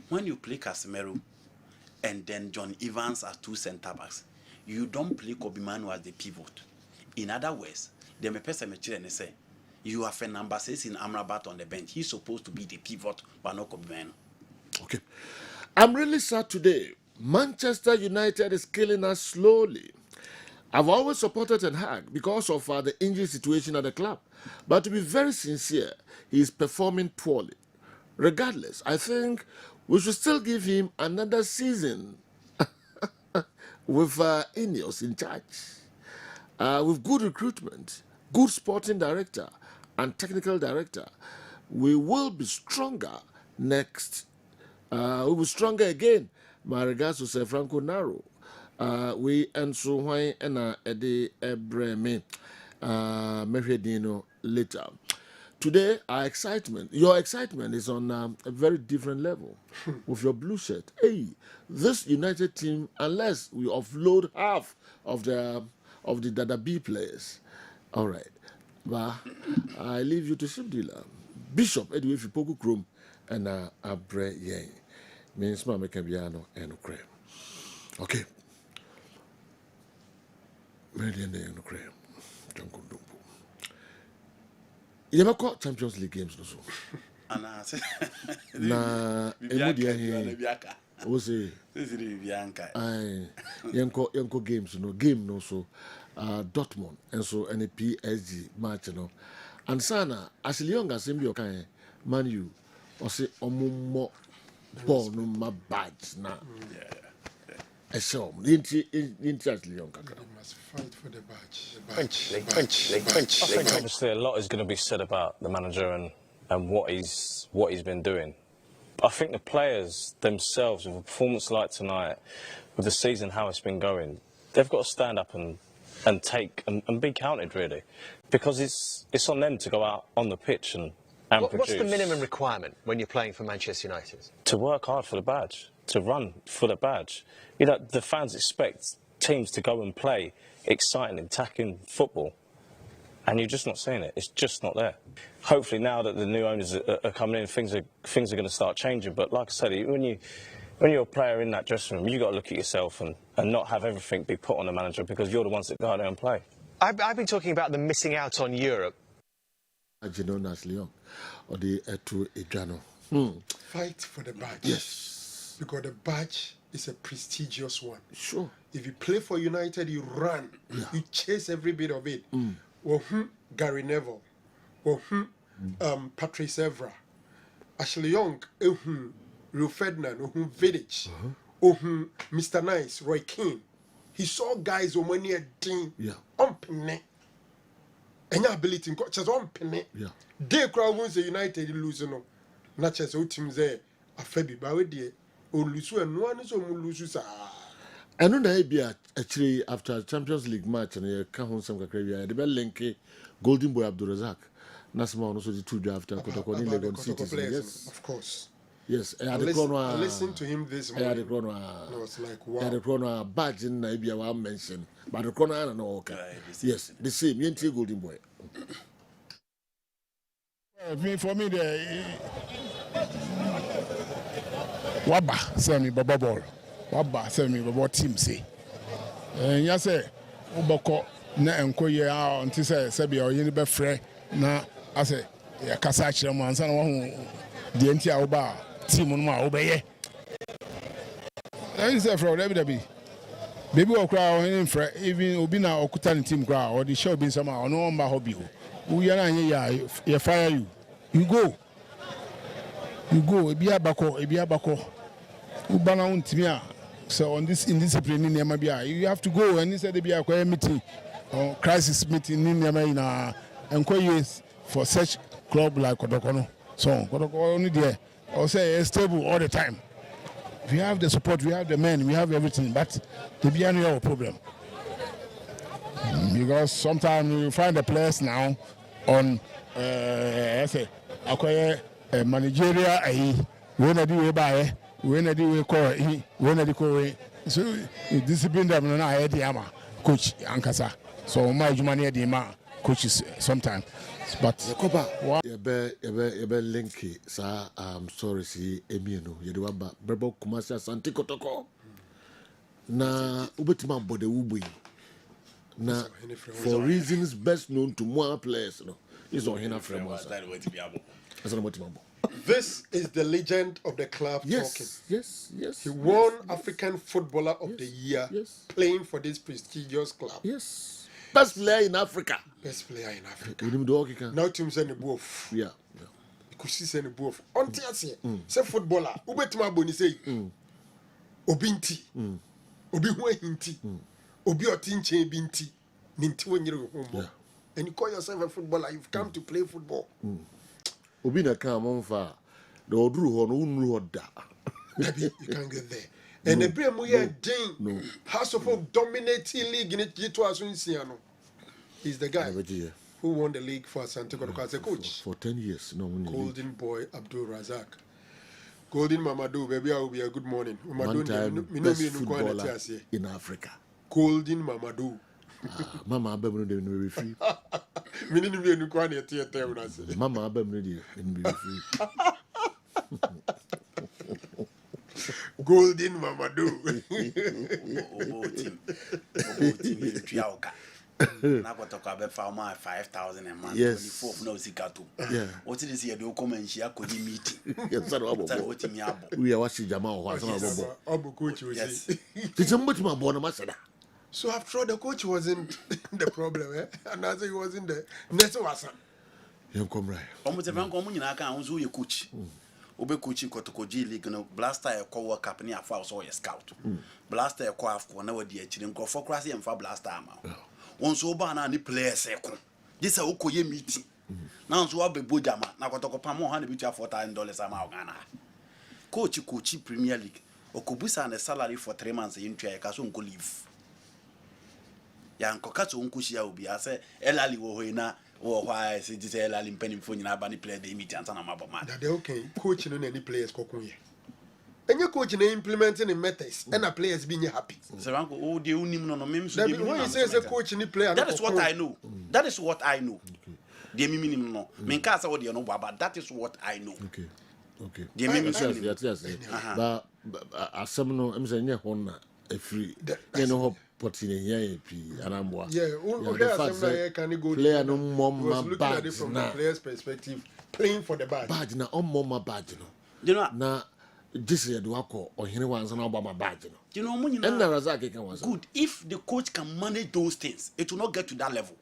when you play Casemiro and then John Evans as two centre backs, you don't play Kobe Manu as the pivot. In other words, they may person and say, you have a number 6 in Amrabat on the bench. He's supposed to be the pivot, but not Kobe Manu. Okay. I'm really sad today. Manchester United is killing us slowly. I've always supported Ten Hag because of the injury situation at the club. But to be very sincere, he is performing poorly. Regardless, I think we should still give him another season with Ineos in charge. With good recruitment, good sporting director, and technical director, we will be stronger next. We will be stronger again. My regards to Sir Franco Naro. We and so why and Eddie Ebreme Mehedino later. Today, your excitement is on a very different level with your blue shirt. Hey, this United team, unless we offload half of the Dada B players, all right. But I leave you to ship dealer. Bishop Edwin Fipoku Krum and Abre Yang. Means Mama Cabiano and Ukraine. Okay. Meridian and Ukraine. You never caught Champions League games, no so. Na Emudia here. What's it? Yanko games, no game, no so. Dortmund and so any PSG match, no. And Sana, as young as Simbio can, Man U, or say Omumo ball no my badge now. I saw interestingly young. Must fight for the badge. I think obviously a lot is going to be said about the manager and what he's been doing. I think the players themselves, with a performance like tonight, with the season how it's been going, they've got to stand up and take and be counted really, because it's on them to go out on the pitch and produce. What's the minimum requirement when you're playing for Manchester United? To work hard for the badge, to run for the badge. You know, the fans expect teams to go and play exciting, attacking football, and you're just not seeing it. It's just not there. Hopefully now that the new owners are coming in, things are going to start changing. But like I said, when you're a player in that dressing room, you've got to look at yourself and not have everything be put on the manager, because you're the ones that go out there and play. I've been talking about them missing out on Europe. Or the to Adriano. Fight for the badge. Yes. Because the badge is a prestigious one. Sure. If you play for United, you run. Yeah. You chase every bit of it. Gary Neville. Patrice Evra. Ashley Young. Rio Ferdinand. Vidic. Mr. Nice. Roy Keane. He saw guys on when you're doing. Yeah. Any ability in coaches on penny. Yeah. They crowd wins the United losing. Not just all teams there. A Fabi Bawedi. Or Lusu and one is on Lusu. I know that actually after Champions League match and you come home some Caribbean, the bell link Golden Boy Abdurazak. Nasma also the 2 draft after Kotoko Legon City. Yes, of course. Yes, I listened to him this morning. I had a chrono. I was like, wow. I had a chrono badge in Nibia I mentioned, but the chrono I don't know. Okay. Yes, the same. Yenti Golden Boy. For me, the Waba send me Baba ball. Waba send me Baba team say. And ya say, Uboko na enkoye a until say Sebi or yini be free na I say ya kasa chire mo ansa na wo de enti a oba team no ma obeye. And say from Debbie. Baby o kra o hin free even obi na okuta ni team kra or the show bin some o no mba hobby o. We are ya fire you. You go. Ebi abako. Ubana untimia. So on this indiscipline in Yamabia, you have to go and instead of be a meeting crisis meeting in Yamina and for such club like Odokono. So, only there, I'll say it's stable all the time. We have the support, we have the men, we have everything, but the behind our problem. Because sometimes you find the players now on, I say, acquire managerial, when I do a buy, when I do a call, when I do so discipline them and I had the ama coach Ankasa. So my money at the ama coaches sometimes. But ebe linki sa story si emienu yedwaba brebo kumasi asante kotoko na ubetima bode ubi na for reasons best known to more players no is on hina frame was This is the legend of the club talking. Yes. He won African Footballer of the Year playing for this prestigious club. Yes. Best player in Africa. Best player in Africa. Now team send the boof. Yeah. Because he send the boof. On tiasi, say footballer. Ubetima boni say. Obinti. Obi huinti. Obi otinche binti. Ninti wenyeru humbo. And you call yourself a footballer. You've come to play football. Obi na come on far. The odru ho no unru ho da. Maybe you can't get there. And the Brem we are doing House of Hope dominating league in it. He's the guy who won the league for Santiago as a coach for 10 years. No, Golden Boy Abdul Razak. Golden Mamadou, baby, I will be a good morning. One time, best footballer in Africa. Golden Mamadou. Mama Abemno de no free. Meaning we no kwan e theater una say. Mama Abemno de no free. Golden Mamadou. Na go talk about farmer 5,000 a month. 24 no zikato. Yeah. What did you do come and share could meeting? Yes, sir. What me abo. We are watching Jamal was Abu coach was say. Did somebody my born ambassador? So after all, the coach wasn't the problem, eh? And as he wasn't the next was. You come right. Almost everyone come in account who you coach. Obe coaching Kotokoji League no blaster a co work near for so a scout. Blaster a co for now dear children go for crassy and for blaster amount. One so banana ni player second. This a Okoye meeting. Now so be Bojama, now Kotoko Pamo $100,000 amount Ghana. Coach Premier League. Okubusa and a salary for 3 months in try Kasun go leave. Yanko Katsu Unkushia will be as a Elali Wohina. Or why is it Elali penny for you bani play the meeting and Sanamabama? That they okay, coaching on any players Kokuye. And you're coaching implementing the methods and the players being happy. So Uncle, oh, the Unim no memes. When he says a coach in the player, that is what I know. That is what I know. The minimum no. Menkasa what you know, but that is what I know. Okay. The minimum. Yes. But as some no, I'm saying, yeah, a free. You know, putting in here, and I'm what. Yeah, the fact that can go player no more badge from the player's perspective, playing for the badge. Badge na on more badge no. You know na this year do ako or here once na Obama badge no. You know money na Razak can once. Good if the coach can manage those things, it will not get to that level.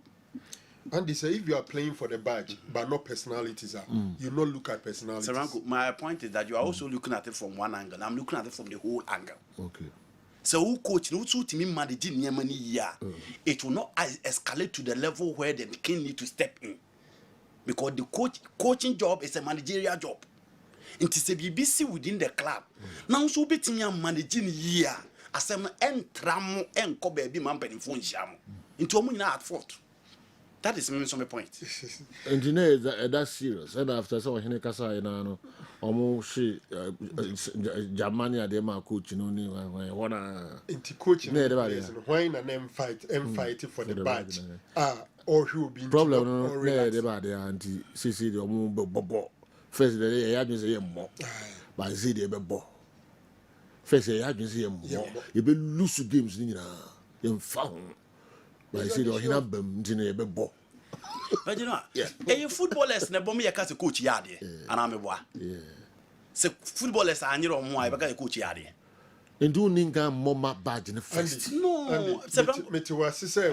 And they say if you are playing for the badge, but not personalities, you not look at personalities. Saranko, my point is that you are also looking at it from one angle. I'm looking at it from the whole angle. Okay. So who coach no to me manage money year, it will not escalate to the level where the king need to step in. Because the coaching job is a managerial job. It is a BBC within the club. Now so betting managing year as an entramo and cobe be man penny phone jam. Into a money at fault. That is my point. Engineer that's serious. And after so Hene Kasa no almost she Germany they ma coach no ni wanna into coaching why na them fight for the badge. Or who will be problem no they bad anti CC the bobo first the ya say more but see the bobo first ya say more you be lose games ni na you found. But I see the Hina Bem Dinner Bebo. But you know, a footballers never me a cast coach yard, and I'm a boy. So footballers are near on why I coach yard. And do Ninga Moma badge in the first. No, say,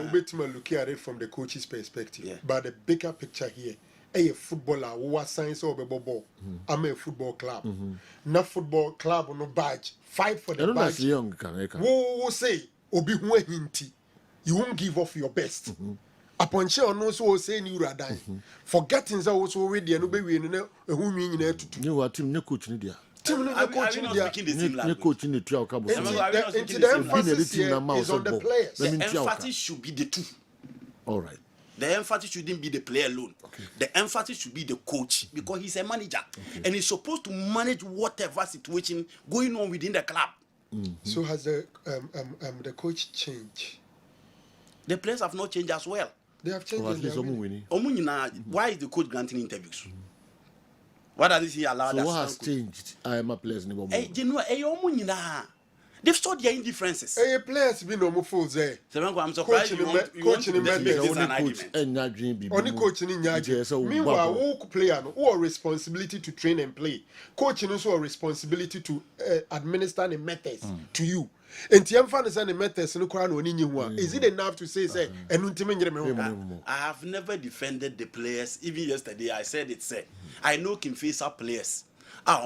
we look at it from the coach's perspective. But the bigger picture here, a footballer who was science over Bobo. I'm a football club. Not football club or no badge. Fight for the badge. Young who say, Obi Hinti. You won't give off your best. Upon share no so say ni uradan. Forgetting so also ready and obey we no ehun nwi nyina tutu. You are team ne coach ni dia. Team no coach ni dia. Ne coach ni tua ka bo. Into the emphasis here is on the players. The emphasis should be the two. All right. The emphasis shouldn't be the player alone. Okay. The emphasis should be the coach because he's a manager and he's supposed to manage whatever situation going on within the club. So has the coach changed? The players have not changed as well. They have changed. Why is the coach granting interviews? Why does he allow that? So what has changed? I am a players. They've showed their indifferences. Hey, players be no more fools there. I'm surprised you want to make this an argument. Only coaching in Nigeria. Meanwhile, who player who are responsibility to train and play. Coaching also a responsibility to administer the methods to you. And the methods is it enough to say I have never defended the players. Even yesterday I said it. I know Kimfesa players. I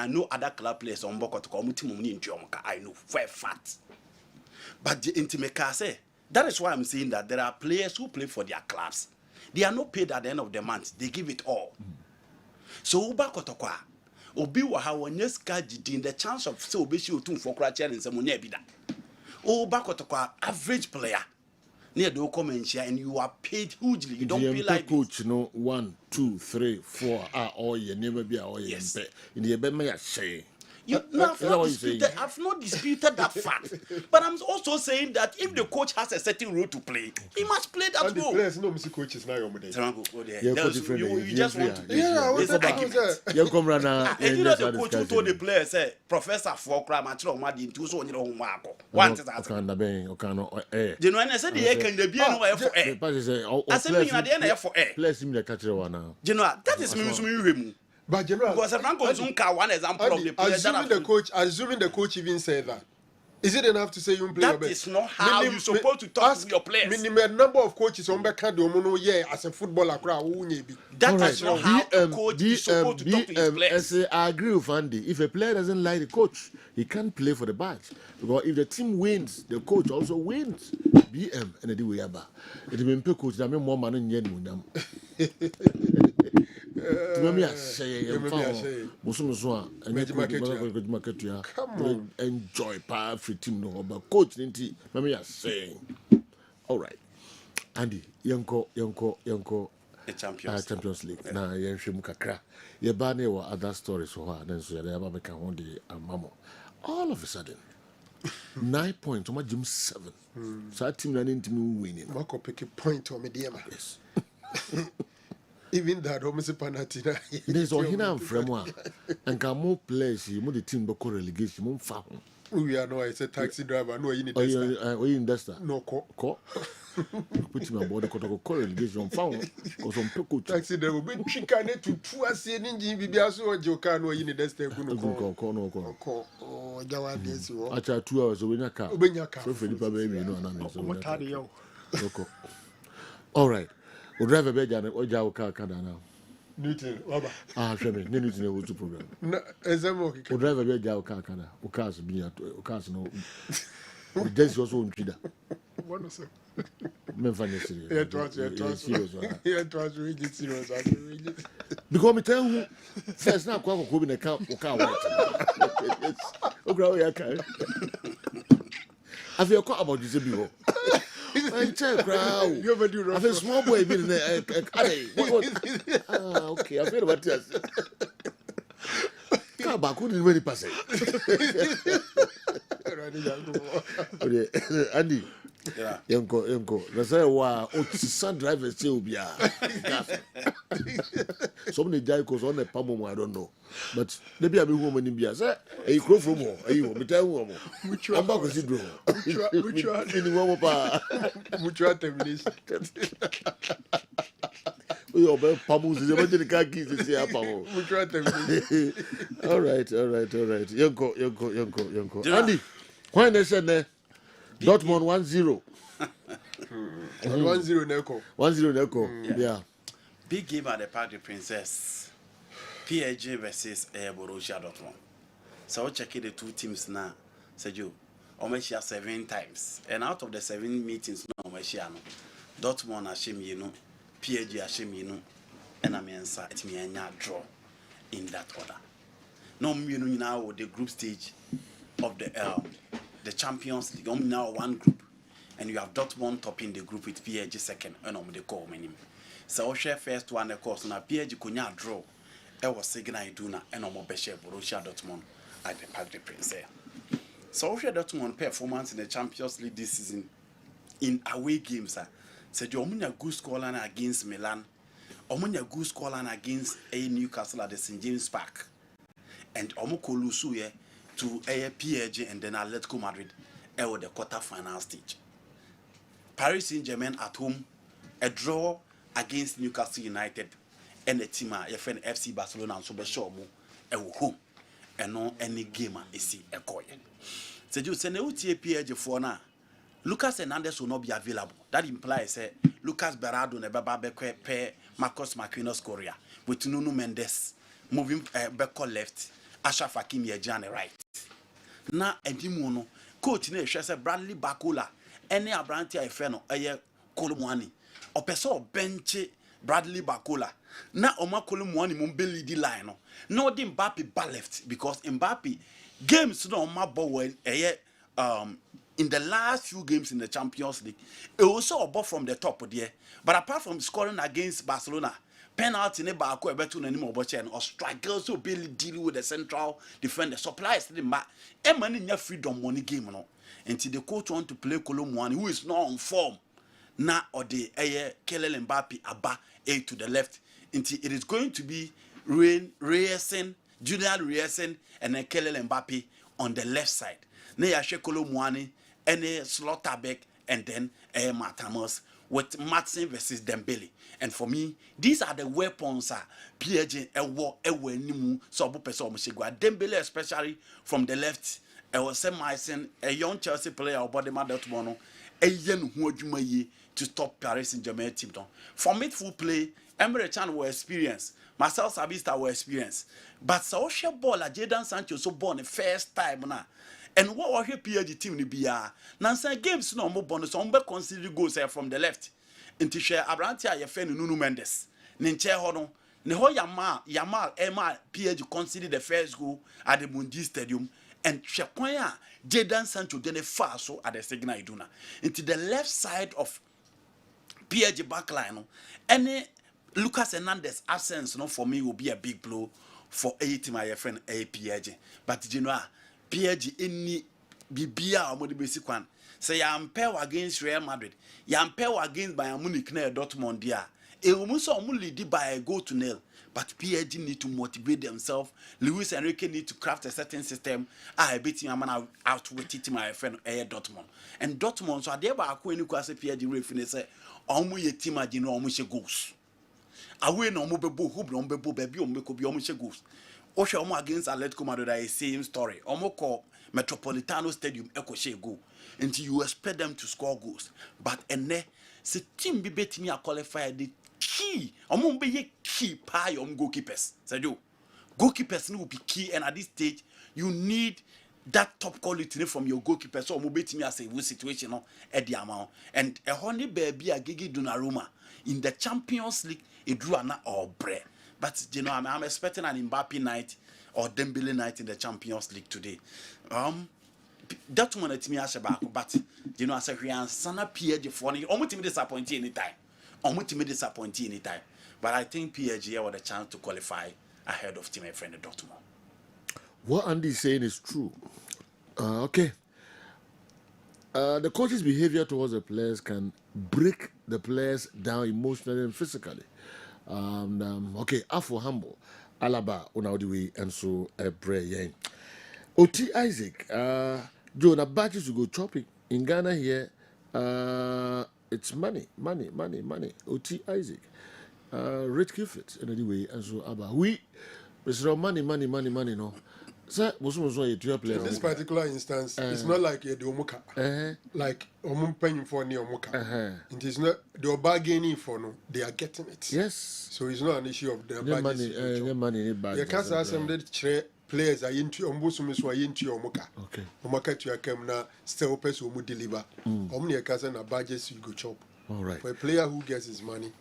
know other club players on I know for a fact. But the intimate say that is why I'm saying that there are players who play for their clubs. They are not paid at the end of the month. They give it all. So Ubakotokwa Obi wa hawanyeska jidin the chance of so be shi otun for kra chair nsem nya bi da. Ubakotokwa average player. Near do come and share and you are paid hugely. You don't feel like coach no 1, 2, 3, 4 all you never be all you in the be say. I've not disputed that fact. But I'm also saying that if the coach has a certain role to play, he must play that role. Players no coaches now you just want to you come run and you know the coach who told the players say Professor for crime and into so you know one is that you know and I said the can be no for I said me at the end for players him the catch one now you know that is me. But general, because one example of the player assuming the coach even said that, is it enough to say you play? That is not how you're supposed to talk to your players. Minimum number of coaches on back as a footballer. That is not how a coach is supposed to talk to his players. I agree with Andy. If a player doesn't like the coach, he can't play for the badge. Because if the team wins, the coach also wins. BM and the way about it will be coach. I mean more money than them. Enjoy power free team no but coach ninti me saying all right Andy yanko the Champions League na yenhwem kakra ye ba na wa other stories so ha then so ya ba make one day amamo all of a sudden 9 points o jim 7 so team na ntimi winning mako pick a point o me dey ma yes even that almost penalty there's all hina from one and can more players you the team go relegation mo fa ho we are no I say taxi driver no you need Duster no call put him aboard the call relegation fa ho cuz on peko taxi driver be twika ne tutu ase ni ngin bibia so oje oka no you need Duster ku no call oh jawa desi wo acha 2 hours obenya ka so feli pa baby no ana so motade yo all right. O driver be jana o jawo car now. Newton, Baba. Shame, Newton e wo to problem. Na ezemo o driver be jawo car kana. O cars be o cars no. O dance also on trida. What no say? Me fa ne serious. Yeah, trust we get serious. Because me tell you first na kwa ko be na car o car white. O gra o ya car. Have you call about this before? And check crowd. You ever do I feel small boy been there. Okay, I feel about this. Come back, who did really pass it? Andy. Yeah. Yanko. That's why son drivers still be some of the guys on the palm, I don't know. But maybe I'll be home in India. Say, a crow from more. Are you? Tell woman. I'm back with you. Mutual termination. We are about Pamus. The car keys to say Pamo. Mutual termination. All right. Yanko. Andy, why they said there? Dortmund 1-0. 1-0 Neko. 1-0 Neko. Yeah. Big game at the Parc des Princes. PSG versus Borussia Dortmund. So we'll check the two teams now. Sergio, Omeshia 7 times. And out of the 7 meetings, no Omeshia. Dortmund ashim you know, PSG ashim you know, and I mean sa it me anya draw in that order. No you know now the group stage of the Champions League. Now one group, and you have Dortmund topping the group with PSG second, and they call many. So share first one of course na PSG kunya draw. Was Signal Iduna and Beshe Borussia Dortmund at the Parc des Princes. So Borussia Dortmund performance in the Champions League this season in away games said you omunya good scoreline against Milan, omunya good scoreline against a Newcastle at the St James Park, and omukolusu to a PSG and then Atletico Madrid the quarter-final stage. Paris Saint-Germain at home, a draw against Newcastle United. And the team FC Barcelona and so be sure home and no any game is a coin. So you say no PSG for now. Lucas Hernandez will not be available. That implies Lucas Berardo never be Marcos Marquinhos Correa with Nuno Mendes moving back left, Ashraf Hakimi Ejane right. Now Edimono coach ne say Bradley Bakula any Abranti Ifeno Kolomwani or person bench Bradley Bakula. Na omakolo mwani mumbeli di line no di Mbappe ba left because Mbappe games no mabo when in the last few games in the Champions League it also above from the top there, but apart from scoring against Barcelona penalty ne ba ko ebetu na nimo oboche or strikers so barely deal with the central defender supplies the ma e man nya freedom money game no until the coach want to play Kolomwani who is not on form na or the Kylian Mbappe aba to the left. Until it is going to be Julian Riersen, and then Kylian Mbappe on the left side. Neyashe Kolomwani, and Slotterbeck, and then Matamos with Matson versus Dembele. And for me, these are the weapons PSG nimu so person Dembele especially from the left. I was a young Chelsea player about the Dortmund a young who to stop Paris Saint-Germain team. For midfield play, Emre Can will experience, Marcel Sabitzer will experience, but social ball like Jadon Sancho so born the first time now. And what was your PSG team to be? Nancy games no more bonus on be consider goals from the left. Into share Abrantia your friend Nuno Mendes. Ninche hono. Neho Yamal Emma PSG consider the first goal at the Mundi Stadium. And Shakwanya Jadon Sancho then a far so at the Signal Iduna. Into the left side of PSG backline. Any Lucas Hernandez absence no for me will be a big blow for my friend PSG. But you know PSG any bibia or the basic one. Say I'm pair against Real Madrid. I'm pair against Bayern Munich near Dortmund there. It will only lead by a goal to nil. But PSG need to motivate themselves. Luis Enrique need to craft a certain system. I beat him out with my friend Dortmund. And Dortmund so they ba ko any kwase PSG refine say omo ye team agino omo she goals. Away no omo bebo hoop no bebo baby omo ko bi omo she goals. O she omo against Atletico Madrid is same story. Omo ko Metropolitano Stadium eko she goal. Until you expect them to score goals. But ene se team bi betimi a qualify the key. Omo be key pa your goalkeepers. Say you. Goalkeepers will be key, and at this stage you need that top quality from your goalkeeper. So omo betimi as a situation at the amount. And a honey baby a Gigi Donnarumma in the Champions League it drew an or bread. But you know I'm expecting an Mbappe night or Dembele night in the Champions League today. That one at me as about, but you know, as a Rian Sana PSG for me, almost me disappointed anytime. Almost me disappointed anytime. But I think PSG have the chance to qualify ahead of team friend Dortmund. What Andy is saying is true. Okay. The coach's behavior towards the players can break the players down emotionally and physically. Okay, Afro humble, Alaba, Unaudiwi, and so a prayer. Oti Isaac, Joe, na batches to go chopping in Ghana here. It's money. Oti Isaac, Rich Gifford, anyway, and so Abba. We, Mr. Money, no. Sir, in this particular instance, it's not like the Omuka. Like Omumpeng for the Omuka. It is not the bargaining for no, they are getting it. Yes. So it's not an issue of the money. You can't ask them that players are into Ombusumis were into Omuka. Okay. Omaka to your camera, still person who deliver. Omni a cousin a badges you go chop. All right. For a player who gets his money,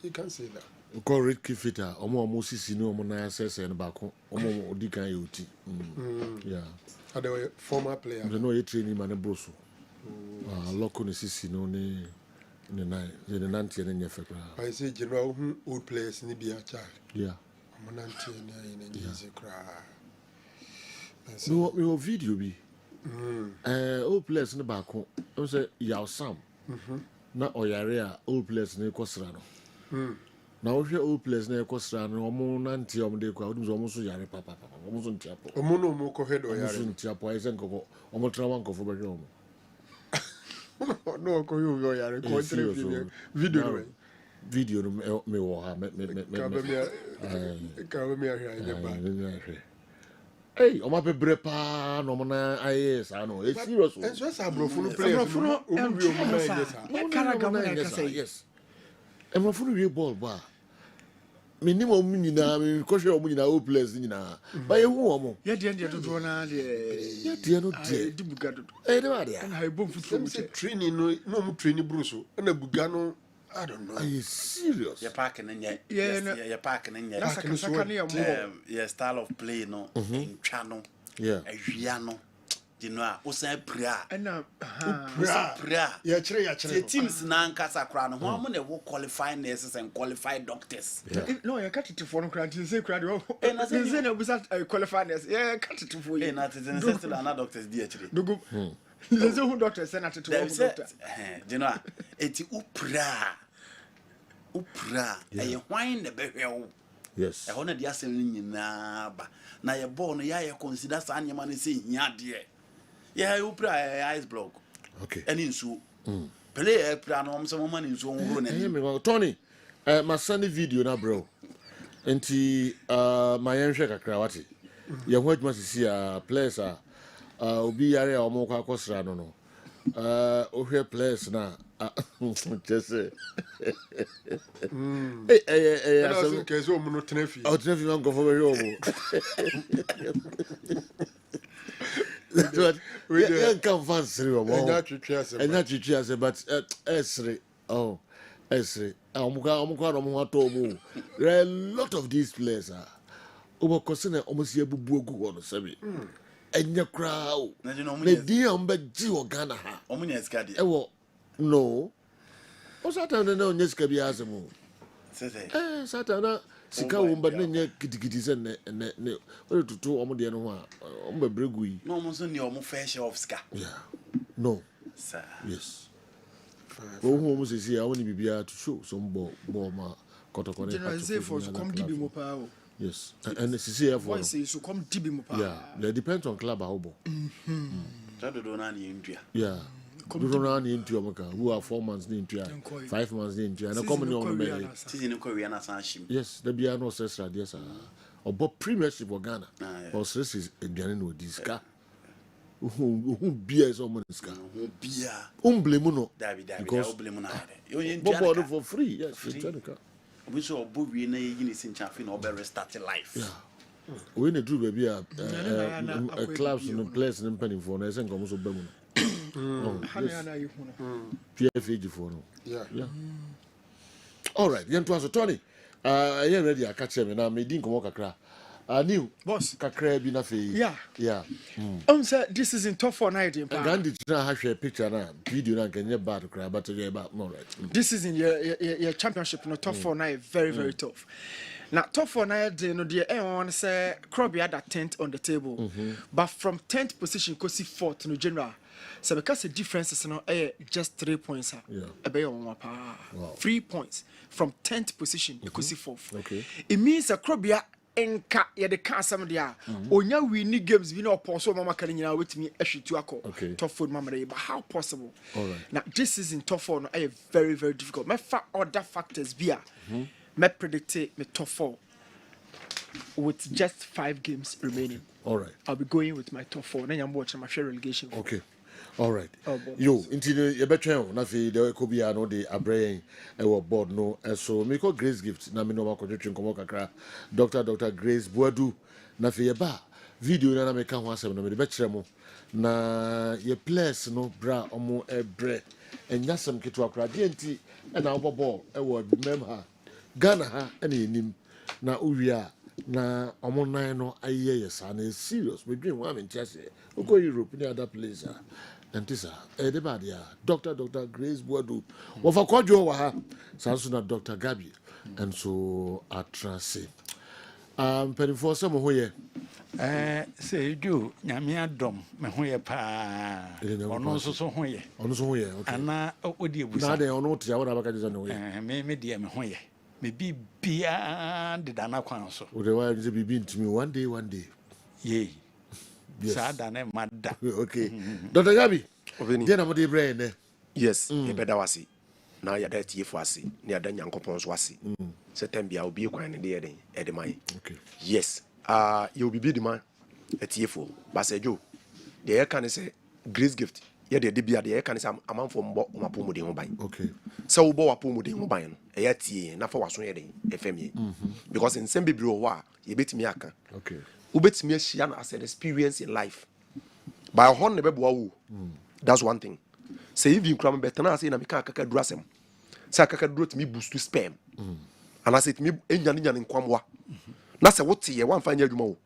you can say that. Call Red Kifita, Omo Sisi no Mona says and Bako, Omo Odika Yoti. Yeah. Are they former player? The no a training man broso. Local Sisi no ne the night, the Nanti and Yafra. I say general old players in the child. Yeah. I'm an auntie in a easy cry. No, we video be. Old players in the back home. I say Yaw Sam. Na Oyarea, old players in the Cosrano. Now, if your old players near Cosrano, or more nanti on the crowd was almost Yare Papa, almost on Tiapo. Omono Moko head or Yare Tiapo, I sent Coco, almost Trawanko for Bajomo. No, you are a video. Video me war, Hey, on my brepa, no man, yes, I know. It's serious. It's just a brofu player. Yes. I'm not fully ball bar. Minimum minina, because you're winning our players in now. By a woman. Yet, the end of the one, Dear, no, dear. And I both from training, no training Brusso, and a Bugano. I don't know. Are you serious? You're parking in your you're parking in your your style of play, no, in channel, yeah, a piano. You know, Osa Pria, and Pria. Yeah, teams Nankasa Crown, one money will qualify nurses and qualify doctors. No, you cut it to phone crowd, you say crowd, and I said, was that qualified as cut it to for you. And that is another doctor's dear. There's a doctor sent to doctor. You know, it's Upra, and you whine the burial. Yes, I wanted the assembly now, but now you're born, yeah, you consider Sanya man saying, yeah, dear. Yeah, Upra ice block. Okay, and in so play a plan on some money in so Tony, my sonny video now, bro. And my young shaka krawati. You watch must see a place, Obi area or Moka Cosrano. Okay, place now. Just say, hey, I'll tell you, Uncle for your that's what we come fancy, and not you chase, but Esri, oh, Esri, Amuka, there are a lot of these players. Over Cosina almost a bubu on the semi. And your crowd, the dear Gio Ghana. No. What's that? I don't know. Yes, can be Azamu. Satana, Sika, but then kitties and what to do Omodiano, Brigui. No, Monson, your more fair share of ska. Yeah. No. Sir. Yes. Go home is here. I want to be able to show some ball, Cotton. General for come DB Mopao. Yes. And this is here for so come DB Mopao. Yeah. That depends on club. Yeah. Don't into America who are 4 months into 5 months into and a common yes, there be no stress radius or but premiership of Ghana or stress is a Ghanaian with this car. Who beer is almost car. Beer. Umblemuno. Because Bobo for free. Yes, we saw Bobby in a unison chaffin or better started life. Yeah. When they do baby a clubs and players and penny for us and comes of Bemuno. PFG for no. Yeah. All right. Young to Tony. You ready? I catch him now. Me didn't come walk new boss. Kakra be na fe. Yeah. Sir, this is in tough for night. Gandhi try have a picture now. Video now can you bad cry, but you about no right. This is in your championship. No tough for night. Very tough. Now, tough for night, you know, the everyone say Krobby had that 10th on the table, but from 10th position, go see 4th no general. So because the difference is just 3 points. Yeah. 3 points from 10th position, you could see 4th. Okay. It means a Krobby enka ya the car some there. Onya winning games, we know possible mama can you with me to okay. tough food mama, but how possible? All right. Now this is in tough for no very difficult. My other factors be me predict me top 4 with just 5 games remaining. All right. I'll be going with my top 4. Then I'm watching my share relegation. Okay. All right. Yo, into you better na fi there could be no the abrain board no so me call Grace Gift na me no ma kodwetwe nkomo kakra Dr. Grace Boadu na fi ba video na me ka ho asem no me be kire mo na ye players no bra omo ebre enya sam keto akra de enti na obobɔ e wo memha Ghana ha ena enim na uwia na omo nan no aye yesa na serious we dream one mentia go Europe ni other place Antisa, de badia, Dr. Grace Boadu, Wafa Kodjo Waha, Sansuna Dr. Gabi, and so Atrasi. Penny for some who say you do, Yamia Dom, Mahoya Pa, or no so hoye, on so way, and now what you now they are not Yawaka on the way. Maybe dear Mahoya, maybe beyond the Dana Council. Would the wives be been to me one day? Yea. Yes. Mad. Okay. Dr. Gabi, Jenna Modi Brain. Yes, you better was it. Now you're there for us, near the young coupons was it. September, I'll be quite at the mine. Okay. Yes, you'll be the man at TFO. But say, Joe, the air can say grace gift. Yeah, the DB at the air can say a man from Mapumo de Mobile. Okay. So, Boa Pumo de Mobile, a yet, not for was reading, FME. Because in Sembi Bureau, you bet me. Okay. Ubet me Shiana as an experience in life. By a horn never bow. That's one thing. Say if you come better now, say na mika kaka drasem. Say kaka drot me boost to spam. And I said me enyan in kwamwa. Na say what ye one fine adwuma.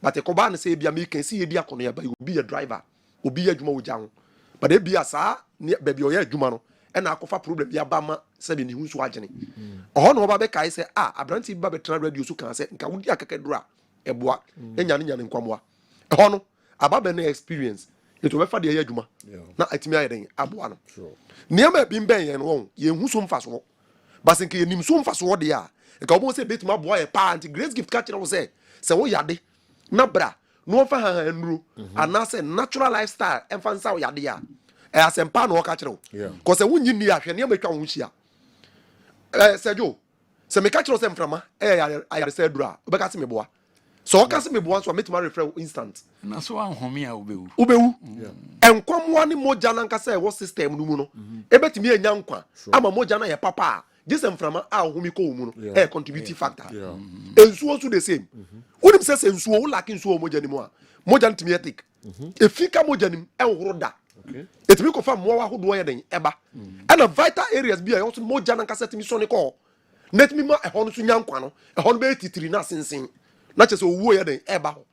But e koba na say bia me can see dia kono ya ba you be a driver. Obi adwuma wo jan. But e bia sa baby oya adwuma no. E na akofa problem bia ba ma say be ni hu so agene. Oho no ba be kai say abranti ba be tran radio so kan say nka wudi akaka dura eboa enyan in kwamwa. Oho no ababe na experience it will be the adwuma na atimi ayeden aboa no niam bi mben yen won ye hu so mfaso but nke ye nim so mfaso de a nka obo se betima aboa ye pa anti grace gift catch no se wo yade na bra no fa ha nru ana se natural lifestyle emfansa wo yade a asempa no ka kire ko se wunyi ni ahwe niam atwa wo hia sejo se me catch no se mframa ayare se dura obeka se me boa so o kase me bo so metima refer instant na so anhome a ubewu enkwamwa ni moja na nkasa e wo system no mu no ebetimi enya nkwa ama moja na ye papa this mframa a homi ko mu no e contributing factor ensuo so the same unim se ensuo wo laki ensuo moja ni mu a moja ntimi ethic efika moja ni e horo da etimi ko fa mo wa hodo ye den eba and vital areas bi a also moja na nkasa timi so ne ko netimi ma e ho no so nya nkwa no e ho no be titiri na sensen na chese owuo ye den eba ho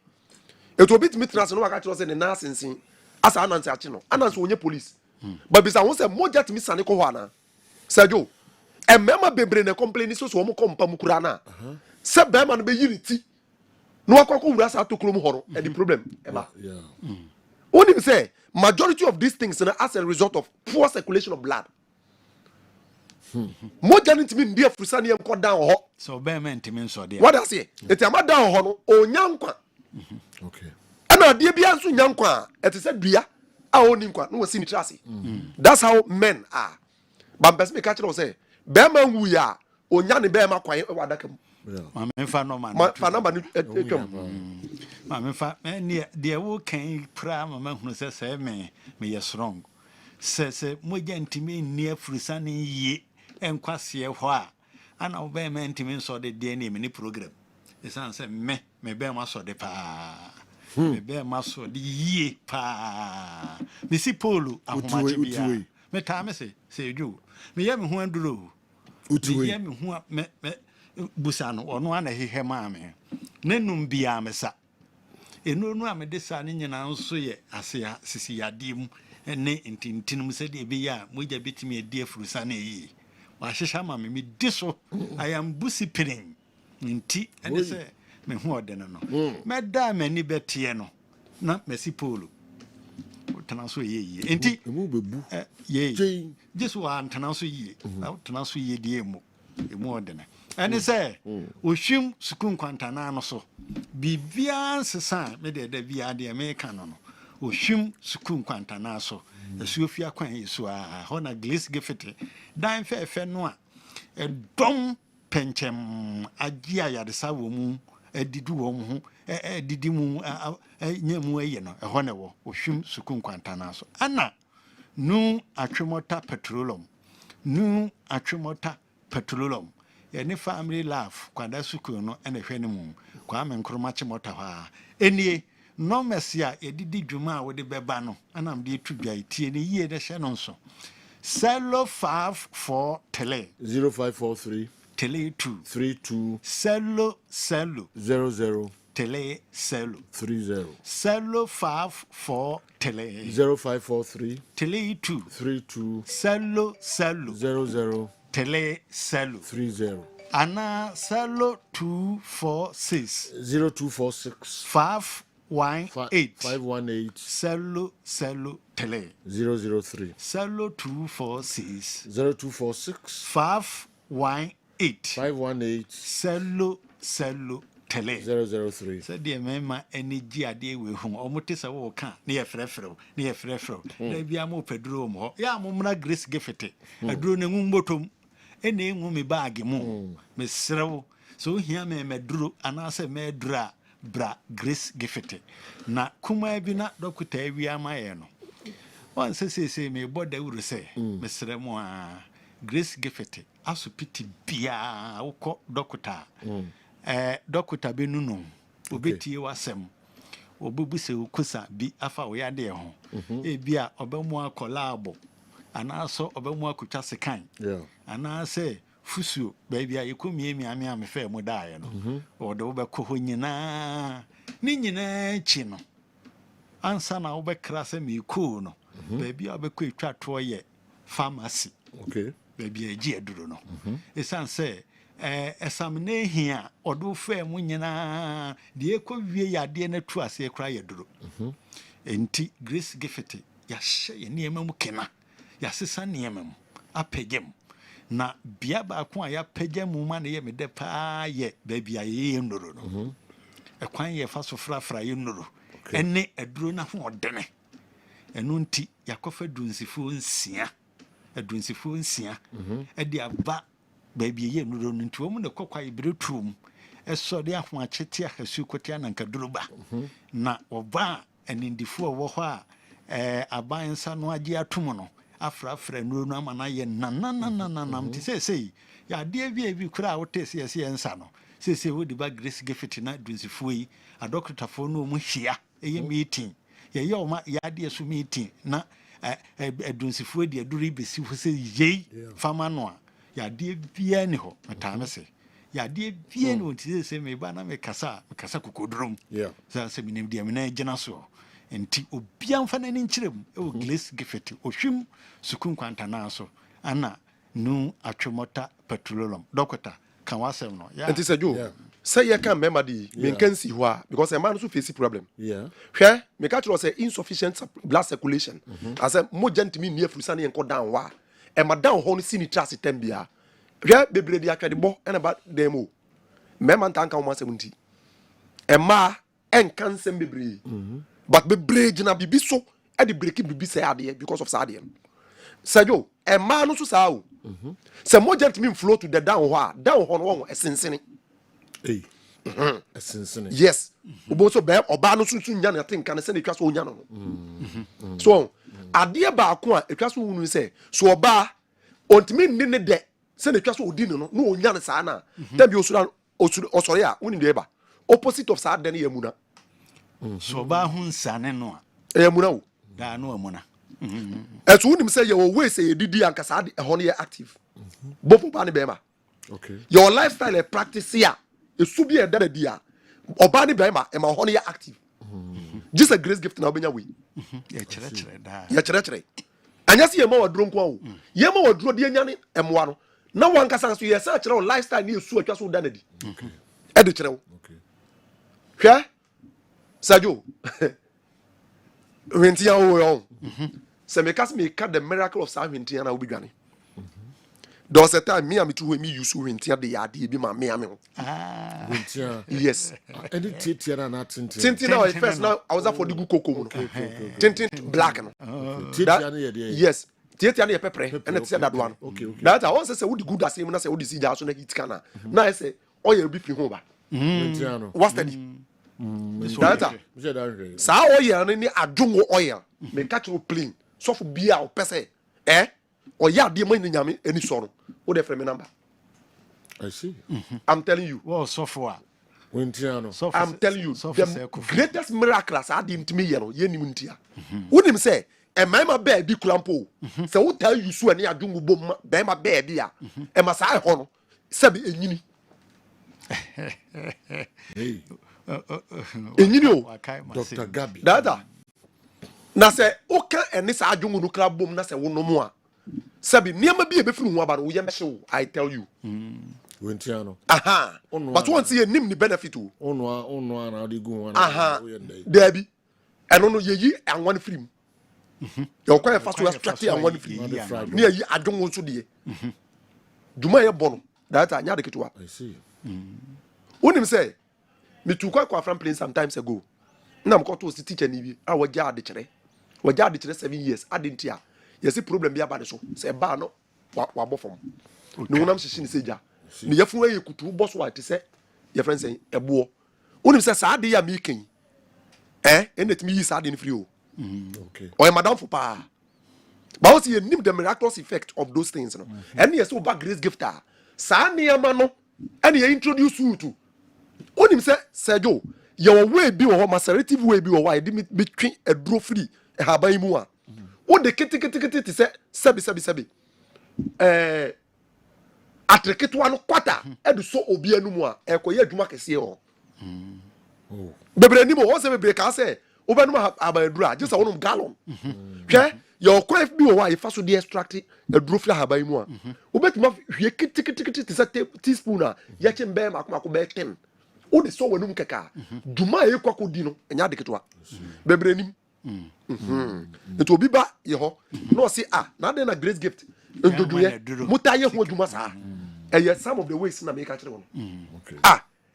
eto bit mitras no waka chiro se ne na sensen asa anansi achi no anansi onye police but bisa won se moja timi sane ko ho ana sajo emema bebre ne complain so so mo kompa mukura na se be ma no be yiri ti no akwa ko wura sa to krom ho no e the problem eba only say majority of these things na as a result of poor circulation of blood moja ntimi ndi afrusa ne yem ko down ho so be ma ntimi nso de what I say eti ama down ho no onyankwa okay ana de bia nso nyankwa eti se dua a oni nkwa no wasi ni trase that's how men are but person me catch say be ma wu ya onya ne be ma kwan e wadaka mu ma me fa no man fa number ni etwam ma me fa ne de wo kan pra ma hunu se me ye strong se moja ntimi ni afrusa ne yie enkwase ho a ana obe ma ntimi nso de DNA me ni program esan se me be ma so de pa me be ma so de yie pa me si polu ahomache bia me ta me se edu me ye me ho anduro me ye me ho me busa no ono ana hehe ma me nenum bia me sa enonu a me de sa ne nyina nso ye ase ya sisi yade mu ene ntintinum se de bi ya moja bitimi edi afrusa na yi wa hihya ma me di so I am busi pirin nti ene se me ho ode no me da mani betie no na mesi polo tana so ye nti emu bebu ye jesu wa tana so ye na tana so ye die emu ode na ene se ohwim sukun kwantana no so bibia nsesa me de bia de me ka no ohwim sukun kwantana so esuofia kwan yesu a hona glace gefete dan fe no a edom penchem agia yadesa wo mu edidu wo mu edidi mu nyemu aye no hona wo ohwim sukun kwantana so ana nu atwemota petroleum ne family life kwada sukun no ene hwene mu kwa me nkroma chemota ha enie no mesia ye didi dwuma a wo de beba no anam de tu bia tie ne yie de hye no nso Cello 54 tele 0543 tele 2 32 cello 00 tele cello 30 cello 54 tele 0543 tele 2 32 cello 00 tele cello 30 ana cello 246 0246 518 cello tele 003 cello 246 0246 518 cello tele 003 said the mema energy ade we hu omote se wo ka na ye frefrew na bia mo pedro mo ya mo mra grace gefete aduro na ngu motom ene enwu me bag mu me serew so hia me meduro anase medura bra grace gefete na kuma bi na dokota wi amaye no on se me boda wuru se me seremu a grace gefete asopiti bia wokọ dokota dokota benu no obetie wasem obubuse ukusa bi afa wo yade ho bia obemu akolabo anaso obemu akutwa sekan anase fusuo baabia yekomie miame amefa mu daaye no ode wo bekọ ho nyina ni nyina chi no ansa na wo bekra se me ko no baabia obekọ etwa to ye pharmacy baabia agi aduro no esan se esamne hia odo fa mu nyina de ekowie yade na tu ase kra yaduro enti grace gifete ya hye ne mu kena ya sesa ne mu apegem na bia ba ko ya pegem mu ma ne ye mede pa ye baabia ye nnoro no ekwan ye fa so frafra ye nnoro ene aduro na ho odene enu nti yakofa dunsifo nsia adunsifo nsia ede aba baby ye no nti wo mu ne kokwa ibretum eso de ahwa chete ahasu kotia na nkaduruba na oba anindifo wo ho a abansa no age atom no afrafra no no ama na ye nananananam ti sei ya de bi kura wote se ensa no sei wo di ba grace gefiti na dunsifo yi adokotafo no mu hia eye meeting ye ye o ma ya de so meeting na adunsifo de aduri besi ho se yei fama no a ya de bia ni ho matame se ya de bia ni onti se me ba na me kasa kokodrom se minim de me na gina so enti obia mfa na ni nkyerem e o glace gifeti ohwim sukun kwanta na so ana nu atwemota petroleum dokota kan wasem no ya enti se jo say ye kan member di me kan si ho a because a man so face problem hwe me ka tro say insufficient blood circulation as a mo gentimi ni afrusa na enko down wa e ma down ho no sini trust tambia hwe bebre di atwede bo e na ba demo member ntanka wo masem nti e ma en kan sem bebre but bebre gina bibi so e di break bibi say ade because of sade sajo e ma no so sa o se mo gentimi flow to the down ho no wo esensene yes obo so be oba no sunsun nya na think kan se na twa so nya no so ade ba ko a etwa so wunu se so oba ontimi ne de se na twa so odi no no onya ne sa na tabi osore a woni de ba opposite of sa de na yamuna so ba hu nsane no a yamuna wo da no amuna etu woni se ye wo we se ye didi anka sa de ho ne active bofu ba ne be ma your lifestyle and practice here esu bi e dada dia oba ni bema e ma ho ne active just a grace gift na obenya we ya chere anya se ye ma waduro nko wo ye ma waduro de anya ne emwa no na wanka san so ye sa chere o lifestyle ni esu atwa so dana di e de chere wo hwa sajo wentia wo yo se me kas me ka the miracle of sa wentia na obidwane. There was a time me and me use wintia the yadi be my me wintia. Yes. Any tintin and not tintin now first now I was up for the good cocoa. Tintin black no. Yes. Tintin pepper and it's that one. That I also say would good as him na say would see that so na hit kana. Now I say oil be free home ba. What's that? That sa oil ni adungo oil. Me catch you plain. So for beer or pese. Or ya de money nyame any sorrow. What the frame number? I see. I'm telling you. Well, so far. I'm telling you, the greatest miracle as I didn't me, Yenintia. Wouldn't him say, a mamma bear be clampo. So what tell you so any adungu boom, bema bear dear, and Masai honor, Sabi and Yini. And you know, Dr. Gabi. Dada. Na say, okay, and this adungu club boom, na say, one no more. Sabi, near me be a before one, but we am show, I tell you. Aha. But once you name the benefit to. Aha. Debbie. And on ye and one film. You're quite fast to extract and one film. Near ye, I don't want to dear. Do my bon. That I never get to. I see. When him say, me too quite from playing some times ago. Now I'm got to see teacher Nibi. I was jar the chere. Was jar the chere 7 years. I didn't hear. You see problem be about the show. Say bar no. What bofom. No one am she say ja. Ni yafu ye kutu boss wa te say your friend say ebo unim say sa de ya making enet mi yi sa de free o okay o madam for pa but what you nim the miraculous effect of those things no and yes over grace gifter sa ne ma no and you introduce you to unim say Sergio your way bi wo macerative way bi wo why de between a draw free e haban mu a wo de kete te say sabi atreketo ano kwata edu so obi anumu a ekoye adwuma kese ho bebre ni mo won se bebre ka se obanum abadura just wonum gallon hwe your wife bi wo wa ifa so de extract aduro fira haban mu a obetuma hwie kitikiti te say teaspoon a ya chembe makoma ko be 10 o de so wanum keka duma e kwako di no enya de ketwa bebre nim eto obi ba ye ho no say na de na grace gift endoduye mutaye ho adwuma sa some of the ways na make catch one okay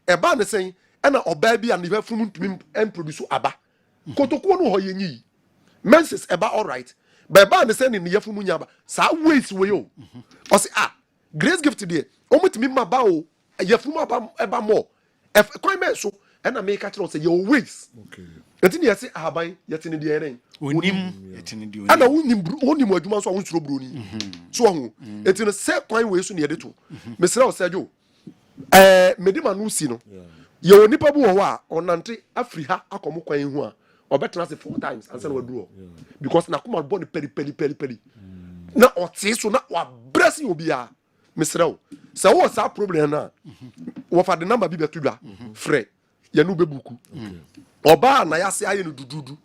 e ba ne sen e na oba bi an be frum ntumi en produce aba kotoko no ho yenyi menses e ba all right but ba ne sen ni ye frum nya ba sa ways we yo o say grace gift there o mutumi ma ba o ye frum aba e ba more e kwan me so e na make catch say your ways okay enti ye say ahaban ye tene de eren onim ye tene de ana onim adwuma so won suro broni so ho enti no say kwan we so ne de to mesra o Sergio medima no si no ye onipa bu wo a onante afri ha akomo kwan hu a obetena se 4 times ansa na waduro because na kuma born peli na ote so na wa bress obi a mesra o say wo sa problem na wo fa the number bi betudwa frɛ ye no bebuku oba na ya se aye no dududu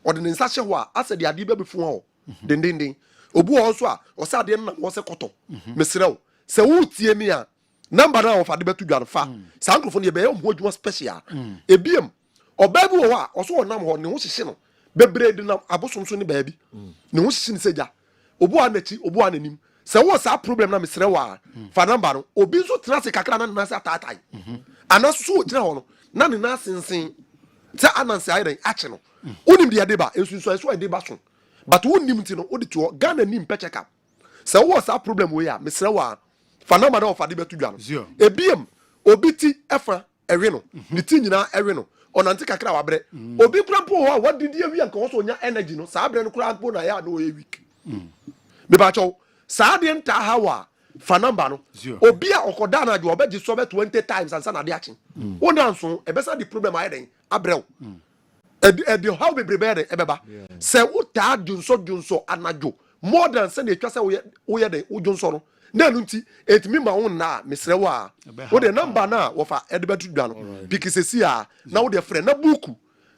ode ne nsa hye ho a ase de ade be befu ho dendenden obu ho so a o se ade na wo se koto mesrew se wo tie mi a number na wo fa de betu dwan fa sa nkrofo ne be ye ho adwuma special ebiem oba bi ho a o so nam ho ne ho hyehye no bebre de na abosomso ne ba bi ne ho hyehye ne seja obu anachi obu ananim se wo sa problem na mesrew a fa number no obi so trase kakra na na sa tatai anaso gina ho no na ne na sensen sa anansi ayren ache no unim de adeba ensunso eso adeba so but unim ti no odi to Ghana nim pecheck up sa wo sa problem we ya mesra wa fa na ma na ofade betu dwa no ebiem obi ti efa ewe no ni ti nyina ewe no onante kakra wa bre obi kura mpo ho a wadidi awi anka wo so nya energy no sa bre no kura mpo na ya na o ye weak me ba cho sa de nta ha wa fa number no obi a okoda na jo obeji so be 20 times ansa na de achi wona nso ebesa the problem ayden abrew e how be prepare ebeba se uta junso anajo more than say the twase wo ye den ujonso no na nti etimi ma won na mesrewo a wo de number na wo fa edebetu dwa no pikisesi a na wo de frɛ na buku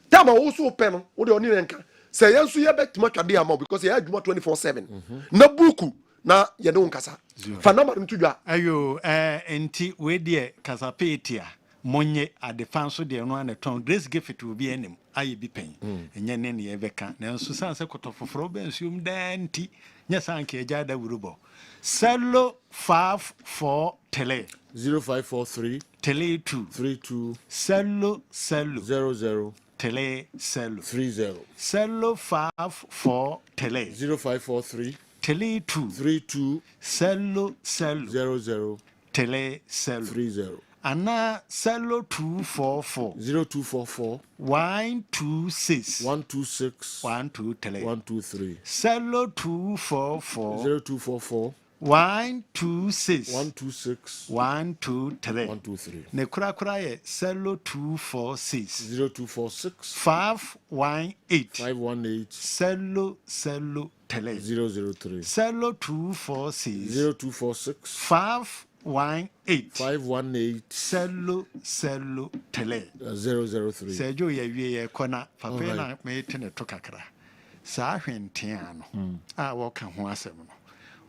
tama wo so pe no wo de oni renka se yenso ye betima twade ama because ye adwuma 24/7 na buku na ye de nkasa fa number ntu dwa ayo enti we de kasapetia monye adefanso de no na ton grace gift will be enim aye bi pen enye ne ne yebeka na nso san se kotofoforo be nsuum danti nya san ka eja da wurubo Cello 54 tele 0543 tele 2 32 cello 00 tele cello 30 cello 54 tele 0543 tele 2 32 cello 00 tele cello 30 Anna cello 244 0244 126 126 123 123 cello 244 0244 126 126 123 123 ne kura ye 0246 0246 518 518 003 003 0246 0246 518 518 003 Sergio ye wie kona papa na me tene to kakra saa hwentea no a wo ka ho asem no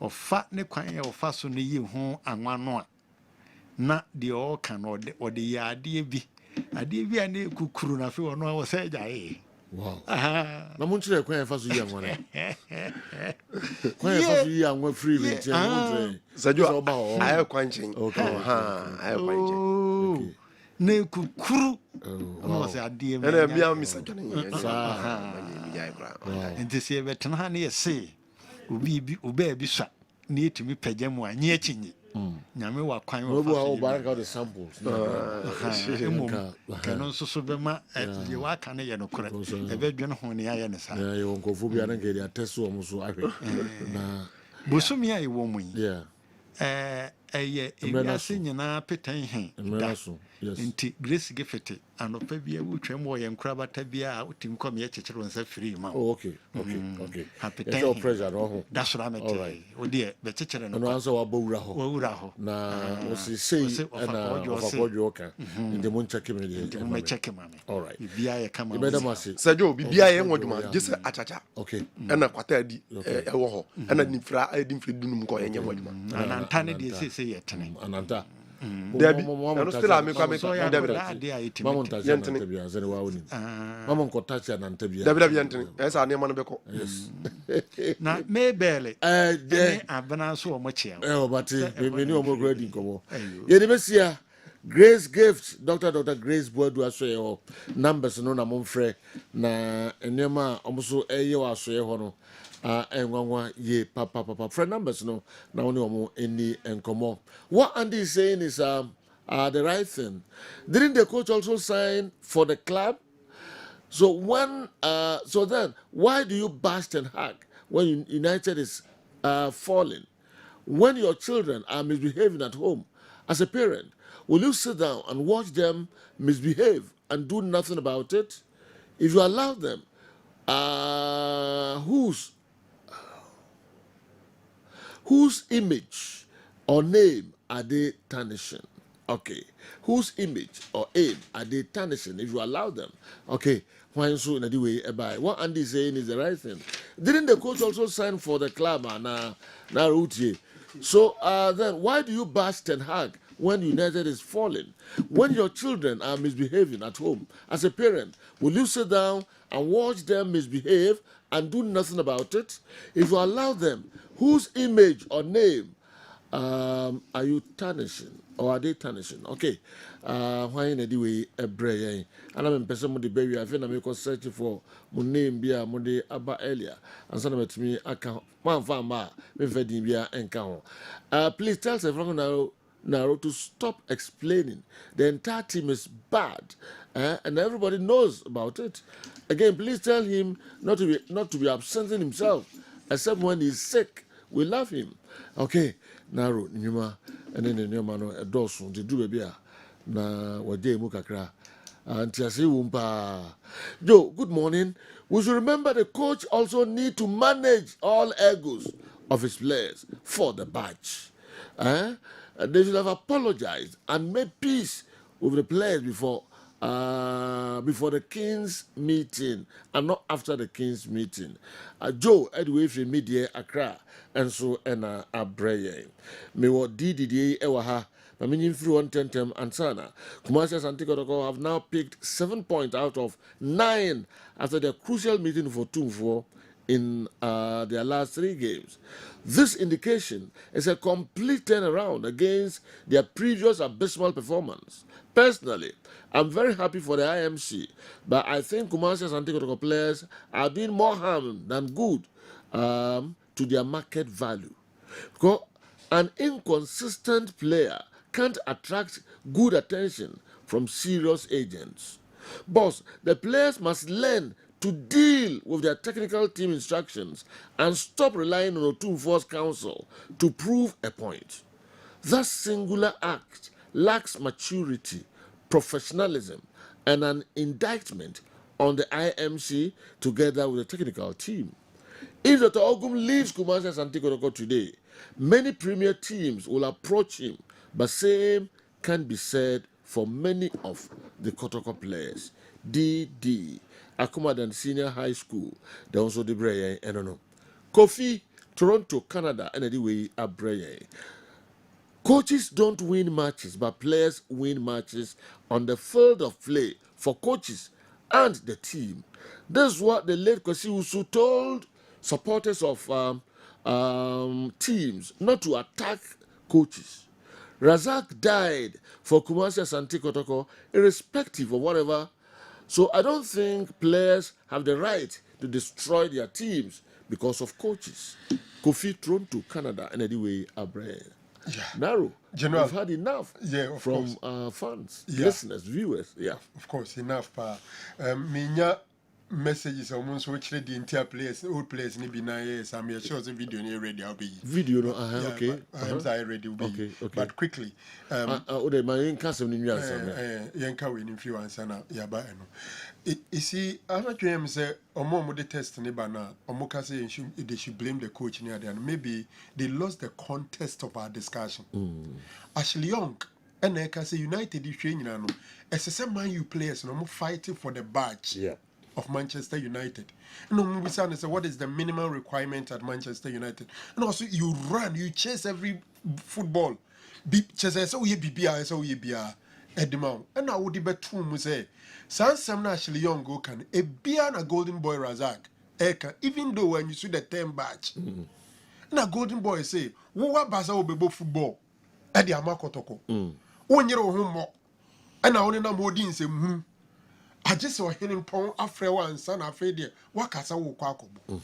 ofa ne kwan ye ofa so ne yi ho anwano a na de o ka no de ya ade bi a ne kukuru na fe ono wo se jae. Wow. Na mun chire kwan fa so yi anwa na. Kwan fa so yi anwa free with you. Sergio aye kwan chen. Aye kwan chen. Ne kukuru ono se ade bi. Ena bia mi Sergio ne. Nti se betena ha ne yese obi bi swa ne etimi pagya mu anyi achinyi. Nyame wa kwan wa fa so baraka the samples. Kano so be ma ye wa kan ye no kore. E be dwen ho ne aye ne sa. Ye wonkofo bia na ke dia teso o so ahwe. Na bosumi aye wo mu yi. Yeah. Eye ewiase nyina petan hen da nti grace gefete anopa bia wutwam wo ye nkrabata bia utim kom ye chechero nsa free ma. Oh, okay. It's all pressure no ho. That's what I'm saying. Odi be chechere no. No answer wa bowura ho. Wura ho. Na o si say na ofakojo oka. Ndi mun check me dey. Ndi mun check ma me. All right. Bibia ye kama. Sergio bibia ye nwaduma just achacha. Okay. Ena kwata adi e wo ho. Ena nifra adi mfri dunum ko ye nwaduma. Ananta ne dey say ye tene. Ananta. Debi. No still am kwa me Debi. Mama ntachi ananta bia zene wa woni. Mama nkotachi ananta bia. Debi yantene. Esa ne ma no beko. Yes. Na mebele. De abana so o mo chia. Obati me ni o mo grade nkomo. Ye de besia Grace Gift, Dr. Grace Boadu asoye ho numbers no na momfrɛ na enema omuso eye wa asoye ho no enwanwa ye papa friend numbers no na woni omo eni enkomo. What Andy is saying is the right thing. Didn't the coach also sign for the club? So when so then why do you bash and hug when United is falling? When your children are misbehaving at home as a parent, will you sit down and watch them misbehave and do nothing about it? If you allow them, whose image or name are they tarnishing? Okay. Whose image or aim are they tarnishing if you allow them? Okay. Why so in a way by what Andy is saying is the right thing. Didn't the coach also sign for the club na Routier? So then why do you bash and hug when United is falling? When your children are misbehaving at home, as a parent, will you sit down and watch them misbehave and do nothing about it? If you allow them, whose image or name are you tarnishing? Or are they tarnishing? Okay. Why in a way a brain? And I'm in person with the baby. I feel I'm searching for my name be a Monday about earlier. And some of me account one farmer, me feeding be and count. Please tell everyone now to stop explaining. The entire team is bad, and everybody knows about it. Again, please tell him not to be absenting himself, except when he's sick. We love him. Okay. Naro nyuma ene ne nyuma no edoso de du bia na wade mu kakra antiase wumpa. Joe, good morning. We should remember the coach also need to manage all egos of his players for the badge. They should have apologized and made peace with the players before the Kings meeting and not after the Kings meeting. Joe, anyway, from media Accra, and so and Abreye. Me what DDA Ewaha, Maminin through 110 and Sana. Kumasi and Tikotoko have now picked 7 points out of 9 after their crucial meeting for 2-4 in their last 3 games. This indication is a complete turnaround against their previous abysmal performance. Personally, I'm very happy for the IMC, but I think Kumasi and Tikotoko players are doing more harm than good to their market value. Because an inconsistent player can't attract good attention from serious agents. Boss, the players must learn to deal with their technical team instructions and stop relying on Otumfuo's counsel to prove a point. That singular act lacks maturity, professionalism, and an indictment on the IMC together with the technical team. If Dr. Ogum leaves Kumasi Asante Kotoko today, many premier teams will approach him, but same can be said for many of the Kotoko players. DD, Akumadan Senior High School, they also the Bray, I don't know. Kofi, Toronto, Canada, and anyway, Abreye. Coaches don't win matches, but players win matches on the field of play for coaches and the team. This is what the late Kwesi Usu told supporters of teams not to attack coaches. Razak died for Kumasi Asante Kotoko, irrespective of whatever. So I don't think players have the right to destroy their teams because of coaches. Kofi Toronto, Canada, and anyway, Abraham. Yeah. Narrow. General, we've had enough from fans, listeners, viewers. Yeah. Of course, enough. Minya messages almost which the entire players, old players, maybe 9 years. I'm sure the video near ready. I'll be video. No, okay. I'm sorry, ready. Okay. But quickly. The my income in Yanka win influence and Yaba. You see, I'm not going to say, Omo the test Nibana, Omoka say they should blame the coach near there. Maybe they lost the context of our discussion. Ashley Young, and I can say United is training. As a Man U players, no more fighting for the badge. Yeah. Of Manchester United. No, we say what is the minimum requirement at Manchester United? And also you run, you chase every football. Chase so you BBR, so you BR Edmond. And I would be true say Sam actually young go can a beer a golden boy Razak. Eka, even though when you see the 10 badge. And a golden boy say, what basa obebo football? Edi amakotoko. When you're home and I only know more din say I just saw him pon afre one son afre there. What kasa wo kwa kobo.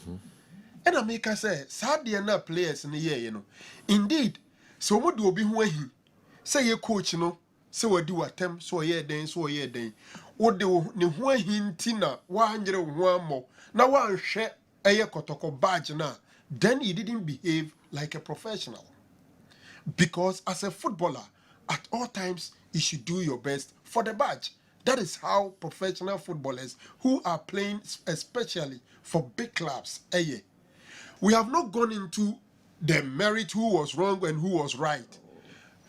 And I make us say, sad na players in the year, you know. Indeed, so what do be who he say your coach, you know, so what do attempt, so yeah, then, so yeah, then. What do ni who hintina 101 more. Now one share a kotoko badge na. Then he didn't behave like a professional. Because as a footballer, at all times, you should do your best for the badge. That is how professional footballers who are playing especially for big clubs. We have not gone into the merit who was wrong and who was right.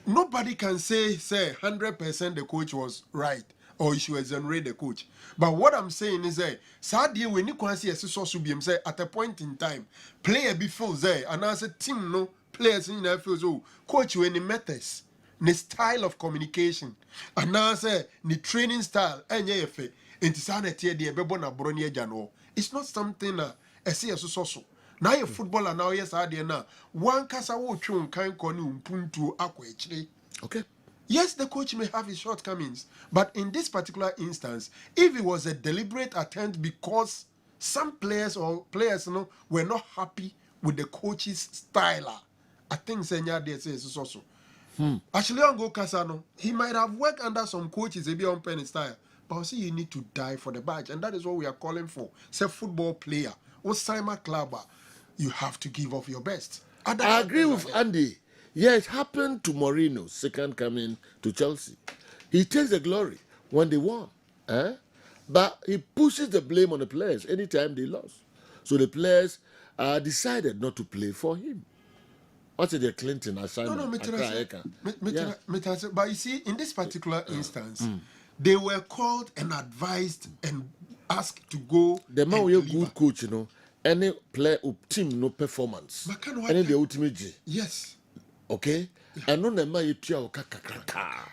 Nobody can say 100% the coach was right or you should exonerate the coach. But what I'm saying is sadly when you can see say at a point in time, player before and as a team no players in the field so coach when he matters. The style of communication and now say the training style and it's not something I see as so now a footballer now yes now one kasa wo twon kan koni umpuntu akwa. Okay, yes, the coach may have his shortcomings, but in this particular instance, if it was a deliberate attempt because some players were not happy with the coach's style, I think Senya they say so. Actually, on Go Casano, he might have worked under some coaches, maybe on penny style, but see, you need to die for the badge, and that is what we are calling for. Say, football player or Simon Clubber, you have to give off your best. I agree with Andy. Yeah, it happened to Mourinho, second coming to Chelsea. He takes the glory when they won, but he pushes the blame on the players anytime they lost. So the players decided not to play for him. What's the Clinton assignment? But you see, in this particular instance, they were called and advised and asked to go. The man with a good coach, you know, any player team no performance. Any the ultimate G. Yes. Okay? And no man you tia kakaka.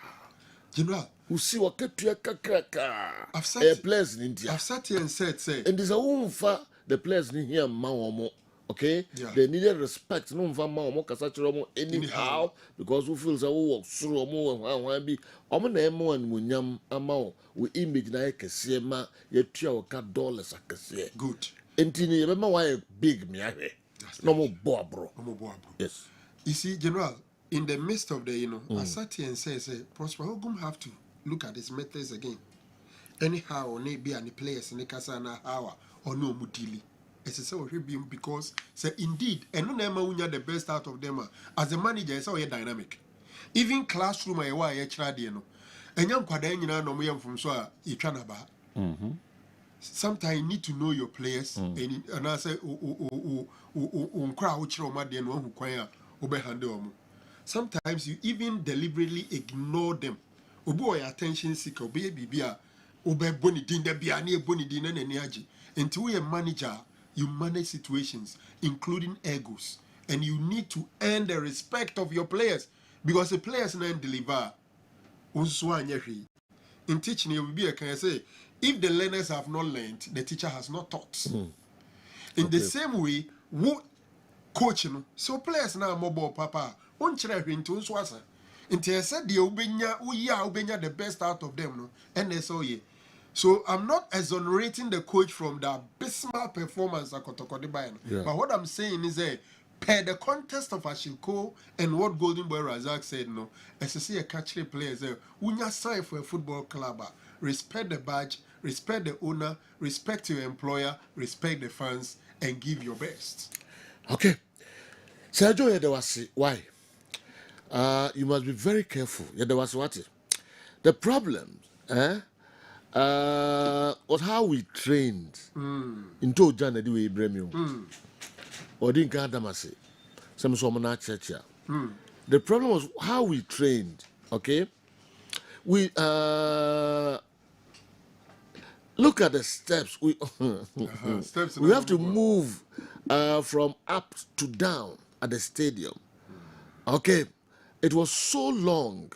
General. Who see what kakaka. I've sat players in India. I've sat here and said, and there's a woman for the players in here, Maomo. Okay, they needed respect. No anyhow because we feel so walk through more be and we image na ekesiema yetua $1 akese. Good. Entini remember why big me no more bro. Yes. You see, General, in the midst of the I sat here and say Prosper Ogum have to look at his methods again. anyhow or be any players in the casa na how or no mudili. It's a so because say indeed and no nema unya the best out of them as a manager it's all dynamic. Even classroom I wa ye chradie no. Enyam kwada nyina no mo yam from so a etwa na ba. Sometimes you need to know your players and I say unkra wo chiro ma de no hu kwan a wo be handle omo. Sometimes you even deliberately ignore them. Obi your attention seeker obi bibia obe boni din da bia na boni din na nani agi. Until we a manager, you manage situations including egos and you need to earn the respect of your players because the players na deliver unso anya hwe. In teaching you will be can I say if the learners have not learned, the teacher has not taught. In the same way, what coaching so players now mobile papa won't try to swasa. Until I said the ubenya the best out of them, no, and they saw ye. So I'm not exonerating the coach from the abysmal performance at Kotokodibayan. But what I'm saying is that per the context of Ashiko and what Golden Boy Razak said, no, as I see a catchy players there, when you sign for a football club, respect the badge, respect the owner, respect your employer, respect the fans, and give your best. Okay. Sergio Yedewasi, why? You must be very careful. Yedewasi, what? The problem, was how we trained into Jan Ediwe Ibrahim. Or didn't Gadamasi. Some Somana Church. The problem was how we trained, okay? We look at the steps. We steps we have to move from up to down at the stadium. Okay, it was so long.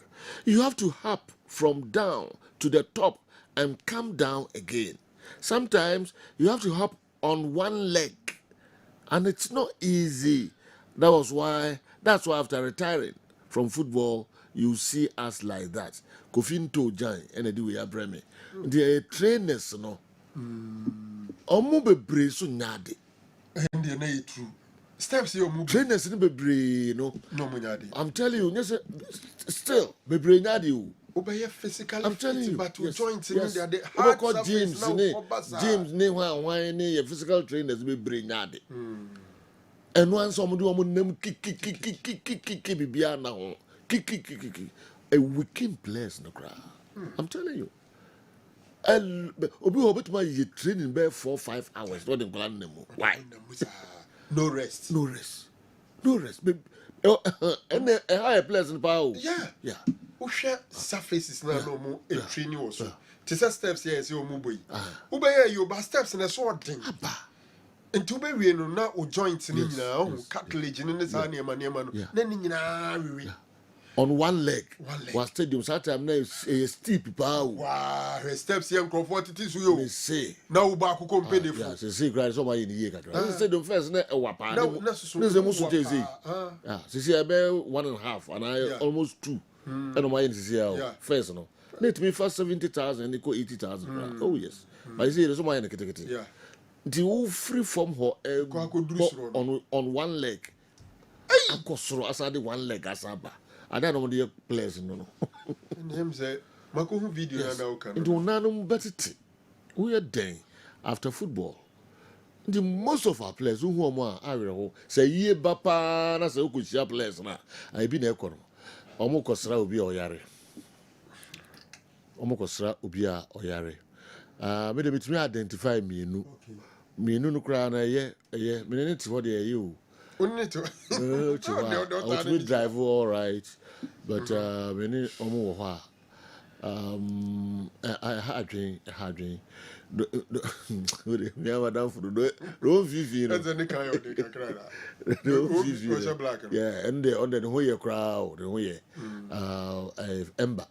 You have to hop from down to the top and come down again. Sometimes you have to hop on one leg, and it's not easy. That's why after retiring from football, you see us like that. Kofin to Jan and do we have Breme. The trainers, no. Omo bebre so nyade. And they true. Steps you move. Trainers in bebre, no. No munyade. I'm telling you, yes, still bebre nyade. Obey physically. I'm telling you, but yes, joints yes. in there. Hard James, James, ne physical trainers bebre nyade. And once someone do them kick bibia na ho. Kick. A wicked place no crowd. I'm telling you. And obi obet my training be 4-5 hours. What them plan them. Why? No rest. And a higher place in power. Yeah. Who share surfaces now no more a training also. Tisa steps here is your mobile. Ubaya you ba steps in a sword thing. And to be we no na o joints in now cartilage in this ania man. Then on one leg. Was stadium Saturday now a steep power. Wow, her steps here comfort it is you. They say now back compare the yeah, see cry so in the year. Stadium first na e wapa. No ze musu jezi. Ah, see about 1.5 and I almost 2. And on my see first no. Let me first 70,000 and they go 80,000. Oh yes. But you see there's so much in the yeah. The whole free from her on one leg. I go through aside one leg asaba. I don't know what the players no. And him say, "Mako video na now can." Into nanum better. We are day after football. The most of our players who are more say ye bapa na say ukushia players na. I be na ekono. Omo kosra obi oyare. Me de bitimi identify me nu. Me nu no kra na ye me ne ti ho de ye o. Only to I will drive all right, but me ne omo wo ho I had drink. Me have down for the don't vivi. That's any kind of black. Yeah, and the on the whole crowd, the whole Ember.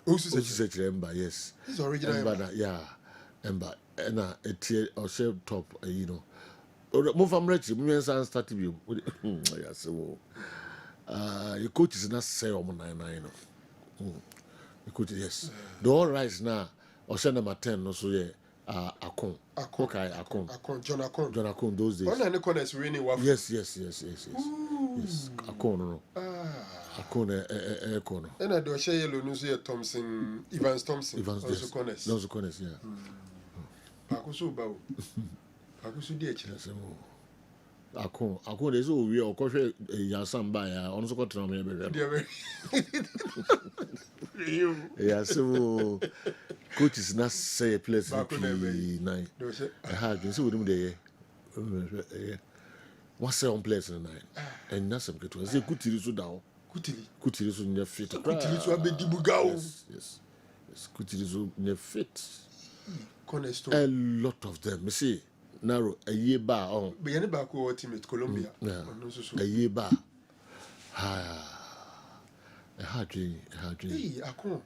Who's such Ember? Yes, it's original Ember. Yeah, Ember. And it or shape top, you know. Move from Richie, me and son started you. Yes, your coach is not say on 99. The coach, yes. The all right now, or send number 10, no so yeah. Akon. John those days. All the corners really were. Yes. Akon, no. Akona Kono. And I do share yellow news here, Thompson, Evans Thompson. Evans also Connors. Those Connors, yeah. Pakusu Bow. Pakusu DH. Akon is all we are koshe Yasam by on so got from yeah, so coach is not say a place nine. I had been so with him there. What's say on place in night? And nothing good was a good to down. Kutiri so nye fit. Kutiri so abedi bugao. Yes. Kutiri so nye fit. Cornerstone. A lot of them. Me see. Narrow a year bar on. Be any back or team at Colombia. Yeah. A year bar. A hard dream. Hey, Akon.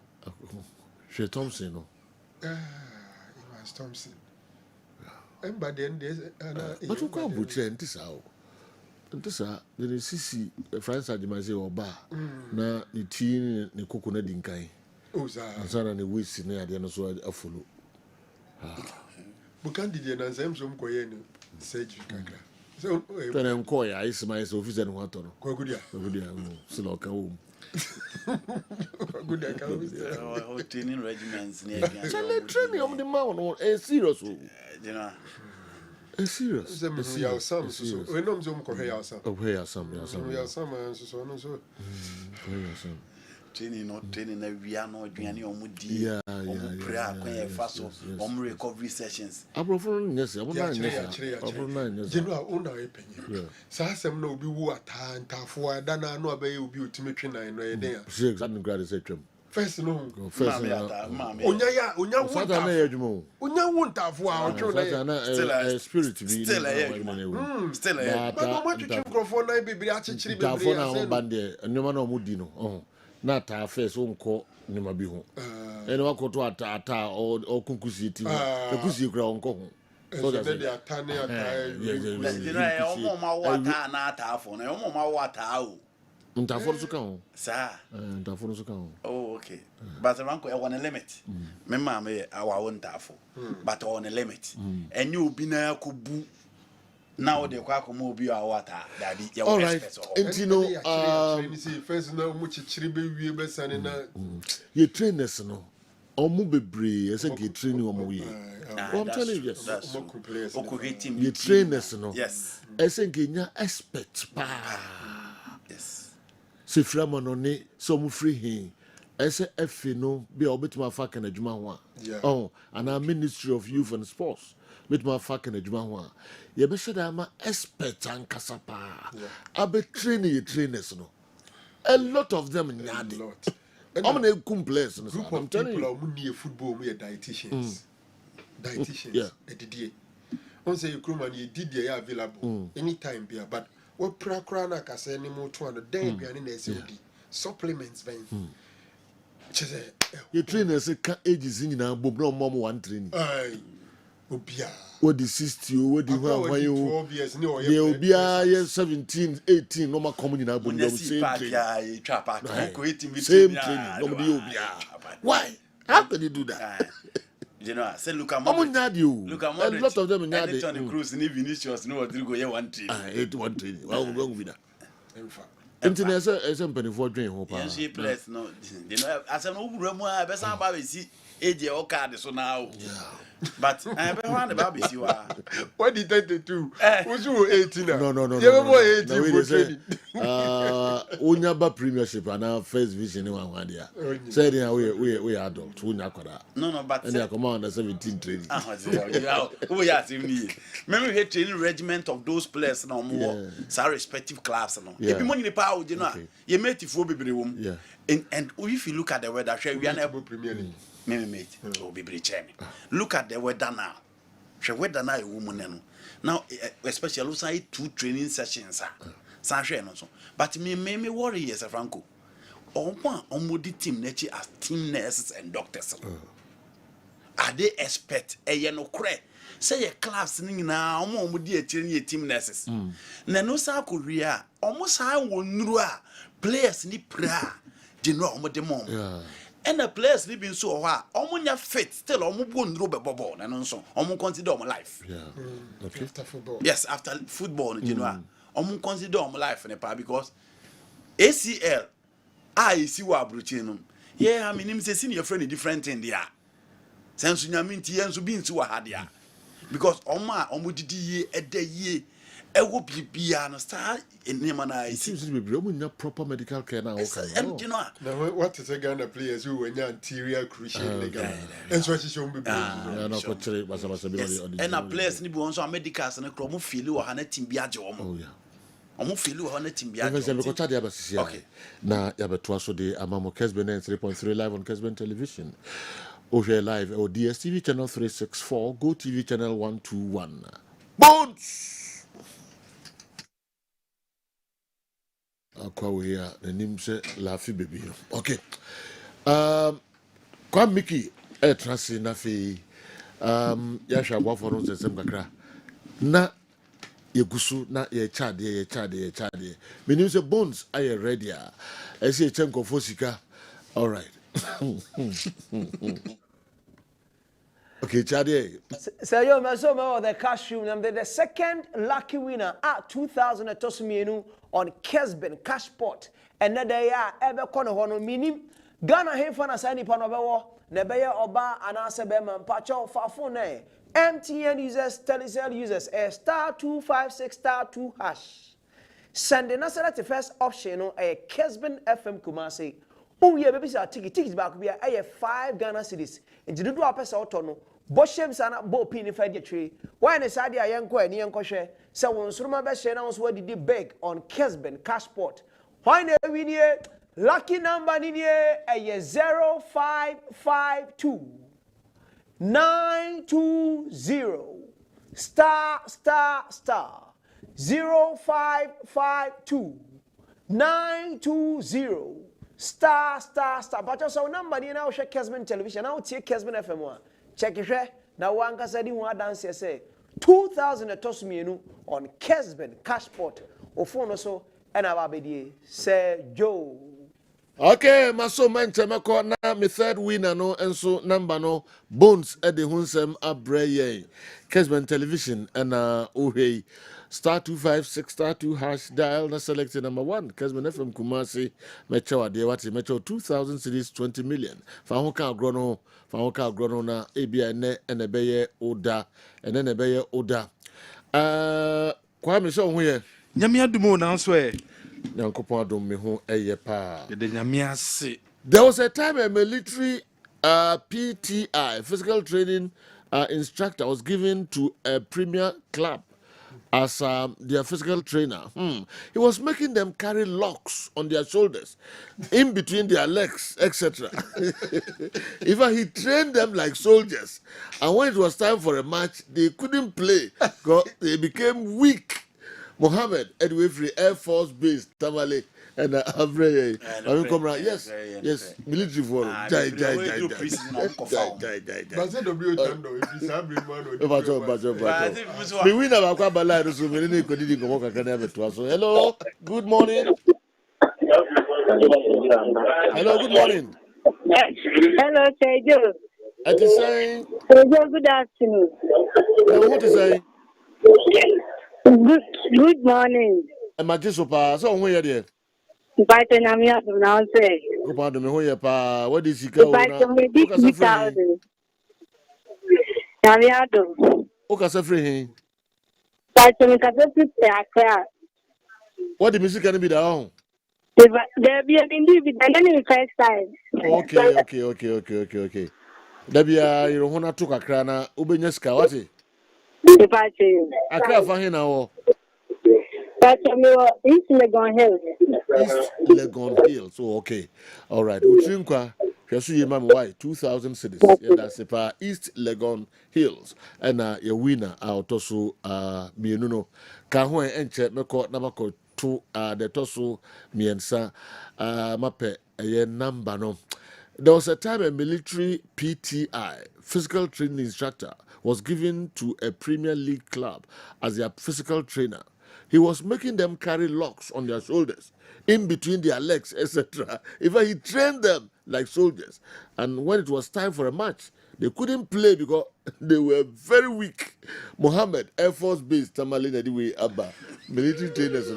She Thompson, no. Evans Thompson. And by then there's but you can't butcher and this out. This are the CC France Adimase or bar. Na the teen the coconut dinkai. Oh, sir. And son the waste near the end so a follow. Bukandi and Ansem some Koyeno, Sage Kaka. So, when I'm coy, I see my office and what on. Kogudia. Siloka home. Good, I can't training regiments near training on the mountain. A serious. You know. A serious. We are some, so we know some Korea. Oh, we are some. We are some, so. Training, not training, we are not doing any omudi. Prayer, fast recovery sessions. I'm from yes, I'm from General owner opinion. Sassam no be what time, Tafua, Dana, no obey you be to make nine there. See exactly graduate. First, no. First, Unya won't have our spirit to be still a but no much you go for nine baby. Actually, Tafona bande, and no man of Mudino. Not our first own call, Nimabiho. And what go to Ata or Kunkusi, the Kusi ground go. So that they are turning oh, okay. But the rank on a limit. Remember, me our own tafo, but on a limit. And you be na kubu. Now the Quacomo be our water, daddy. All right. And you know, first now much chibi we be sending your trainers, no. Or Mubebre, I think you train you on way. I'm telling you, yes. You trainers, no. Yes. I think you're expert. Yes. Si Framon on it, some free him. I say, if you know, be a bit more fucking a Juma. Oh, and our Ministry of Youth and Sports. With my fucking Juma. You be sure that I'm an expert and Kasapa. I be training trainers, no. A lot of them in Yadi. How many complaints? Group of people who need football, we are dietitians. Yeah. Once you come and you did the available anytime, but what Prakrana can say anymore 200 days behind the supplements, Ben. Your trainers can't ages in now, but no more one training. What the 60, what the 12 years, they will be 17, 18, no more coming in our same training. Why? How can you do that? You know, I said, look, I'm a lot of them in the on the cruise and even Vinicius know what to go here one training. I hate one training. Well, we're going with that. Internet is a penny for drink. Yes, she plays no. You know, as an old room, I bet somebody see AJ or card so now. But I have one about you. What did they do? Was you 18? No. You were 18 for training. Unyaba Premiership and our first vision in one idea. Said we are adults. No, but and they are command 17 training. We are me. Remember, we had training regiment of those players no more. Our respective clubs. If you money the power, you know, you made it for baby room. And if you look at the weather, we are never Premier League. Mate, will be chairman. Look at the weather now. The weather now, a woman now, especially outside 2 training sessions. But me worry, yes, Franco. On the team nature as team nurses and doctors. Are they expect a yano cray? Say a class now, almost dear team nurses. Nano South Korea, almost I will know players need prayer. General Modemon. And the players living so hard, almost fit still almost won't rubber bubble and so almost consider my life. After football. Yes, after football, you know, almost consider my life in the part because ACL I see what Bruchinum. Yeah, I mean, him say senior friend different in there. Sense Yaminti and Subin to a hadia. Because Oma, Omudidi, a day ye, a whoop be an star in Nemana. It seems to be proper medical care now. And you know, now, what is a Ghana players who were anterior crucial and so she should be and a place ni bonso a medicals and a chromo feel or hanetim biajo. Oh, yeah. Omo feel or hanetim biajo. Okay. Now, you have a twaso de Amamo Kessben 3.3 live on Kessben television. Over live or DSTV channel 364, Go TV channel 121. Bones! Here, the name say Laffy baby. Okay. Kwa Mickey, transi na fi. Yasha wafo no sesem kakra. Na yegusu na ye chade. Meaning say Bones are ready. I say chenko fosika. All right. Okay, Chade. So yo, Masomo, the cash room. I'm the second lucky winner at 2000 Tosuminu on Kessben cash pot. And that they are ever corner hono minim. Ghana hefana sani panobewo. Nebeye oba anasebe mampacho fafone. MTN users, telecell users, star 256 star 2 hash. Sending us the first option on a Kessben FM Kumasi. Oh yeah, baby, say tickets back be a 5 Ghana cedis. And you do a pesa autono. Boshem sana bo pin if I get tree. Why na sadi a yanko and yanko share? So when Suruma Beshe now where did the beg on Kessben Cashport. Why na win here? Lucky number in here a 0552 920 star 0552 920 star. But also number you now share Kessben television. Now take Kessben FM 1. Check it here. Now one can say one dance say 2000 Tosuminu on Kessben Cashport. O phone also and ababedi say Joe. Okay, maso manche mako na mi third winner no enso number no Bones ede hunsem abreye Kessben television and uhei star 256 star 2 hash dial na select number 1 Kessben FM Kumasi mecho ade wati mecho 2000 series 20 million fa ho ka agro no na ebia ene enebeye oda ene nebeye oda kwa mi so ho ye nyame adumo na so e there was a time a military PTI, physical training instructor, was given to a premier club as their physical trainer. He was making them carry locks on their shoulders, in between their legs, etc. He trained them like soldiers. And when it was time for a match, they couldn't play because they became weak. Mohammed Edwefree Air Force Base Tamale and Avreye. Yes, military for die. Hello, good morning. Hello, good morning. Hello, Tejo. What is saying? Tejo, good afternoon. What is saying? Good morning. Majisopa, so who are there? What is he called? What the music can be down? There be a first time. Okay. There be a you know took a crana Ubenyaska, what it? I can't find now. East Legon Hills. East Legon Hills. So okay. All right. Utrinkwa, Shasuye Mama Why 2000 cities. Yeah, that's it. East Legon Hills. And your winner out also Mienuno. Kahwe enche meko namako to the tosu miensa mape a number no. There was a time a military PTI, physical training instructor, was given to a Premier League club as their physical trainer. He was making them carry locks on their shoulders, in between their legs, etc. He trained them like soldiers. And when it was time for a match, they couldn't play because they were very weak. Mohammed, Air Force Base, Tamale, Nadiwe, Abba, military trainers.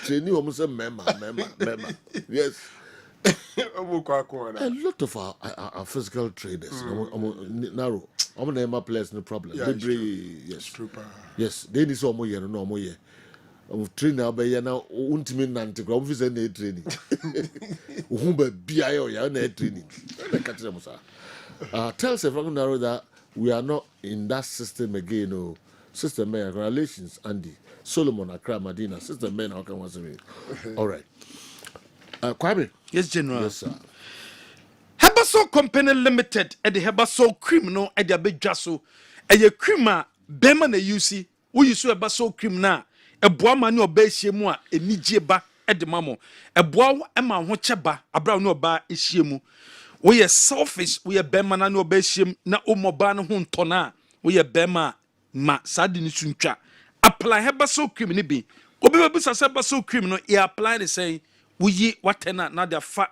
Training almost a member. Yes. A lot of our physical traders, narrow. I'm not players, no problem. Yeah, Yes. Yes, they need some more, no more. Train now by now, ultimate nanti, I'm visiting training. Whom be I or your training. Tell us if I'm narrow that we are not in that system again. No system, man. Relations, Andy Solomon, Accra, Medina, system, man. How can one all right. Kwame. Yes, General. Yes, sir. Hebaso Company Limited at the Hebaso cream no at the big jasso. A ye creamer, Beman a UC, we use a baso cream na, a boama no base yemua, a nijeba at the mamo, a bow and my watchaba, a brown no bar is shemu. We are selfish, we are Beman no base yem, na umobano hun tona, we are Bema, ma sadini suncha. Apply Hebaso cream nibi. Obibabusa Sabaso cream no, ye apply the say. We watena na dia fa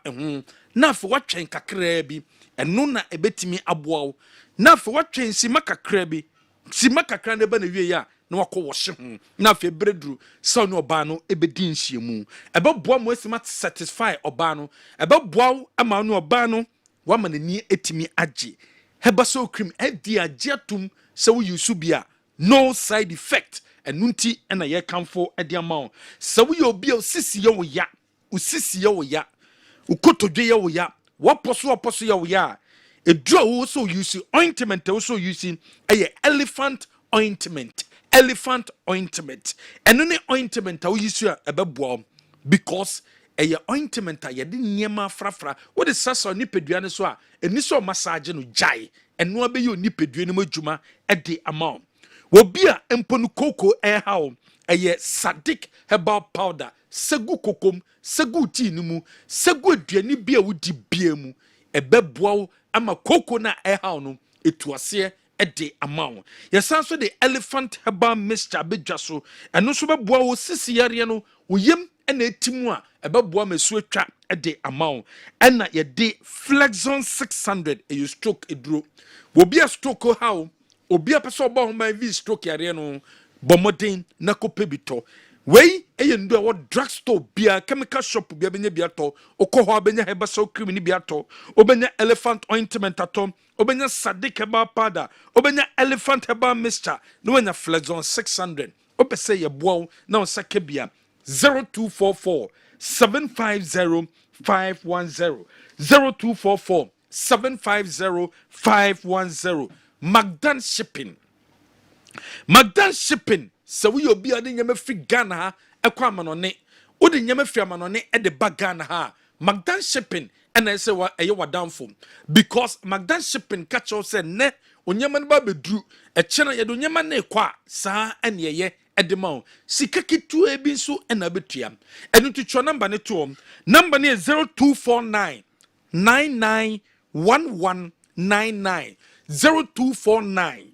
na for watwen kakra bi eno na ebetimi aboa na for watwen sima kakra bi sima kakra na ba na wie ya na wakọ wọhye ho na for breduru so no oba no ebedi nhyiemu ebeboa mo asima satisfy oba no ebeboa ama no oba no wa ma nani etimi age heba so cream edi age atum se wo yusu bia no side effect enunti na ye kamfo edi ama se wo ye obi o sisi ye wo ya usisi ya wo ya ukotodwe ya wo ya waposo ya wo ya edura wo so use ointment wo so use elephant ointment eno ne ointment wo use a ebeboa because ointment a yede niema frafra wo de sasa nipadua ne so a eni so massage no jai eno abeyi onipadua ne madwuma de amount wo bia emponu koko hawo sadik herbal powder segu kokom segu tea nimu segu aduani bia wodi bia mu ebeboa ama koko na hawo no etuase de amount yesanso the elephant herbal mixture bedwa so eno so beboa wo sisi yare no wo yem na etimu a ebeboa masu atwa de amount ena ye de flexon 600 you stroke eduro wo bia stroke how obi apeso ba ho ma vi stroke yare no bomoden na kopebito wei ndo wo drugstore bia chemical shop bia benya bia to okoho benya herbal cream ni bia to obenya elephant ointment atom obenya sadik herbal powder obenya elephant herbal mixture no wenya flexon 600 opese ye boa na osake bia 0244 750 510 0244 750 510 Magdan shipping so we obi ade nyama fi Ghana ha ekwa manone odi nyama fi manone e de ba Ghana ha Magdan shipping and I say wa eye wadamfo because Magdan shipping catch us say ne onyama ne ba bedru e chena ye do nyama na ekwa saa ene ye e de ma sika kitu e bi so e na betua enu to cho number ne to number ne 0249 991199 0249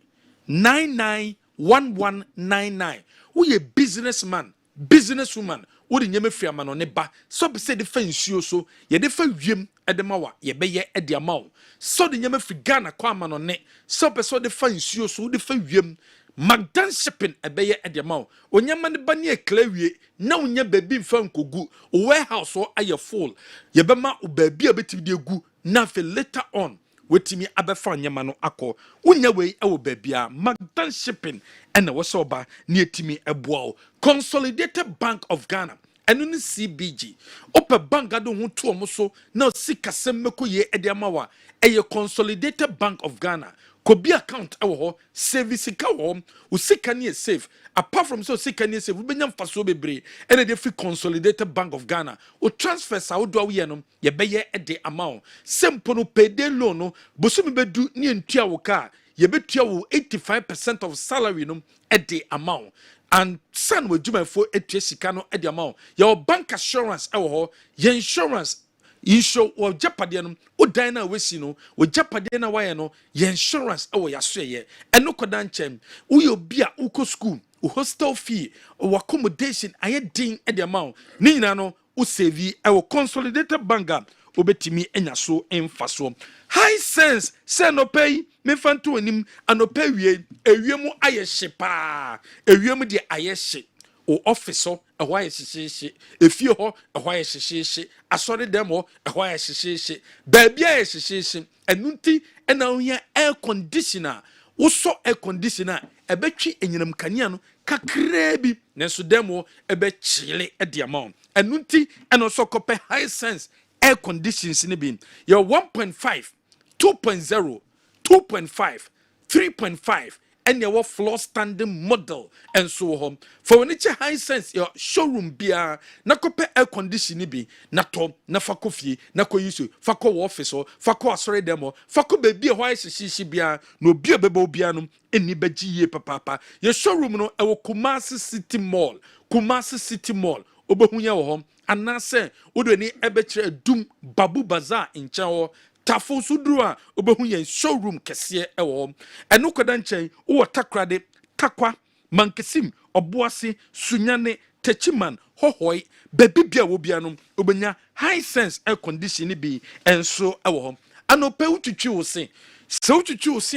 991199 we a businessman businesswoman wo de nyame fiama no ne ba so be say de fa nsuo so ye de fa wiem e de mawa ye be ye e de amawo so de nyame fi Ghana kwa ama no ne so be so de fa nsuo so de fa wiem Magdan shipping e be ye e de amawo onyama ne ba ne eklawie na onya baby mfa nkogu warehouse so aye full ye be ma baby a beti de gu na fe later on wetimi abefa nyama no akọ wonya wei ewo babia Magdan shipping ena wo so ba ne etimi eboa Consolidated Bank of Ghana enu ni CBG ope bank ado ho to omo so na sika semmeko ye ediamawa eye Consolidated Bank of Ghana kobi account ewo ho service ka wo usika ne safe apart from so sika ne safe ubenya mfaso bebre ene de fi Consolidated Bank of Ghana o transfer sa wo do awe no ye beye de amount simple no payday loan no bosumi bedu ne ntua wo ka ye betua wo 85% of salary no de amount and san we juma for etua sika no de amount your bank assurance ewo ho your insurance insure or japade no o dan na wesi no o japade na waye no ye insurance e wo yaso ye eno koda nchem wo ye obi a uko school o hostel fee o accommodation aye din e de amount ni nyina no o save e wo Consolidated Bank obetimi enya so emfaso high sense say no pay me fan to anim anopa wie ewiem ayɛ hye paa ewiem de ayɛ hye o office ho ɛhɔ ayɛ hyehyehye efie hɔ ɛhɔ ayɛ hyehyehye asɔre dɛm hɔ ɛhɔ ayɛ hyehyehye baabi ayɛ hyehyehye ɛnu nti ɛna ohia air conditioner wosɔ air conditioner ɛbɛtwi enyinam kanea no kakraa bi nanso dɛm hɔ ɛbɛkyele ɛde ama wɔn ɛnu nti ɛna ɔsɔ kɔpɛ high sense air conditions ne bi yɛ 1.5 2.0 2.5 3.5 and your floor standing model and so on. For when it's a high sense, your showroom beer, na kope air conditioning be, na tom, na fako fie, na ko yusu, fako office or fako asore demo, fako baby a why she bia, no beer bebo bianum, any beji ye papa. Your showroom no, ewo Kumasi City Mall, Kumasi City Mall, obohunya wo hom, and na say, udo ni ebetre dum babu bazaar in chao. Tafo sudru a obehu yen showroom kese ewo eno koda nchen wo takrade takwa mankesim oboase sunyane techiman hohoi bebibia wo bianom obenya high sense air condition bi enso ewo anope ututwi wo se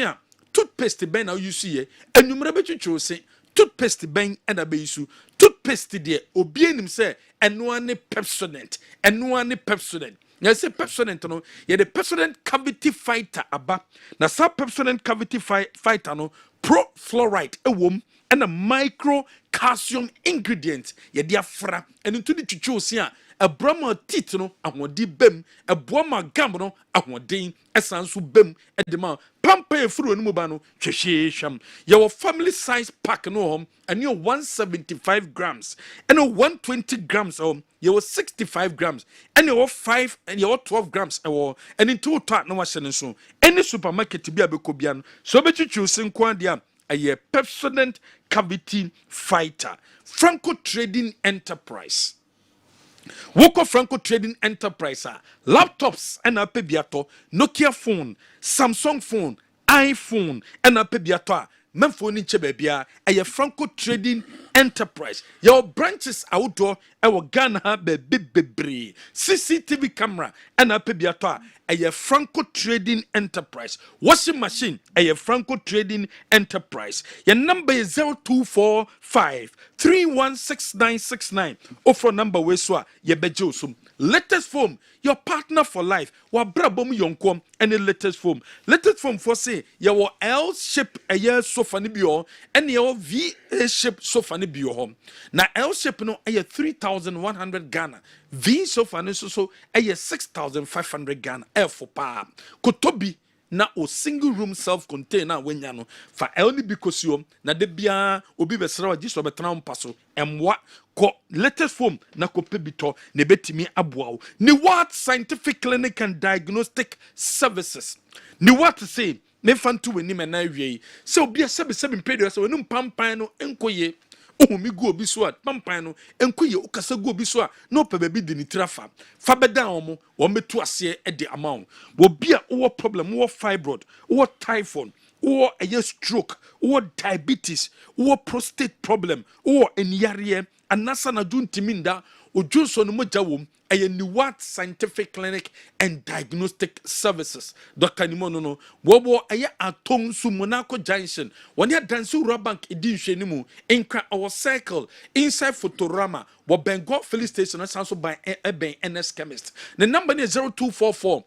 a toothpaste ben na use ye enumere betutwi wo se toothpaste ben ena be isu toothpaste de obi enim se eno ane Pepsodent yes, Pepsodent no, ye the Pepsodent cavity fighter aba. Na sa Pepsodent cavity fighter no, pro fluoride ewom and a micro calcium ingredient ye diafra and into the chuchusia a brahma teeth no ahodi bem a boama gam no ahodi esansu bem edema pampa e furu no ba no hwehwehwam your family size pack no hom and you 175 grams and 120 grams you 65 grams and you 5 and you 12 grams and in total no was so any supermarket bi abekobia no so bechichu sinkwa dia a Pepsodent cavity fighter Franco Trading Enterprise. Woko Franco Trading Enterprise laptops and a pebiato, Nokia phone, Samsung phone, iPhone and a pebiato. Memphone chebebia a Franco Trading Enterprise. Your branches outdoor our Ghana be CCTV camera and a pebiato a Franco Trading Enterprise. Washing machine a Franco Trading Enterprise. Your number is 0245 316969. Offer number weswa ye bejosum. Latest foam, your partner for life. Wa brabom yonkom any latest foam. Latest foam for say your L shape a year sofa ni bio and your V shape sofa ni bio home. Na L shape no a 3,100 Ghana. V sofa ni so a 6,500 Ghana. L for pa. Kotobi na o single room self-contained na wenya no fa elni bikosio na de bia obi besra wa jiso betena mpaso emwa ko latest form na ko pebito na betimi aboawo ni what scientific clinic and diagnostic services ni what say me fantu weni me na wie se obi a sebe mpedi so weni pampan no enkoye ohumi gu obi so a pampan no enkoye ukasa gu obi so a no pe baby di ni trafa fa beda omo wo metu ase e de amount wo bia wo problem wo fibroid wo typhoid wo a stroke wo diabetes wo prostate problem wo enyare anasa na juntiminda ojunso no moja wom a Niwat Scientific Clinic and Diagnostic Services. Dr. Nimono no wobo aya atom su Monaco Junction. When ya dansu Rabank edition nimu inkra our circle inside Fotorama wo Bengal Filling Station as also by Eben NS Chemist. The number is 0244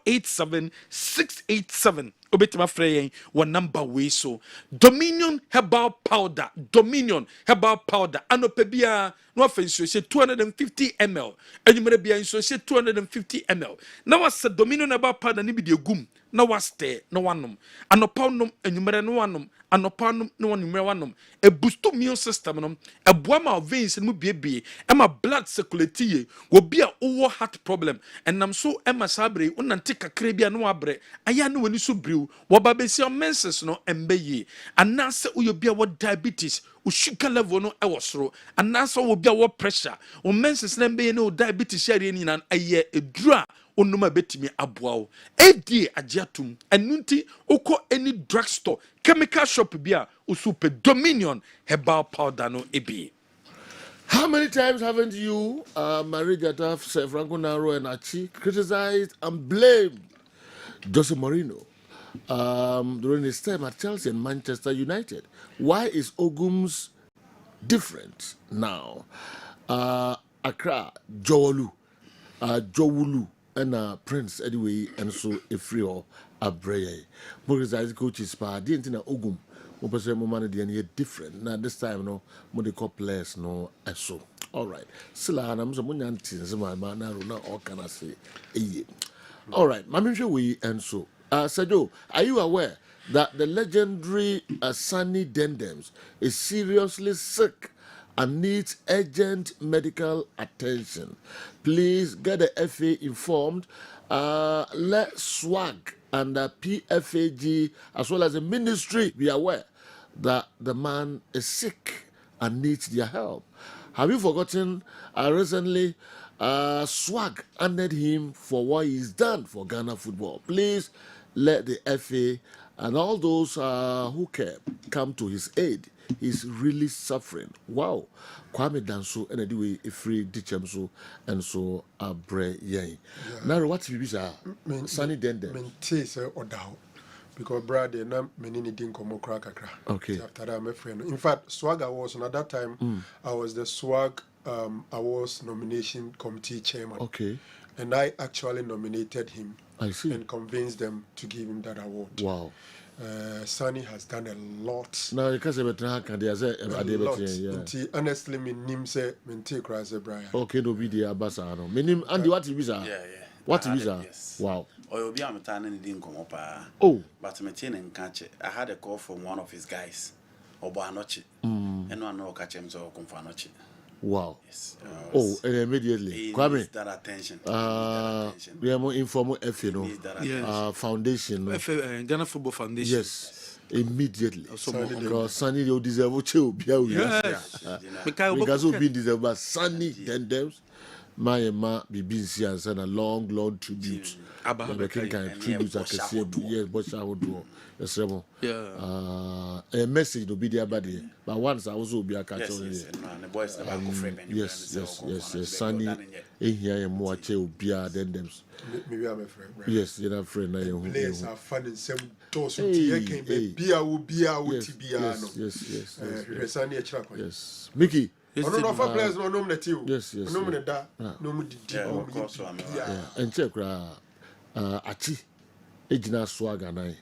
087 687. Obetima Freyen, one number way so. Dominion Herbal Powder. Dominion Herbal Powder. Anopebia, no offense, you say 250 ml. And you may be in so say 250 ml. Now, what's the Dominion Herbal Powder? Nibi gum. Now, what's there? No one. Anopanum, and you may no one. Anopanum, no one you a boost to immune system. A boama of veins and mubi. Emma blood circulatory will be a over heart problem. And I'm so Emma Sabre, unantika Caribbean no abre. Ayanu when you so brew. Wababesi your menses no embeye. And now say you be our diabetes. Sugar level no ewosro. And now so will be our pressure. O menses embeye no diabetes sharing in a year a dra. Onuma betimi aboao. FDA agiatum. Enunti oko any drugstore. Chemical shop bia usupe Dominion Herbal Powder no ebi. How many times haven't you, Marie Gataf, Franco Naro and Achi criticized and blamed Jose Mourinho during his time at Chelsea and Manchester United. Why is Ogum's different now? Accra, Jowulu, and Prince anyway, and so Ifrio Abreye. Because as coaches, didn't know Ogum. Different. Now this time, no, what they call players, no, and so. All right. Sila, I'm so many aunties, my man, now, all can I say? All right, Mamisha, we and so. Sado, are you aware that the legendary Sunny Dendems is seriously sick and needs urgent medical attention? Please get the FA informed. Let SWAG and the PFAG, as well as the ministry, be aware that the man is sick and needs their help. Have you forgotten recently Swag honored him for what he's done for Ghana football? Please let the FA and all those who care come to his aid. He's really suffering. Wow. Kwame Danso and anyway a free Dichemso and so Abre Yang. Now what you say? Sunny Dende. Because brother, na many didn't come kakra. Okay. After that, my friend. In fact, Swag Awards, and at that time, I was the Swag Awards nomination committee chairman. Okay. And I actually nominated him. I see. And convinced them to give him that award. Wow. Sunny has done a lot. Now you can't say better. Can they say a lot? Honestly, my name say take Rise Brian. Okay, no be the ambassador. My name Andy. What is that? Yeah. What is that? Wow. Or be am turning didn't come up. Oh. But me and catch. I had a call from one of his guys. Obanochi. And no one catch him so come for anochi. Wow. Yes. And immediately. Kwame. That attention. We are more informal FA, foundation. Ghana Football Foundation. Yes. Immediately. Because Sunny you deserve to be yes. Because you been deserve but Sunny then my BBC and send a long tribute. The kind tribute I can see. Yes, but I would do. Yes, a message to be there, buddy. But once I also be a catcher. Yes. Sunny, in here and more chill beer than them. Maybe I'm a friend. Yes, you're a friend. Players are fun in some toss. Yes. Mickey. Yes. And check Achi Ejina Swaga nine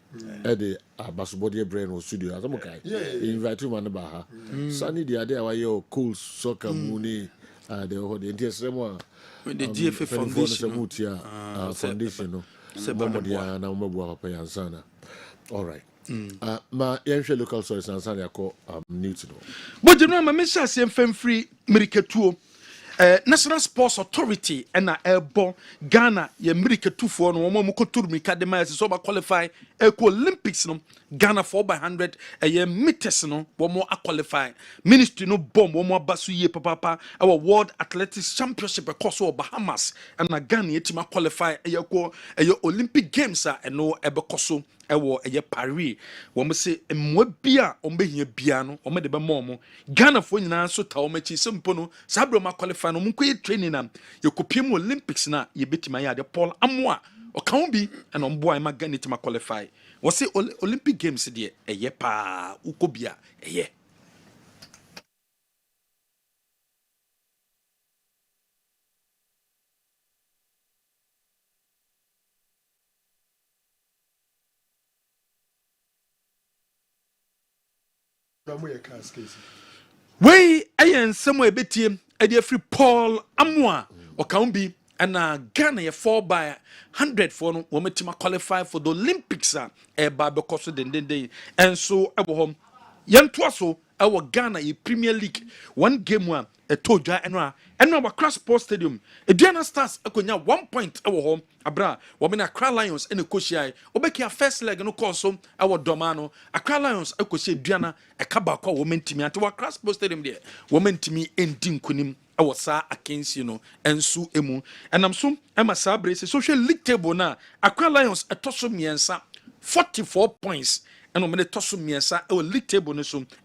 Eddie Abasubodi brain or studio as I'm okay. Invite him on the Baha. Sunny the idea why your cool soccer mooney the interest the GFA foundation all right. Ma yɛnhwɛ local source and Sanya call Newton. But you know, my message is free Miriketuo. National Sports Authority and Elbo Ghana ye Miriketu for no more Mukoturmika de Mas is over qualify Olympics no Ghana 4x100 a year meters no one more qualify ministry no bomb one more basu ye papa our World Athletics Championship across all Bahamas and a Ghana yetima qualify a year Olympic Games and no ebekoso ewo eye Paris wo mo se emwa bia o mbehia bia no o me de be momo Ghana fo nyina so ta o machi sempo no sabro ma qualify no munko training na ye kopiem Olympics na ye betima ya de Paul Amoa o kan bi and on boy ma Ghana tima qualify wo se Olympic Games de eye pa ukobia eye Wey ayen somewhere betiem e dey free Paul Amoa o kan bi and Ghana ye 4x100 for no wo metima qualify for the Olympics e ba be koso den and so e wo hom yentoa so e wo Ghana ye Premier League one game one e todwa eno wa Accra Sports Stadium Aduana Stars akonya 1 point e wo hom abra wo me na Accra Lions ene kohia obekia first leg no course so e wo domano Accra Lions akohia Aduana e kaba kwa wo mentimi ante wa Accra Sports Stadium de wo mentimi endi nkunim e wo sa akensi no ensu emu enam so e ma sa brace social league table na Accra Lions etoso miensa 44 points and when they toss me a league table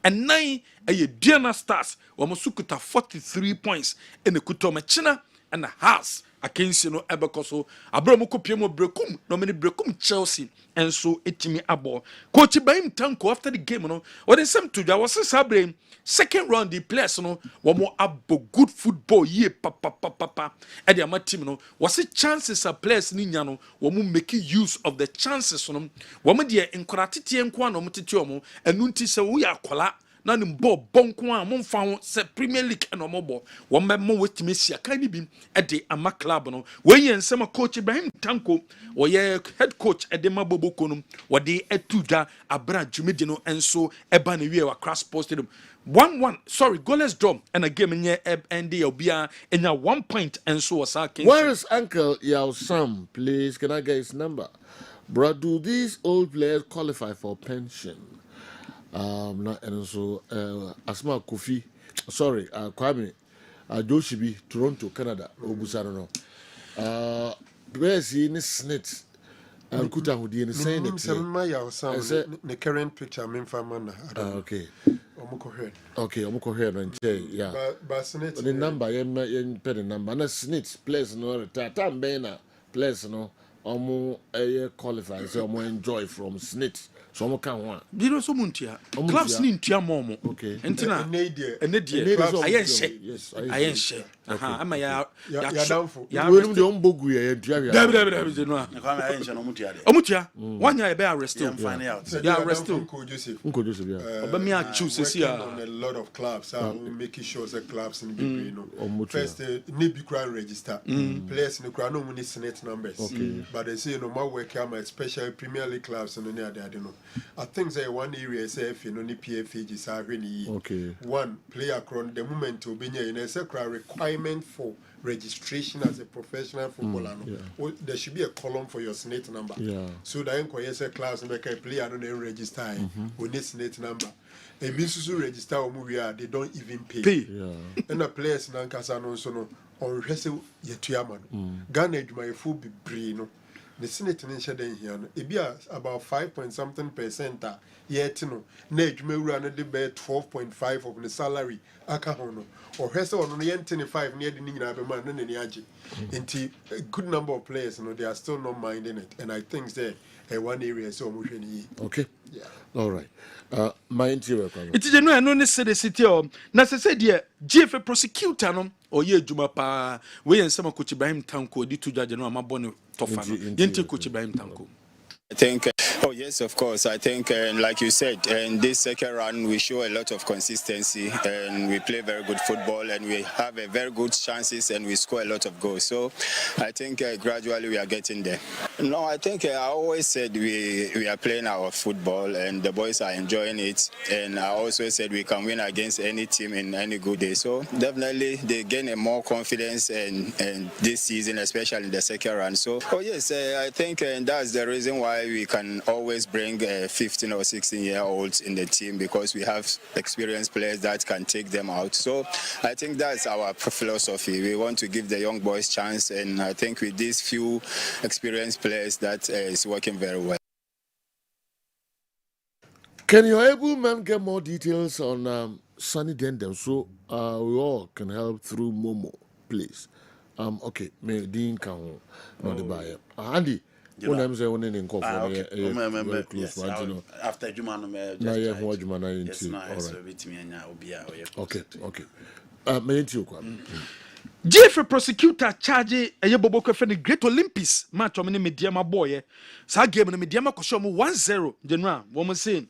and 9 Aduana Stars, Wamosukuta 43 points in the Kutoma China and a Haas against no Ebekoso. Abramo Kopiemo Brekum, nomini Brekum Chelsea, and so etimi abo. Coach Ibrahim Tanko after the game, no, or the same to that was a sabre. Second round, the players, no, one more abo good football, ye papa. At the ama team, no, was it chances of players ninyano, one making use of the chances, no, one dear encoratiti and quan omotiomo, and nunti se we are kola. Na ni bo bonko a mo mfa se Premier League and omobo wo memo wetime sia kan ni bi e de ama club no we yen sema coach Ibrahim Tanko wo ye head coach e de maboboko no wo de etuda abra dwumedi no enso eba na wie wa Cross Sports Stadium 1-1 sorry goalless draw and a game nye end dey obia enya 1 point enso was against. Where is Uncle Yao Sam, please? Can I get his number? Bro, do these old players qualify for pension? And also Asma Kofi, sorry, Kwame, Joshibi, Toronto, Canada, Obusano. Where's he in Snit? And Kuta Hudi in the same. The current picture, I'm in Famana. Okay. Okay, Omoko here and yeah. But Snit, the number, you pay the number. And a Snit, place no, Tatam Bena, place no, Omo qualify, so Omo enjoy from Snit. So mo kan ho biro so muntia clubs ni ntia momo okay entina enedie ayenhye aha ama ya danfo ya wenu de ombogu ya ntia ya dabi no kwa na ayenhye no mutia de omutia wanya e be arrest ya find out ya arrest Uncle Joseph yeah obami a choose see on a lot of clubs making sure that clubs in big first need be crowd register players in the crowd no money senate numbers but they say you know my work am especially Premier League clubs and any other no I think say one area say if you know the PFA is okay one player across the moment to be in a requirement for registration as a professional footballer there should be a column for your senate number so that inquire say class make a player don't register we need senate number a means to register or movie they don't even pay and the players in Ankasa no so no on wrestle yetuaman Ghana my full be brino the Senate in Shaden here, it be about 5% yet no. Nedge may run a debate 12.5 of the salary, Akahono, or Hessa on the 25 near the Ninabeman and the Yaji. Into a good number of players, you know, they are still not minding it. And I think that one area is so much. Okay. Yeah. All right. My interior. It is a no necessity. Na se dear, GFA prosecutor no or ye juma pa we and some coach Ibrahim Tanko di to judge no amabone tofano. Yente coach Ibrahim Tanko. I think, oh yes, of course. I think, like you said, in this second round, we show a lot of consistency and we play very good football and we have a very good chances and we score a lot of goals. So I think gradually we are getting there. No, I think I always said we are playing our football and the boys are enjoying it. And I also said we can win against any team in any good day. So definitely they gain a more confidence and this season, especially in the second round. So, oh yes, I think that's the reason why we can always bring 15 or 16-year-olds in the team because we have experienced players that can take them out. So I think that's our philosophy. We want to give the young boys chance, and I think with these few experienced players, that is working very well. Can your able man get more details on Sunny Dendem so we all can help through Momo, please? Okay, me Dean can not the buyer. Andy. When I'm saying one in coffee, very close, after Jumano, okay. Me into you. GFA prosecutor charge a Bobo for the Great Olympics match on the Mediama boy. So game on the Mediama Koshomo 1-0. General, woman saying,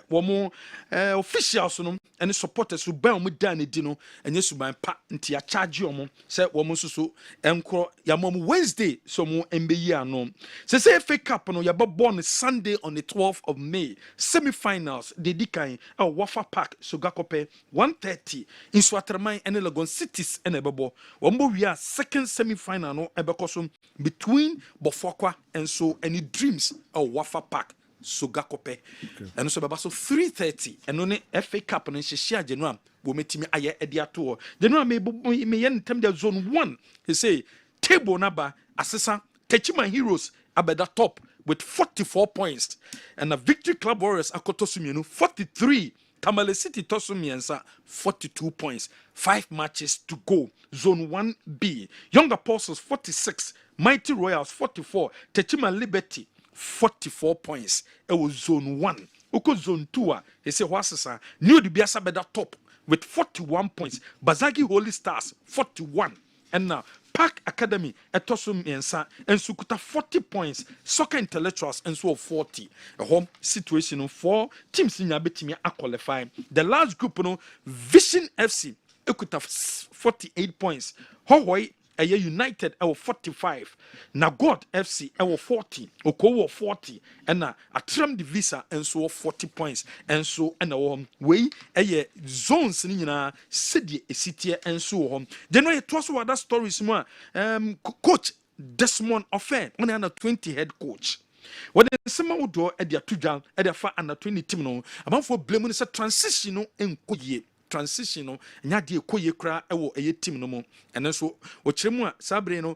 woman officials and the supporters who bound with Danny Dino and yes, my pat into a charge you said woman so Emcro Yamom Wednesday, so more NBA no. Say fake up on your born Sunday on the 12th of May. Semi-finals, the Dikain, a Wafa Park, Sugakope 1:30 in Swatermine and Lagon cities and Ebebo. We are second semi-final no ebekosum between Bofokwa and so any dreams of Wafa Park Sugakope and so baba so 3:30 and only FA Cup and share general wo metimi aye ediato general me yen tem the zone 1 he say table number assessor Techima Heroes abeda top with 44 points and the Victory Club Warriors akotosumienu 43 Tamale City toso miensa 42 points, 5 matches to go. Zone 1B. Young Apostles 46, Mighty Royals 44, Techima Liberty 44 points. It was zone 1. Oko zone 2 he say Wasasa New Dubiasa Beda top with 41 points. Bazagi Holy Stars 41. And now Park Academy Etosum Yensa and Sukuta 40 points. Soccer Intellectuals and so 40. A home situation for teams in Yabetimia are qualifying. The last group Vision FC Ekuta 48 points. Hawaii United 45. Nagod FC 40. Okowo 40. And Atram Divisa and so 40 points. And so and way zones in city city and so on. Then it was what that stories more coach Desmond Ofen on under 20 head coach. When the summer would do at their 2 down at their 5 under 20 team no about for blame is a transitional and transitional nya de koye kra ewo eye team no mo ene so wo kiremu a sabre no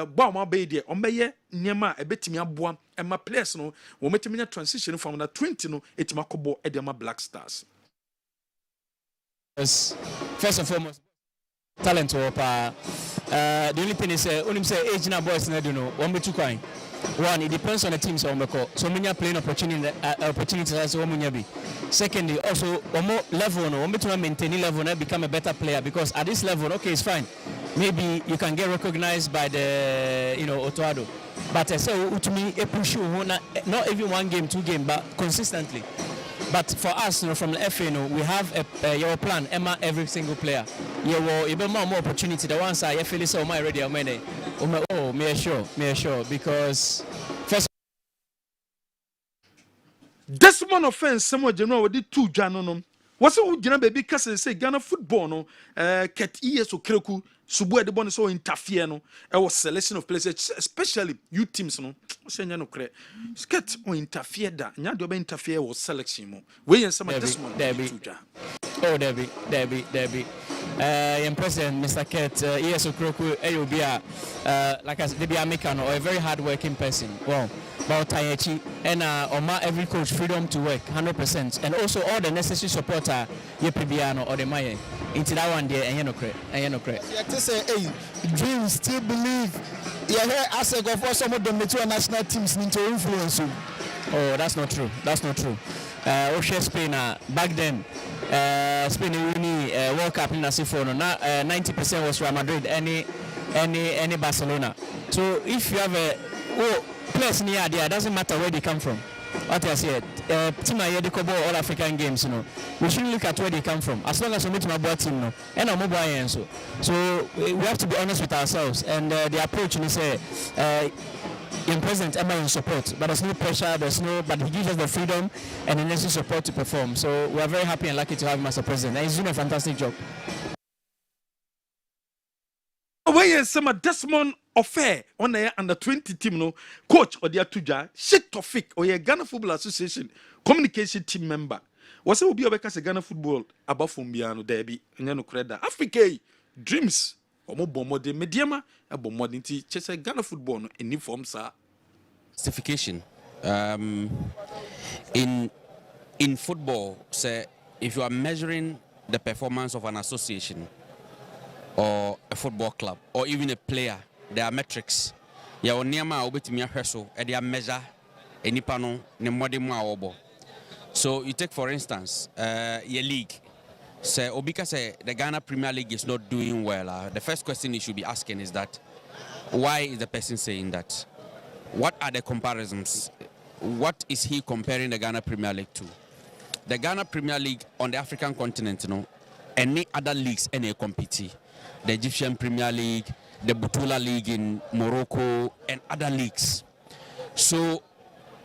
bo ma be de o meye niema ebetimi aboa ema players no wo metimi nya transition from na 20 no etima kobo e de ma Black Stars. First and foremost talent or the only thing is only say age na boys na do no one be too kind. One, it depends on the teams on the court. So many playing opportunities as well. Secondly, also one more level, no, one to maintain level and become a better player because at this level, okay, it's fine. Maybe you can get recognized by the Otoado. But so to me, a push not even 1 game, 2 game, but consistently. But for us, from the FA, we have your plan, Emma, every single player. You will more opportunity. The ones I feel so my ready, me sure, because first. Desmond offense, someone general with the 2 Janonom. What's all Ghana baby cousin say Ghana football no ket ES okreku subu de bon so interfere no e was selection of players especially you teams no say nya no kre sket on interfere da nya do be interfere was selection mo we yen some Desmond oh Debbie President Mr. Ket ES okreku ayobia like as they be American or a very hard working person. Well, about Tayechi and Oma every coach freedom to work 100% and also all the necessary support Yepibiano or the Maye into that one day and you know correct. You say hey dreams still believe you hear as a go for some of the mature national teams need to influence you. Oh, that's not true. Oshe Spain back then Spain winning World Cup in Nasifono now 90% was Real Madrid any Barcelona. So if you have players near there, doesn't matter where they come from. What I said, team here they cover all African games, we shouldn't look at where they come from. As long as we meet my boy team, and our mobile answer. So we have to be honest with ourselves. And the approach, say, in present, Emma in support, but there's no pressure, but he gives us the freedom and the necessary support to perform. So we are very happy and lucky to have him as a president. And he's doing a fantastic job. Where some Desmond Affair on the under 20 team no coach or their tuja Sheikh Tofik or your Ghana Football Association communication team member. Was it be a Ghana football above from Biano Derby and Yano Creda Africa dreams or more bomb de mediama a bomb chess Ghana football in new form sir. Justification in football, say if you are measuring the performance of an association or a football club or even a player, there are metrics. Ya oniama obetimi ahweso e dey measure enipa no ne modern awobo. So you take for instance your league. Say obika say the Ghana Premier League is not doing well. The first question you should be asking is that why is the person saying that? What are the comparisons? What is he comparing the Ghana Premier League to? The Ghana Premier League on the African continent, any other leagues any compete. The Egyptian Premier League, the Butula League in Morocco, and other leagues. So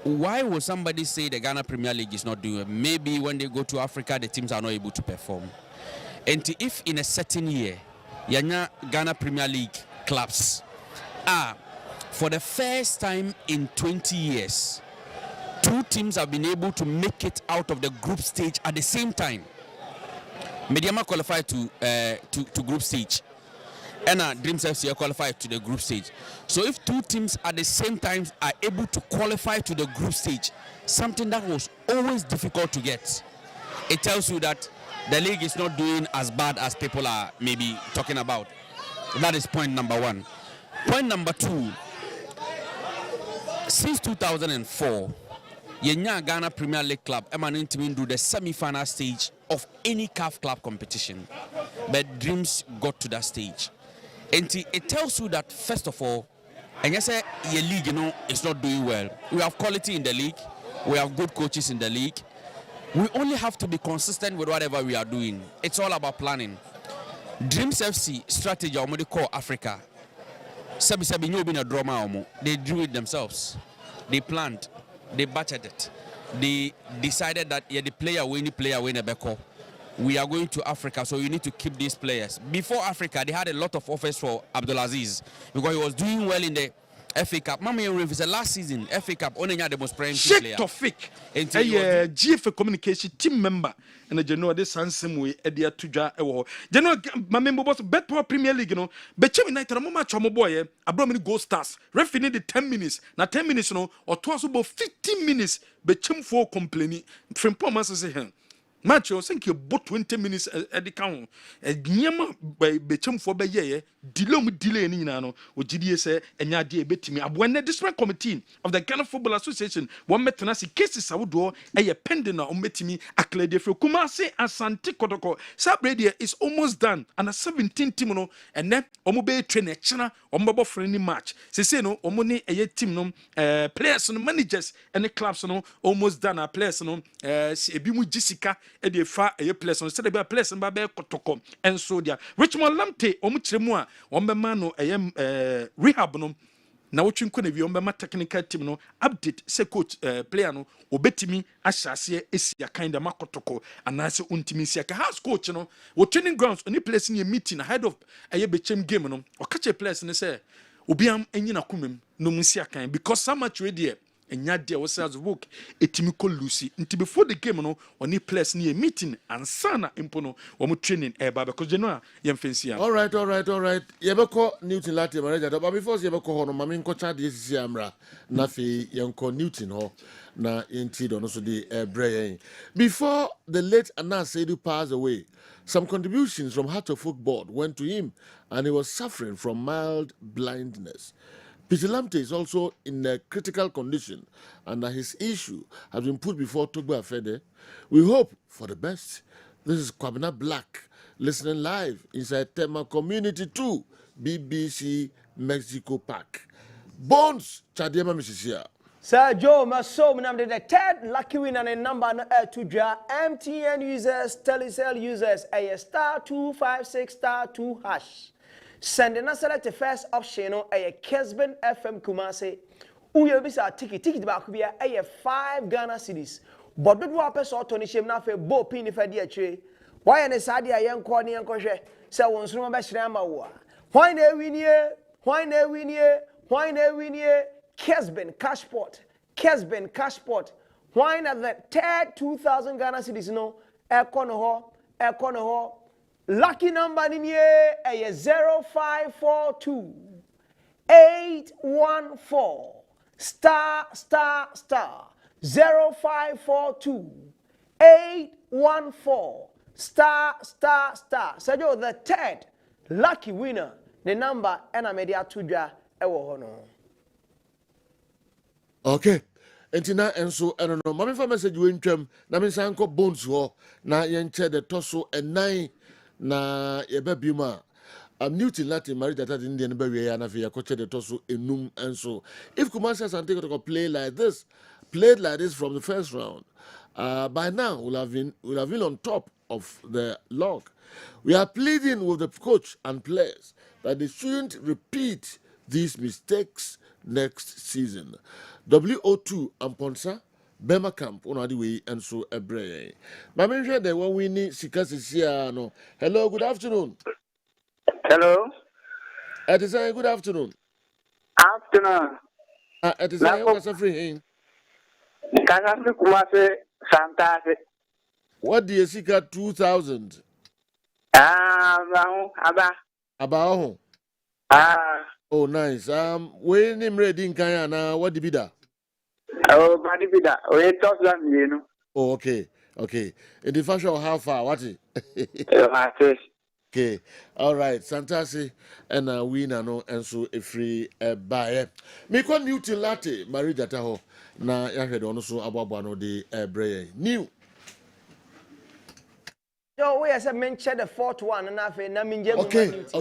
why would somebody say the Ghana Premier League is not doing it? Maybe when they go to Africa, the teams are not able to perform. And if in a certain year, Ghana Premier League clubs are, for the first time in 20 years, 2 teams have been able to make it out of the group stage at the same time. Mediama qualified to group stage, and Dreams FC qualified to the group stage. So if 2 teams at the same time are able to qualify to the group stage, something that was always difficult to get, it tells you that the league is not doing as bad as people are maybe talking about. That is point number one. Point number two, since 2004, Yenya Ghana Premier League club emanently do the semi-final stage of any CAF club competition. But Dreams got to that stage. And it tells you that, first of all, and you say your league, is not doing well. We have quality in the league. We have good coaches in the league. We only have to be consistent with whatever we are doing. It's all about planning. Dreams FC strategy, or call Africa. They drew it themselves. They planned. They budgeted. They decided that the player win a beko. We are going to Africa, so you need to keep these players. Before Africa, they had a lot of offers for Abdulaziz because he was doing well in the FA Cup. Mama is the last season FA Cup only had the most prime player. Sheikh Tofik, a GFA communication team member, and the general this handsome way at the Tuja Ewo. General Mamma was better Premier League, but United Mama Chomo boy, Abromini Gold Stars, referee the 10 minutes, not 10 minutes, or twice about 15 minutes, but Chim for complaining from Pomas say him. Match, I think you bought 20 minutes at the count. A Nyama by Bechum for Baye, delay in Nano, or GDS, and Yadia Betimi. When the district committee of the Ghana Football Association, one metanasi cases I would do a pendant on Betimi, a clear for Kumasi and Santi Kotoko. Sabradia is almost done, and a 17 Timono, and then Omobe train a China or mobile friendly match. Say no, Omoni a team, players and managers and the clubs almost done. Our players, Ebimu Jessica. E fa e place on say be place ba be kotoko enso dia Richmond Lamte omuchiremu a ombema no rehab no na wotwinko na wi ombema technical team no update say coach player no obetimi ahyase esia kind of makotoko anase untimi sia ka house coach no wo training grounds oni place ni meeting ahead of bechem game no okache place ne say obiam enyina kumem no musia kan because so much ready and yet there was as work a timiko Lucy until before the game no oni place near meeting and sana impono or training because you know yemfensia. All right. Yebeko Newton Latte manager, but before Yebeko hono mamin kocha DCC amra nafi yanko Newton ho na yenti dono so di brain. Before the late Anas Seidu passed away, some contributions from Heart of Football went to him, and he was suffering from mild blindness. Peter Lamte is also in a critical condition, and his issue has been put before Togba Fede. We hope for the best. This is Kwabena Black, listening live inside Tema Community 2, BBC Mexico Park. Bones, Chadiema Missisia. Sir Joe Masom, the third lucky winner and number to draw MTN users, Telecel users, a *256 *2#. Send us select the first option a Kessben FM Kumasi. Uye bisa ticket back be a 5 Ghana cedis. But do what person Tony Shem na fe bo pin if dia tre. Why an sadi a young corny and koshe. Say once no be shrama wa. Why ne win ye? Kessben Cashport. Why not the third 2,000 Ghana cedis no? Econo. Lucky number in here is 0542 814 * 0542 814 *. So you the third lucky winner. The number and I made it to draw Okay. Entina enso eno no mami fa message we ntwam na me sanko bones ho na yenche the toso enai na yebabima Newton Latin married that in the Nigeria and Afia coach the toso enum enso. If Kumasi Asante to played like this from the first round, by now we'll have been on top of the log. We are pleading with the coach and players that they shouldn't repeat these mistakes next season. WO2 Amponsa, Bema Camp, on the way, and so a bray. My mention that when we need Sikasisiano. Hello, good afternoon. Hello. It is a good afternoon. Afternoon. It is a was a free. What do you seek at 2,000? About. Oh, nice. When him ready in Kayana, what did be that? Oh, Badibida. We talk you know. Oh, okay. Okay. In the fashion of how far? What is Okay. All right. Santasi and we no and so a free buyer. Me kwa Newton latte, married ho. Na ya head on so ababano de brain. New. Yo, we as a mention the fourth one and I've named Okay. It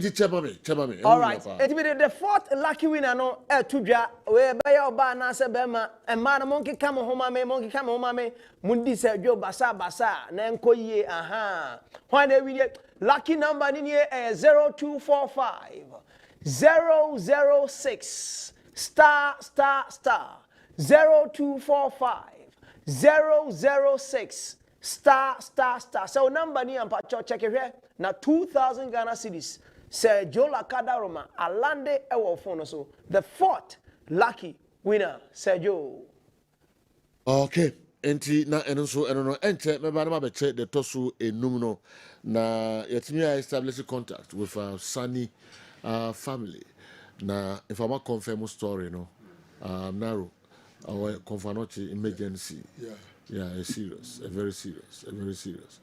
is Chabame. All right. It be the fourth lucky winner no tudja we be your ba na se be ma e ma monkey come home me mundi se jo basa na enko yie aha. When they win lucky number ni 0245 006 star 0245 006 star. So number ni ampa check it here. Na 2,000 Ghana cedis. Sir Joe Laka Roma alande ewo phone so. The fourth lucky winner, Sir Joe. Okay. Enti na eno ente me ba na be check the tosu enum no na yetimi establish contact with our Sunny family. Na if I'm confirm story no narrow our confanochi emergency. Yeah, a very serious.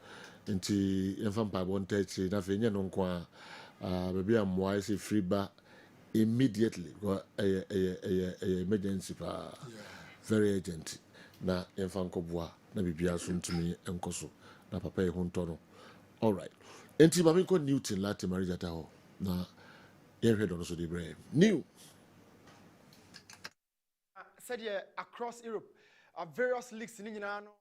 Nti yɛmfa mpaebɔ nta akyiri na afei nyɛ no nko a baabi a mmoa sɛ firi ba immediately ɛyɛ emergency paa very urgent na yɛmfa nkɔboa na biribia so ntumi nkɔ so na papa yɛ ho ntɔ no all right nti ma menkɔ Newton latte marijata hɔ na yɛhwɛ dɔ no so de brɛ new said across Europe various leagues in Uniano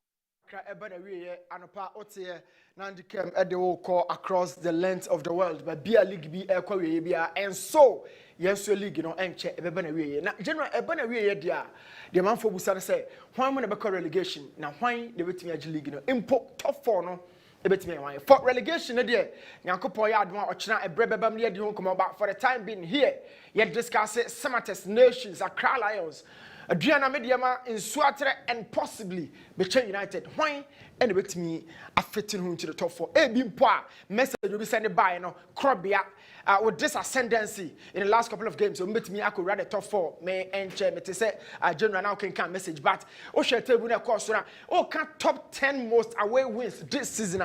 Anopa Otie Nandikem Edewo call across the length of the world, but Bia League be Bia and so yes league enche ebena na general ebena we dia the man for Busan say why when be relegation now why the betimi league impo top 4 no ebetimi why for relegation there Nyankopon ya adwa ochina ebrebebam ne di ho come back for the time being here yet discuss Samates nations Accra Lions Adriana Mediama in Suatre and possibly Beche United. Why? And with me, a fitting home to the top 4. Bimpoa, message will be sent by Krobia with this ascendancy in the last couple of games. So, met me, I could run the top 4. May and chair, me to say, General now can message, but Osha table course, top 10 most away wins this season.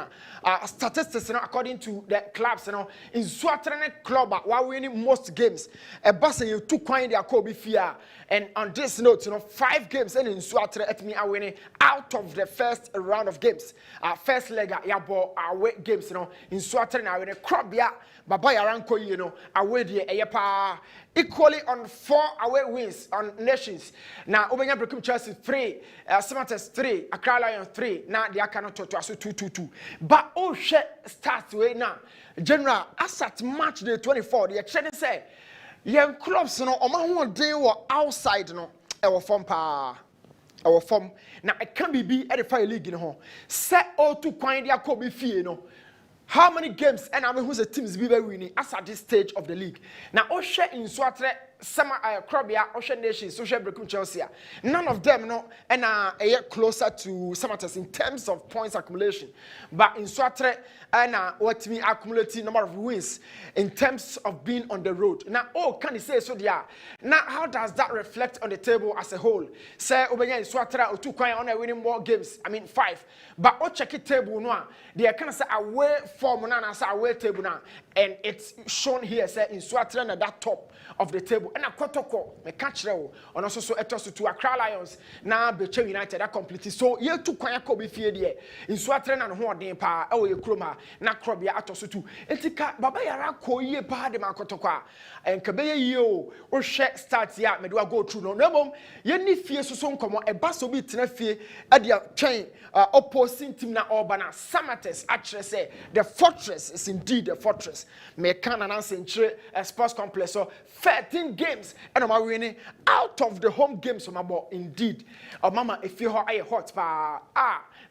Statistics according to the clubs, in Suatre club, while winning most games. A bus you took coin their Kobe Fia. And on this note, 5 games and in Suatre at me are winning out of the first round of games. First leg, away games, in Suatre now winning Krobia, Baba Yaranko, away the equally on 4 away wins on nations. Now, Obenya Brekum Chelsea 3, Samates 3, Accra Lions 3, now they are cannot to us 2-2-2. But oh shit starts way now. General, as at match day 24, the exchange say. Young clubs no oma ho den wo outside no e wo form pa e wo form na e can be at the fire league no ho se o to kwan dia ko be fie no how many games and I mean who's the teams be winning as at this stage of the league now o share in Suatre some Krobia Ocean Nations social breakum Chelsea none of them no and closer to Samatas in terms of points accumulation but in Suatre and what me accumulating number of wins in terms of being on the road now can you say so there now how does that reflect on the table as a whole say Obenya in Suatre or 2 coin on winning more games I mean 5 but o check it table no they can say away form na say away table now and it's shown here say in Suatre na that top of the table and a kotoko me catch rewo on also so etos to Accra Lions na Beche United that completely so ye tu kwan ko be fie de in Suatre na ho odin pa e wo ye kroma na Krobia atoso tu etika baba yara ko ye pa de ma kotoko a enka be ye o hwe start ya me do go through no mom ye ni fie so nkomo e ba so bi tena fie e de twen opposing team na Obana Samates actually say the fortress is indeed a fortress me can announce in sports complex so 13 games and I'm winning out of the home games on my ball indeed mama if you are hot pa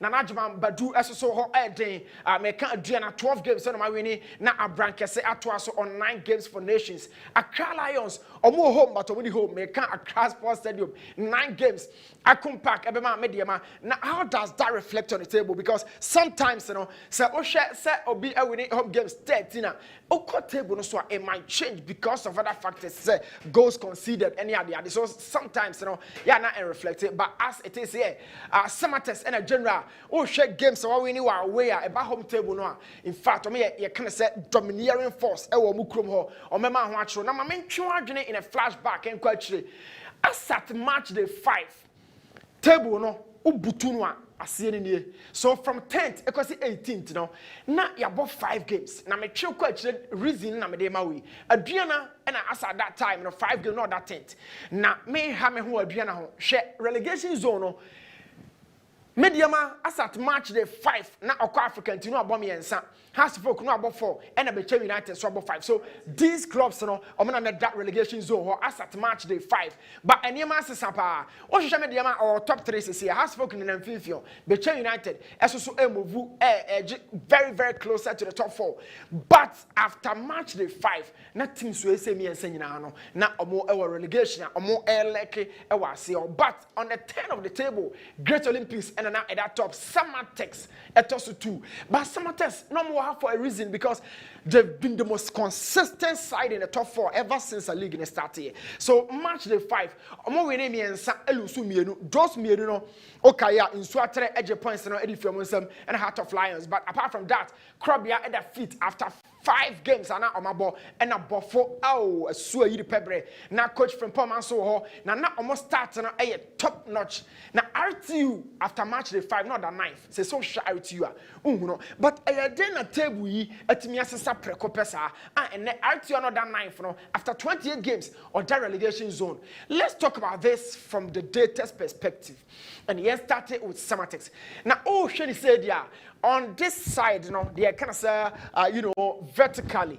na najman badu so ho den me can Adriana 12 games and I'm winning na abrankese atwa so on 9 games for nations Accra Lions omo home but omo home me can Accra Sports Stadium 9 games Akum Park ebema mediama now how does that reflect on the table because sometimes say o share say obi winning home games 13 o table no so it might change because of other factors say goals conceded, any other. So sometimes, you know, yeah, not reflected, but as it is here, Samatex and a general, oh, share games, so we knew our way about home table. No, in fact, I mean, you can say domineering force, or Mukrum, or Mama Watcher. Now, my main charge in a flashback and quite as at match day 5, table no, Ubutunwa. So from 10th, I 18th, no, now you bought 5 games. Now, me chill quite reason, na me de mawi. Adriana, and I asked at that time, you know, 5 games, not that 10th. Now, me have me who Adriana, share relegation zone. Mediama, as at March day 5, now African, you know, about me and son. Has to folk no about 4, and a Becher United so about 5. So these clubs, you know, I'm under that relegation zone or as at March day 5. But any master sapa, or should Mediama or top 3 is here, has spoken in Amphibian, Becher United, as also move very, very closer to the top 4. But after March day 5, nothing so say me and Senano, now a more relegation, a more lucky, but on the 10 of the table, Great Olympics and now at that top, Samatex at also 2. But Samatex, no more for a reason because they've been the most consistent side in the top 4 ever since the league started. So match day 5, omo winning me and San Elusu Mienu, Jos Mienu, Okaya in Swatre edge points and Edifiomusum and Heart of Lions. But apart from that, Krabia at the feet after 5 games and now on my ball and a buffo a sue pebre. Now coach from Pomanso now almost starting a top notch. Now RTU after match day 5, not the 9th. Say so shy RTU. But I then a table at me as a precopesa and RTU another 9th no after 28 games or that relegation zone. Let's talk about this from the data's perspective. And yes, started with Samatex. Now, Shady said, yeah, on this side, you know, they kind of say, vertically.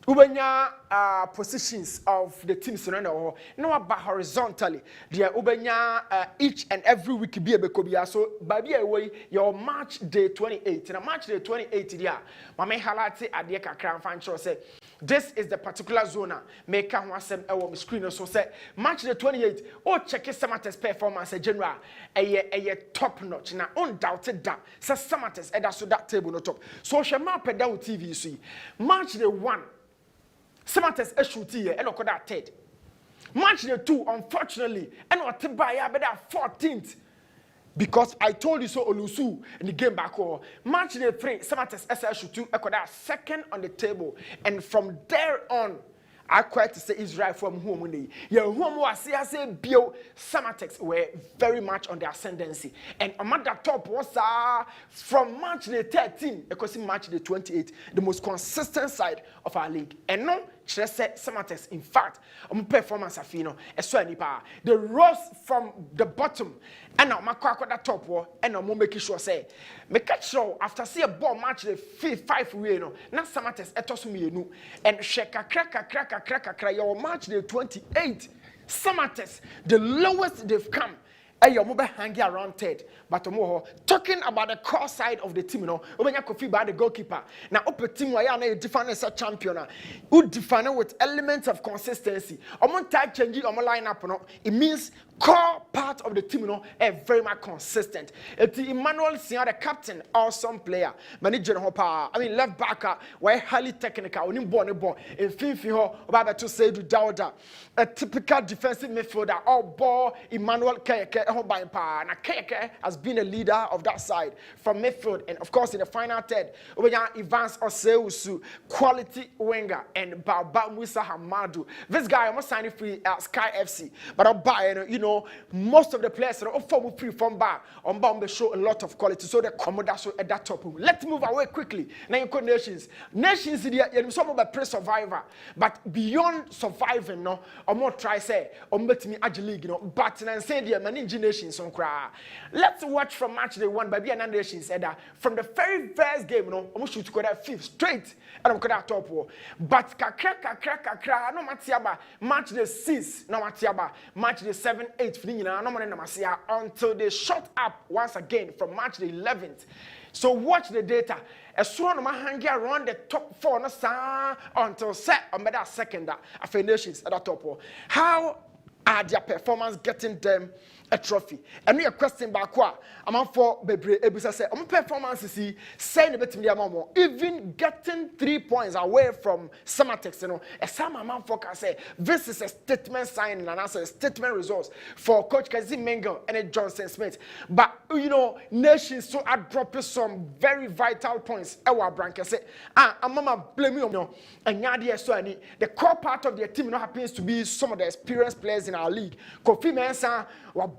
Ubenya positions of the teams no about horizontally. They ubenya each and every week be a bekobia. So baby away your March day 28. Na March day 28 dia. Mama highlight adie kakra fan show say this is the particular zone make kan wasem e wo screen so say March day 28 oh check Samatex performance general a top notch na undoubted that say Samatex e da so that table no top. So she map down TV see March day 1 Samatex a shoot here and occurred at 3rd. Match day 2, unfortunately, and what to buy at 14th. Because I told you so Olusu in the game back home. Match day 3, Samatex SL shoot 2 occurred at 2nd on the table. And from there on, I quite to say Israel from home. Yeah, home was say Bio Samatex were very much on the ascendancy. And on that top was from March the 13, because in March the 28, the most consistent side of our league. And no, Samatex, in fact, performance afino, the rose from the bottom and now my that top war and now make sure say make sure after see a ball match the 5 we no now Samatex etosumi and sheka crack your match the 28 Samatex the lowest they've come. Your mobile hanging around 3rd, but talking about the core side of the team, when you could by the goalkeeper. Now, open team where you define as a champion, who define with elements of consistency. On type changing on my lineup, it means core part of the team, very much consistent. It's Emmanuel Sia, the captain, awesome player, manager Hopper. I mean, left backer, where highly technical, when born in Fifi, about to say to Dauda, a typical defensive midfielder, all ball Emmanuel Keke. Now Keke has been a leader of that side from midfield, and of course in the final 3rd, we have Evans Oseusu, quality winger, and Baba Musa Hamadu. This guy almost signed free Sky FC, but I'll buy most of the players are form free from bar on bound they show a lot of quality, so they come at that top. Let's move away quickly. Now you call nations some of pre survivor, but beyond surviving, no, or more try say or met me agile league, but and say the managing nations on cry. Let's watch from match day 1 by BNN Nations said that from the very first game, almost shoot to go that 5th straight and I'm that top war. But kakra no matiaba match the 6th, no matiaba match the 7, 8 no until they shut up once again from match the 11th. So watch the data. As soon as I hang around the top 4 no until set on that 2nd nations at the top war. How are their performance getting them a trophy? And we are question back I'm on for Bebre Ebusa say performance is saying a bit to even getting 3 points away from Samatex, you know, a some man for can say this is a statement sign and answer statement results for Coach Kazim Mengo and Johnson Smith. But you know, nations so I drop some very vital points. Our branch say, I'm mama blame you no, and Yadia so any the core part of their team you know, happens to be some of the experienced players in our league. Kofi Mensah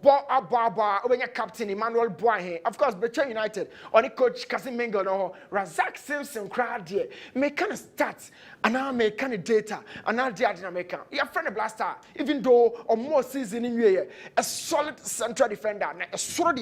when your captain Emmanuel Boahe, of course, Becher United, on the coach Kazim Mengo no, Razak Simpson crowd here, make kind of stats, and now make kind of data, and now the other American. Your friend a blaster, even though on more season in year, a solid central defender, a solid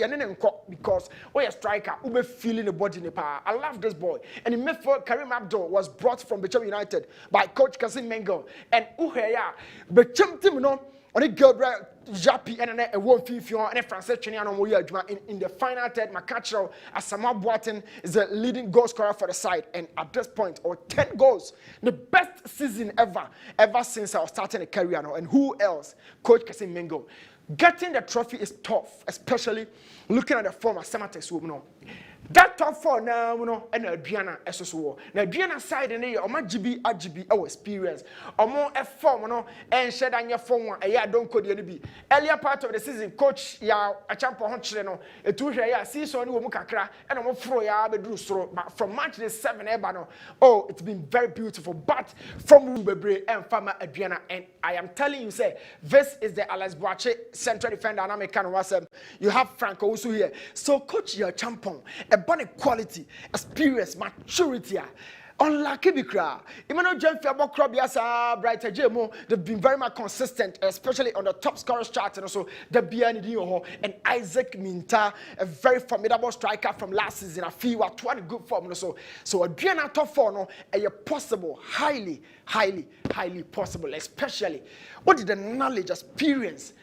because we a striker who be feeling the body in the power. I love this boy. And in midfield, Karim Abdul was brought from Becher United by coach Kazim Mengo, and Uheya, Becher team no. On the Gilbert Japi and a one fifion and a Francis Chiniano in the final third, Makachero Asamoah Boateng is the leading goal scorer for the side, and at this point, 10 goals, the best season ever since I was starting a career now. And who else? Coach Kazim Mengo. Getting the trophy is tough, especially looking at the form of Samatex woman. That top four now, you know, and Adriana SSO. Now, Adriana side in here, or my GB, our experience, or more a form, you know, and shed on your form, a year don't code be. Earlier part of the season, coach, ya, a champion hunch, you know, a 2 year season, you mukakra, and I'm for ya, but from March the 7th, Ebano, oh, it's been very beautiful. But from Rubebre and Farmer Adriana, and I am telling you, say, this is the Alex Boache central defender, and American Wasem. You have Franco also here. So, coach, your champion. Bunny quality, experience, maturity. Unlike Bikra, Emmanuel Jemfiabo Krobiasa, Brighter Jemo, they've been very much consistent, especially on the top scorers chart, and also the Biani and Isaac Minta, a very formidable striker from last season. I feel what one good form. So Adriana top four, no, a possible, highly possible, especially what did the knowledge, experience.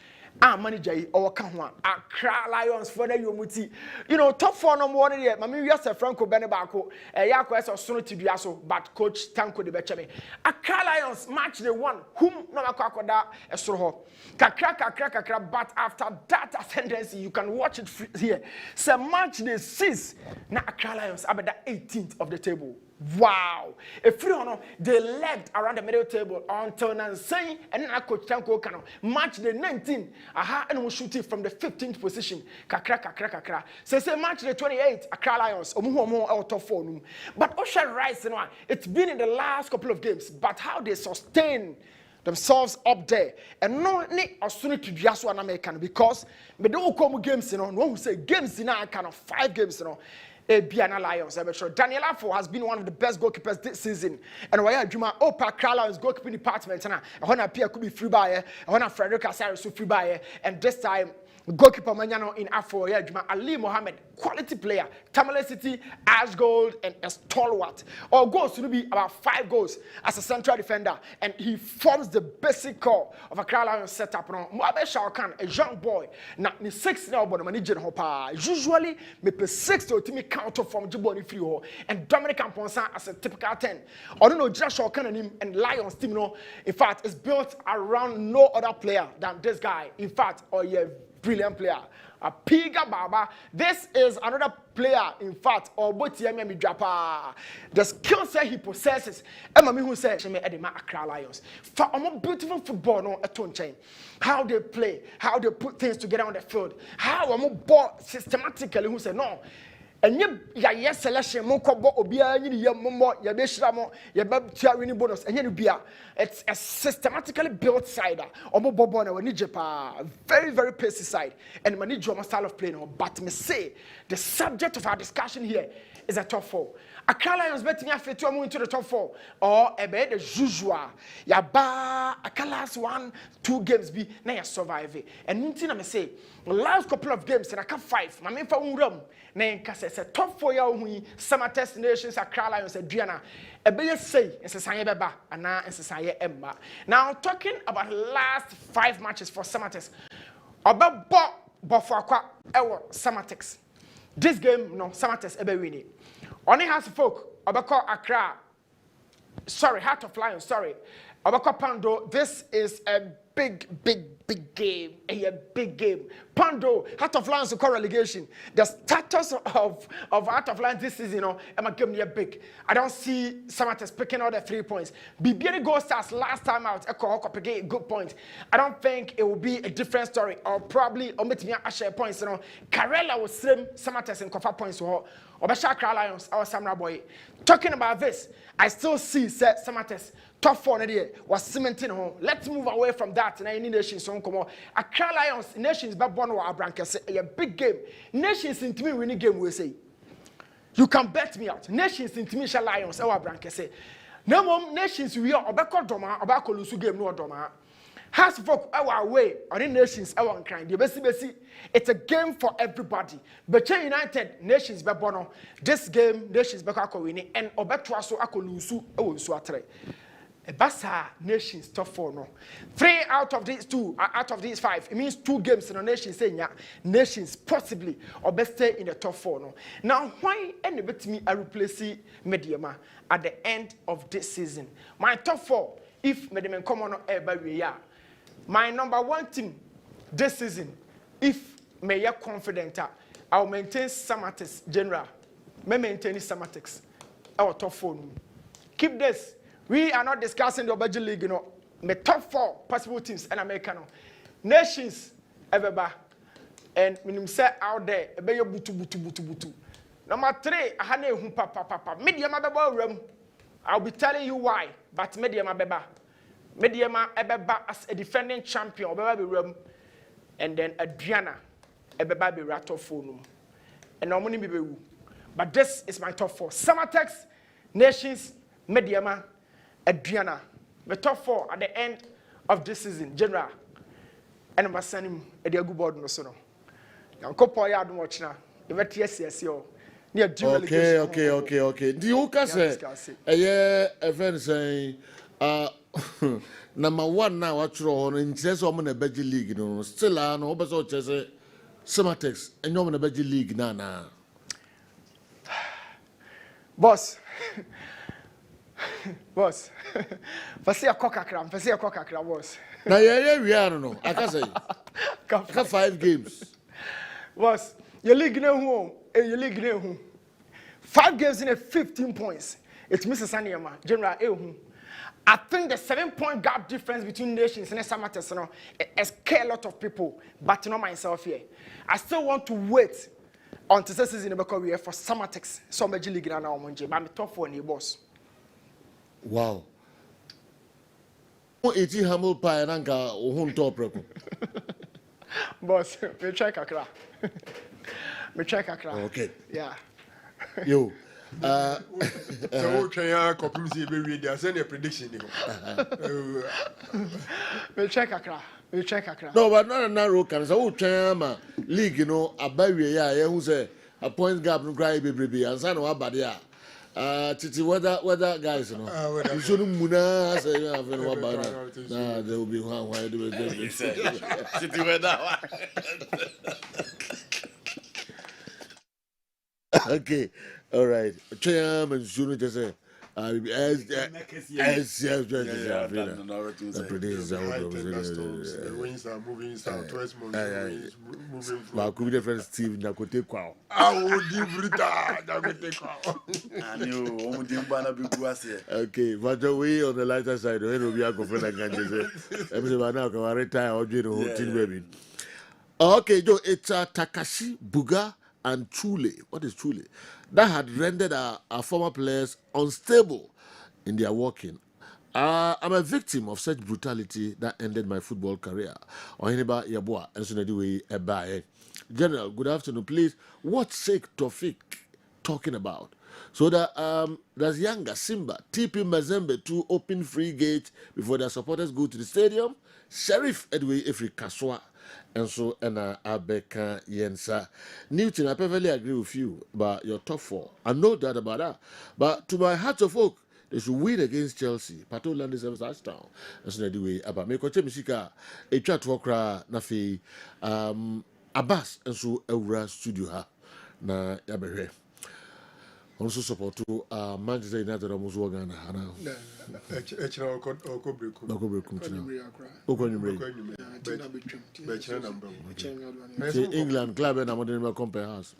Manager or Kahwa, Accra Lions for the Yomuti. You know, top four no more yet. Mammy, yes, a Franco Benebako, a Yaquest or Sono Tibiaso, but coach Tanko de Bechame. Accra Lions match the one whom no Macacoda, a Soho. Kakra, but after that ascendancy, you can watch it here. So match the 6th, now Accra Lions about the 18th of the table. Wow! If you know, they lagged around the middle table until Nansay and then coach Tanko Kano match the 19th. Aha, and we shoot it from the 15th position. Kakra. So say match the 28th. Accra Lions. Omuhomo out of 4. But Ocean Rise, you know, it's been in the last couple of games. But how they sustain themselves up there and no need as soon to just one American because me don't come games, you know. No who say games in a kind of 5 games, you know. Biana Lions, I'm sure. Daniel Afo has been one of the best goalkeepers this season. And why are Juma Opa Lions goalkeeping department? And I want to appear could be free buyer. I want to Frederick Asari so free buyer. And this time, goalkeeper Manano in Afro, yeah, Juma Ali Mohammed, quality player, Tamale City, Ash Gold, and a stalwart. Or goals to be about 5 goals as a central defender, and he forms the basic core of a Lions setup. No, Moabe Shawakan, a young boy, not ni 6 now, but manager Hopa. Usually, me pe 6 to ultimate counter from Jiboni Free and Dominic Amponsa as a typical 10. I don't know, just Shawakan and him and Lions team, no. In fact, it's built around no other player than this guy. In fact, brilliant player. A Piga Baba. This is another player, in fact, or both Yemi Japa. The skill set he possesses. Emma who said, Sheme Edema Accra Lions. For a more beautiful football, no, a tone chain. How they play, how they put things together on the field, how a more ball systematically who said, no. And you selection mo kobo obia nyini ye mo ye be hira mo ye be tia winning bonus and you bia it's a systematically built side omo bobo na wani jepa very pacey side and manage your style of play no but me say the subject of our discussion here is a top 4. Accra Lions betting after 2 into the top 4 or a bed the usual ya ba a last 1-2 games be na ya survive and nothing I say last couple of games in a cup 5 my main for room na say top 4 ya hu summer test nations Accra Lions Adriana e be say ensesanye beba ana ensesanye emma. Now talking about last 5 matches for summer test obebo bofakwa ewo summer test this game no summer test ebe win only has folk obeko Accra Heart of Lions Obako Pando, this is a big game. A big game. Pando, Heart of Lions to relegation. The status of Heart of Lions this season, I'm a game big. I don't see Samatex picking out the 3 points. Bibiani Gold Stars last time out, a good point. I don't think it will be a different story, or probably omitting a share points. Karela will slim Samatex and Kofa points to her. Obasha Lions, our Samurai boy. Talking about this, I still see Samatex. Top 4 was cementing home. Let's move away from that. And any nations on come on. Accra Lions, nations back one or Abranca a big game. Nations into me winning game we say. You can bet me out. Nations into me Lions our Abranca say. No more nations we are Obako Doma, Obako Lusu game no Doma. Has folk our way or in nations our kind. The best it's a game for everybody. But United nations back bono. This game nations back winning and Obeto so Akolusu Suatre. Basa nations top 4 no. 3 out of these 2, out of these 5. It means 2 games in a nation saying nations possibly or best stay in the top 4 no. Now why any bit me I replace Mediama at the end of this season? My top 4, if Mediama come on by we are. My number 1 team this season, if me confident, I'll maintain Samatex general. Me maintain Samatex our top 4 no. Keep this. We are not discussing the budget league, My top 4 possible teams in America. Nations, everybody. And when you say out there, butu. Number 3, I had papa. Medium room. I'll be telling you why. But medium abeba. Medium abeba as a defending champion, obeba room. And then Adriana, ebeba be rattle phone. And normally be. But this is my top 4. Samatex, Nations, Mediama. Adriana, the top 4 at the end of this season, general. And I'm sending him a good board no sono. Now, couple yard watch now. Yes. Okay. The Oka say, a friend saying, number 1 now, what's wrong in chess or in a budget league, Still, I know, but so chess, Samatex, and no one a budget league, Nana. Boss. Boss, fasi akokakra, boss. Now, we are no. I can say, I got 5 games. Boss, your league no home, and your league no home. 5 games in a 15 points. It's Mrs. Sanyama, General Ehum. I think the 7-point gap difference between nations and Samatex, it scares a lot of people, but not myself here. I still want to wait until the season because we are for Samatex. So major league now, but I'm top 4 in the boss. Wow. Iti humble pie and anka ohun top reku. Boss, me check Accra. Okay. Yeah. Yo. So can you copy see be ready? I send a prediction. Me check Accra. No, but not a narrow can so chama league, abawie ya who say a point gap no cry baby and san wa badia. Titi whether guys, you shouldn't muna say you have no about. Nah, there will be one why do it. Titi weather. Okay, all right. Cham and Junu just say, the wings are moving southwest, moving but could be different Steve Nakote Kwao. I would give Rita. Okay, but the way on the lighter side, when we are going to say, retire or do the whole team, baby. Okay, Joe, it's Takashi, Buga, and Chule. What is Chule? That had rendered our former players unstable in their working. I'm a victim of such brutality that ended my football career. Ohiniba Yabua, Ensunediwe Ebae. General, good afternoon. Please, what's Sheikh Tofik talking about? So that there's Yanga, Simba, TP Mazembe to open free gate before their supporters go to the stadium. Sheriff Edway Ifri Kaswa. And so, Abeka Yensa. Newton, I perfectly agree with you about your top 4. I know that about that. But to my heart of oak, they should win against Chelsea. Pato Landis service touchdown. That's not the way. About me, Coach Misika, a chat walker, Nafi, Abbas, and so Eura Studio. Na Yabe. also support to Manchester United almost work on Hana. England club and I'm going to compare us.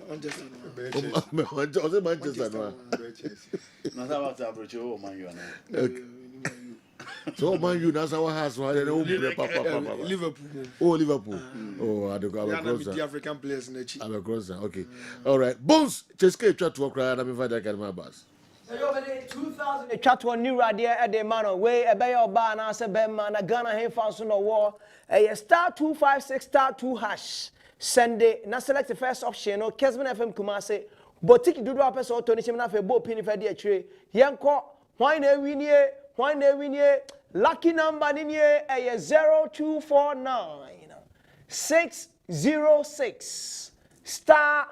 Manchester. So man, you that's our house. Liverpool. Oh, Liverpool. Oh, I the African players in the I'm a crosser. Okay. All right. Bones. Cheske try to cry. I'm invite that kind of bus. 2000 chat one new radio at the man way a bay or bar and answer Bemma and Ghana here found on the wall. A star 256 star 2 hash. Send it. Now select the first option. No Kessben FM Kumase. But ticket do drop us or 27 of a boat penny for the tree. Yanko. Why they win ye? Why they win ye? Lucky number in ye a 0249 606 star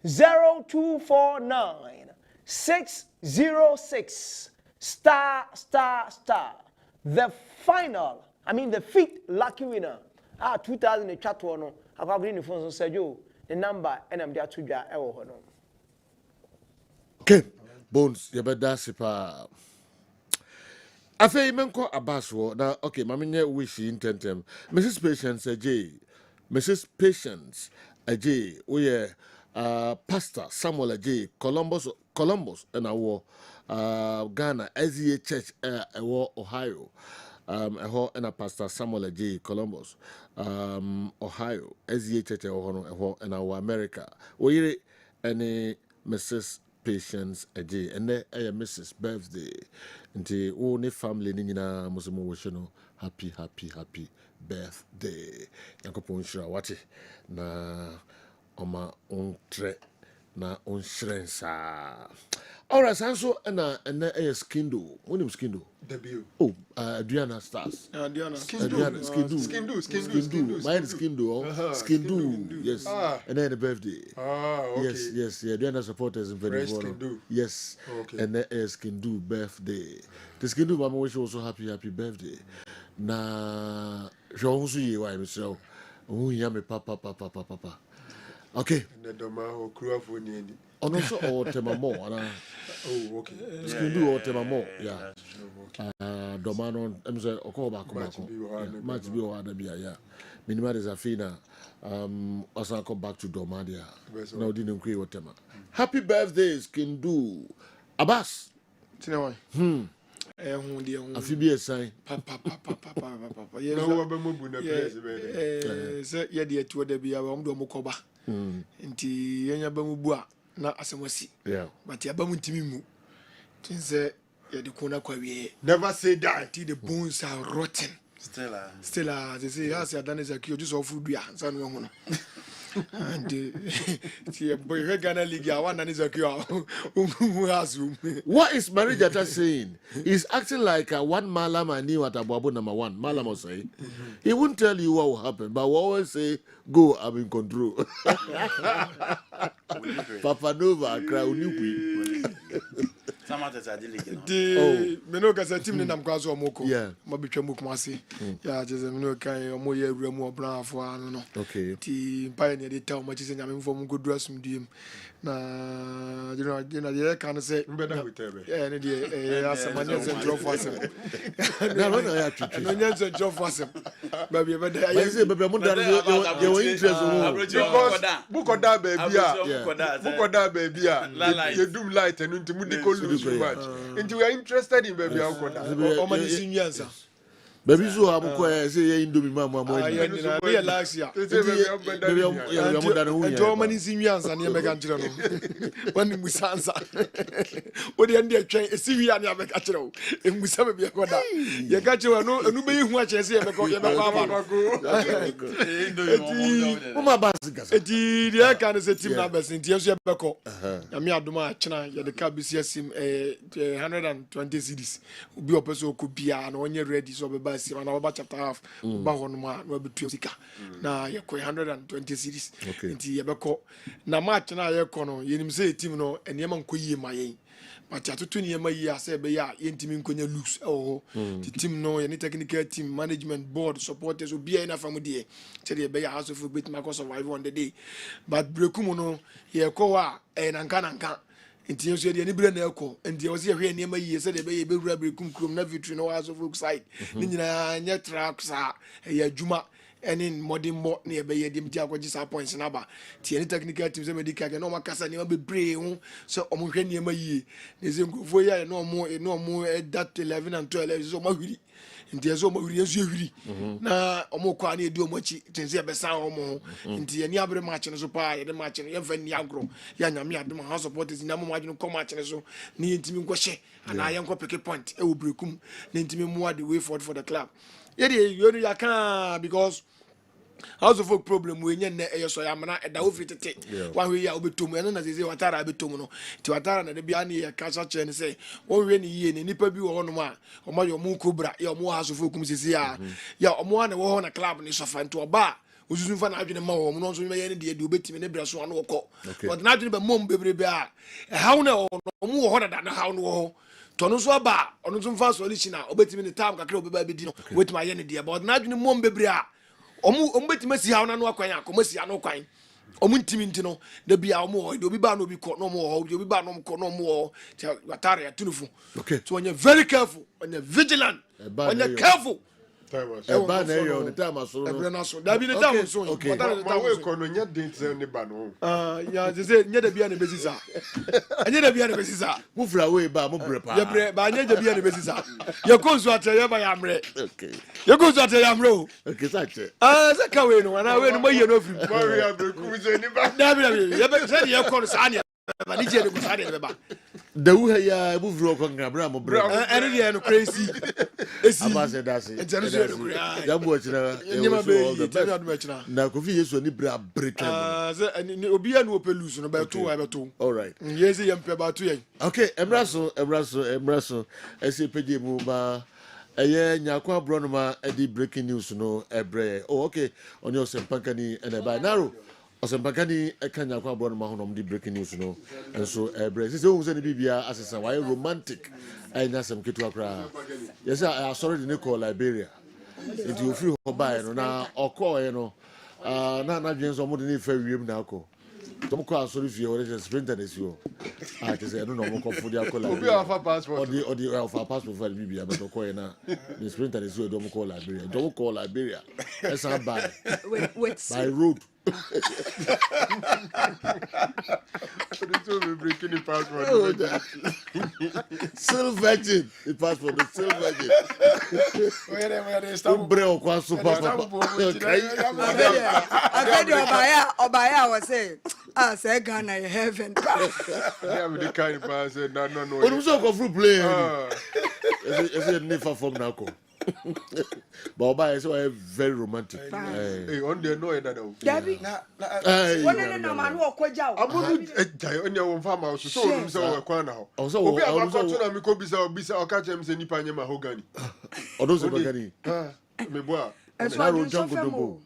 0249 606 star. The final, the fifth lucky winner. 2000 chat one. I've agreed the phone said you the number and I'm there to ja. Okay, Bones, you better sipa. I feel menko abaswo na okay, mama nye wish intentem. Mrs. Patience AJ. Mrs. Patience AJ. We Pastor Samuel AJ Columbus and our Ghana SEA Church Ohio. And Pastor Samuel AJ Columbus Ohio SEA Church and our America. We any Mrs. Patience AJ and Mrs. Birthday. Nti wo ne family ni nyina musumo wo hwe no happy birthday yakopon shira wate na oma ontre na onshrensa. Alright, sanso na skindo. When him skindo? Debut. Oh, Adriana Stars. Adriana. Skindo. Mine skindo. Skindo. Yes. And then the birthday. Okay. Yes. Adriana supporters in very yes. Okay. And then skindo birthday. The skindo mama wish also happy birthday. Na Jean ye why Mr. Oh, yummy papa. Okay. And the doma crew for ni. And also or temamo. Oh, okay. Skindo or temamo. Yeah. Domano, I'm saying, Okoba, much be or yeah. Minimum is a fina. Also, come back to Domadia. No, didn't create what tema. Happy birthday, Skindo. Abbas. Tinawai. Afibi sign. Papa. No, yeah, dear, to the be around Domokoba. Inti Yanya Bamubua, not as a wasi. Yeah. But Yabamutimimu. Tinse. Yeah, the corner query. Never say that. The bones are rotten. Stella, they say, yes, I done is a cure just of food. And the boy, Ghana League, I want is a cure. What is Marijata saying? He's acting like one Malam I knew at Ababu number one. Malam will say, he won't tell you what will happen, but will always say, go, I'm in control. Papa Nova, cry unupi. Menoka sa team nam kwazo omoko mabitwa mukumase ya jeze menoka omoye ewremu obran afo anu no okay ti mpaye ne de taw machi se nyame mfo mu godura sumdiem na jina de kan se mbeda witebe ne de asamanya central force na no ya twitwi no nya central force ba bi be da ya say bebe mu da you interest bukoda baby a you do light and into mudico lose much and we are interested in baby akoda baby so amko say ye indomie mama mo ya last year baby ya mo da no and to many sinyansa na mega nchire no wani musansa odi ande atwen esiwia na mega chire o emusa baby akoda ye ka chire no enu be hu a chire se ye be baba no uma basic eti dia kan se team na best enti yeso ye be ko na me adoma a chena ye de ka bisia sim 120 cedis obi opeso ko bia na onye ready so be basi na baba chapter half ba hono ma na be tuika na ye ko 120 cedis enti ye be ko na match na ye ko no yenim se team no enema nko yie ma yen but ya to ni ma yi ase be ya yentimi nkonya loose the team no any technical team management board supporters obi na fam de che be ya house of bit ma cause survive on the day but brekum no ye ko wa nanka nti nso de ni bre na ekọ nti o se hwe ne ma yi se de be ye be wura brekum krom na victory no house of side ni nyina nya tracks a ya adwuma any modern more near by the Mtiago points in Aba. The technical teams medical no macassa never be brave. So Omukan Yama ye. There's for ya no more that 11 and 12 is so much. And there's so much really. Na Omokwani do much Tensia Bessa Omo. Into any other match and so pie, the match and even Yagro. Yanami at the house supporters in Namajino Comatch and so near Timmy Goshe and I am pick point. It will brekum. Nintimi more the way forward for the club. Yeah, you can't because house of folk problem we nye so ya mana da wo fitete one way ya obetom eno na sese watara abetom no ti watara na de bia na ya kasa che ne say won we ne yie ne nipa bi wo hono ma o ma yo mu kobra ya mo house of folk kum sese ya o mo na wo ho na club ni so fa nto oba ozuzu fa na adwene ma wo no so me ye ne de obetimi ne bra so ano wo but na adwene ba mom bebrebe a how na o mo wo ho na how no wo tonu so ba onu so mfa solution a obetimi ne time kakra obeba be di no wetima ye ne de but na adwene mom bebre a omu betima si ha na no akwan akoma si ano kwan omu ntimi ntino da bia omu obi ba no bi ko no mo obi ba no ko no mo watare ya tunufu so when you're very careful when you're vigilant when you're careful Eba na eyo the time aso no da bi the time so watare the time we ko no nya date ne ba no ya ze nya da bia na besisa anya da bia na besisa mu fra we ba mu bre pa ya bre ba anya da bia na besisa ya ko so atre ya ba ya mre ya ko so atre ya mre o sa che za ka we no na we no maye no firi ma we ya bre ku ze ni ba da bi ya be se ya ko no sa anya ba ni je ne ku sa de be ba da wu ya bu vro ko ngabra mo bre ene de no crazy esi abase dase da bo chira nyima be all the best na ko fi yesu ni bre abreka obi ya no opelus no be to be to all right yes yem pe ba to yen okay emraso esi pege mu ba eye nyakwa abro no ma edi breaking news no ebre oh okay onyo sempankani ene ba naro osempakani ekanya kwa abro no ma honom di breaking news no enso ebre sise wo se ni bibia asesa why romantic enya sem ketu akra yes I sorry the call Liberia it you free ho buy no na okọ no na dwen so mo de ni fa wiem na akọ tom ko asori fie o re sprinter na si o te say no mo ko fudi akọ obi afa passport odi afa passport for bibia but okọ na the sprinter na si o do mo call Liberia esa buy by road breaking the passport. Silver the passport, the silver. Umbrella kwa super papa. Obaya was saying, say Ghana heaven. Yeah, with the kind of person, no. What was so for play? Is it never from Nako? But Oba is very romantic. Hey, on the no that. Dabi. No man wo kwaja. Abudu ejai on your farm house so we say we kwa na ho. Obi abakọ to na mi ko bisa o ka chem se nipa nya mahogany. Odozo bagani. Me boa. Na ro jango dobo.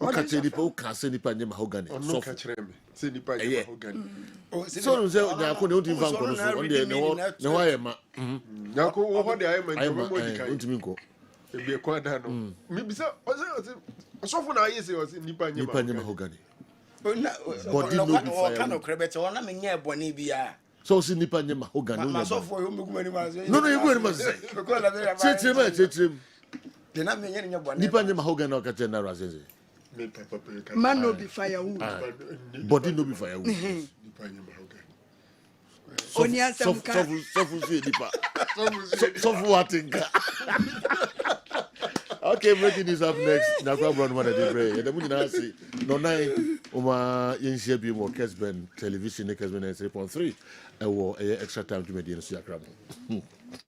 O ka che nipa o ka se nipa nya mahogany. So ka chere me. Se nipa nya mahogany. So no say nya ko ne o tin fan ko no so on de ne ho ayema. Nya ko wo ho de ayema nti mo di kai. Ontimi nko. Ebi kwa da no. Mi bisa osofo na ayese o se nipa nya mahogany. Body no be fire. Kind of crebete ona me nya ebone bia. So si nipa nya mahogany. Ma so for yo meguma ni ma. No you go ni ma say. Chetrem. De na me nya nya bone. Nipa nya mahogany o ka che na razeze. Me papa pe. Man no be firewood. Body no be firewood. Nipa nya mahogany. Oni asem ka. Sofu si nipa. Sofu watinka. Okay, breaking news up next. Nakwa Brown Mother de Bray. The moon na say no nine oma yenshia bi mo Kessben television Kessben 3.3. Ewo extra time to me di no so yakra mo.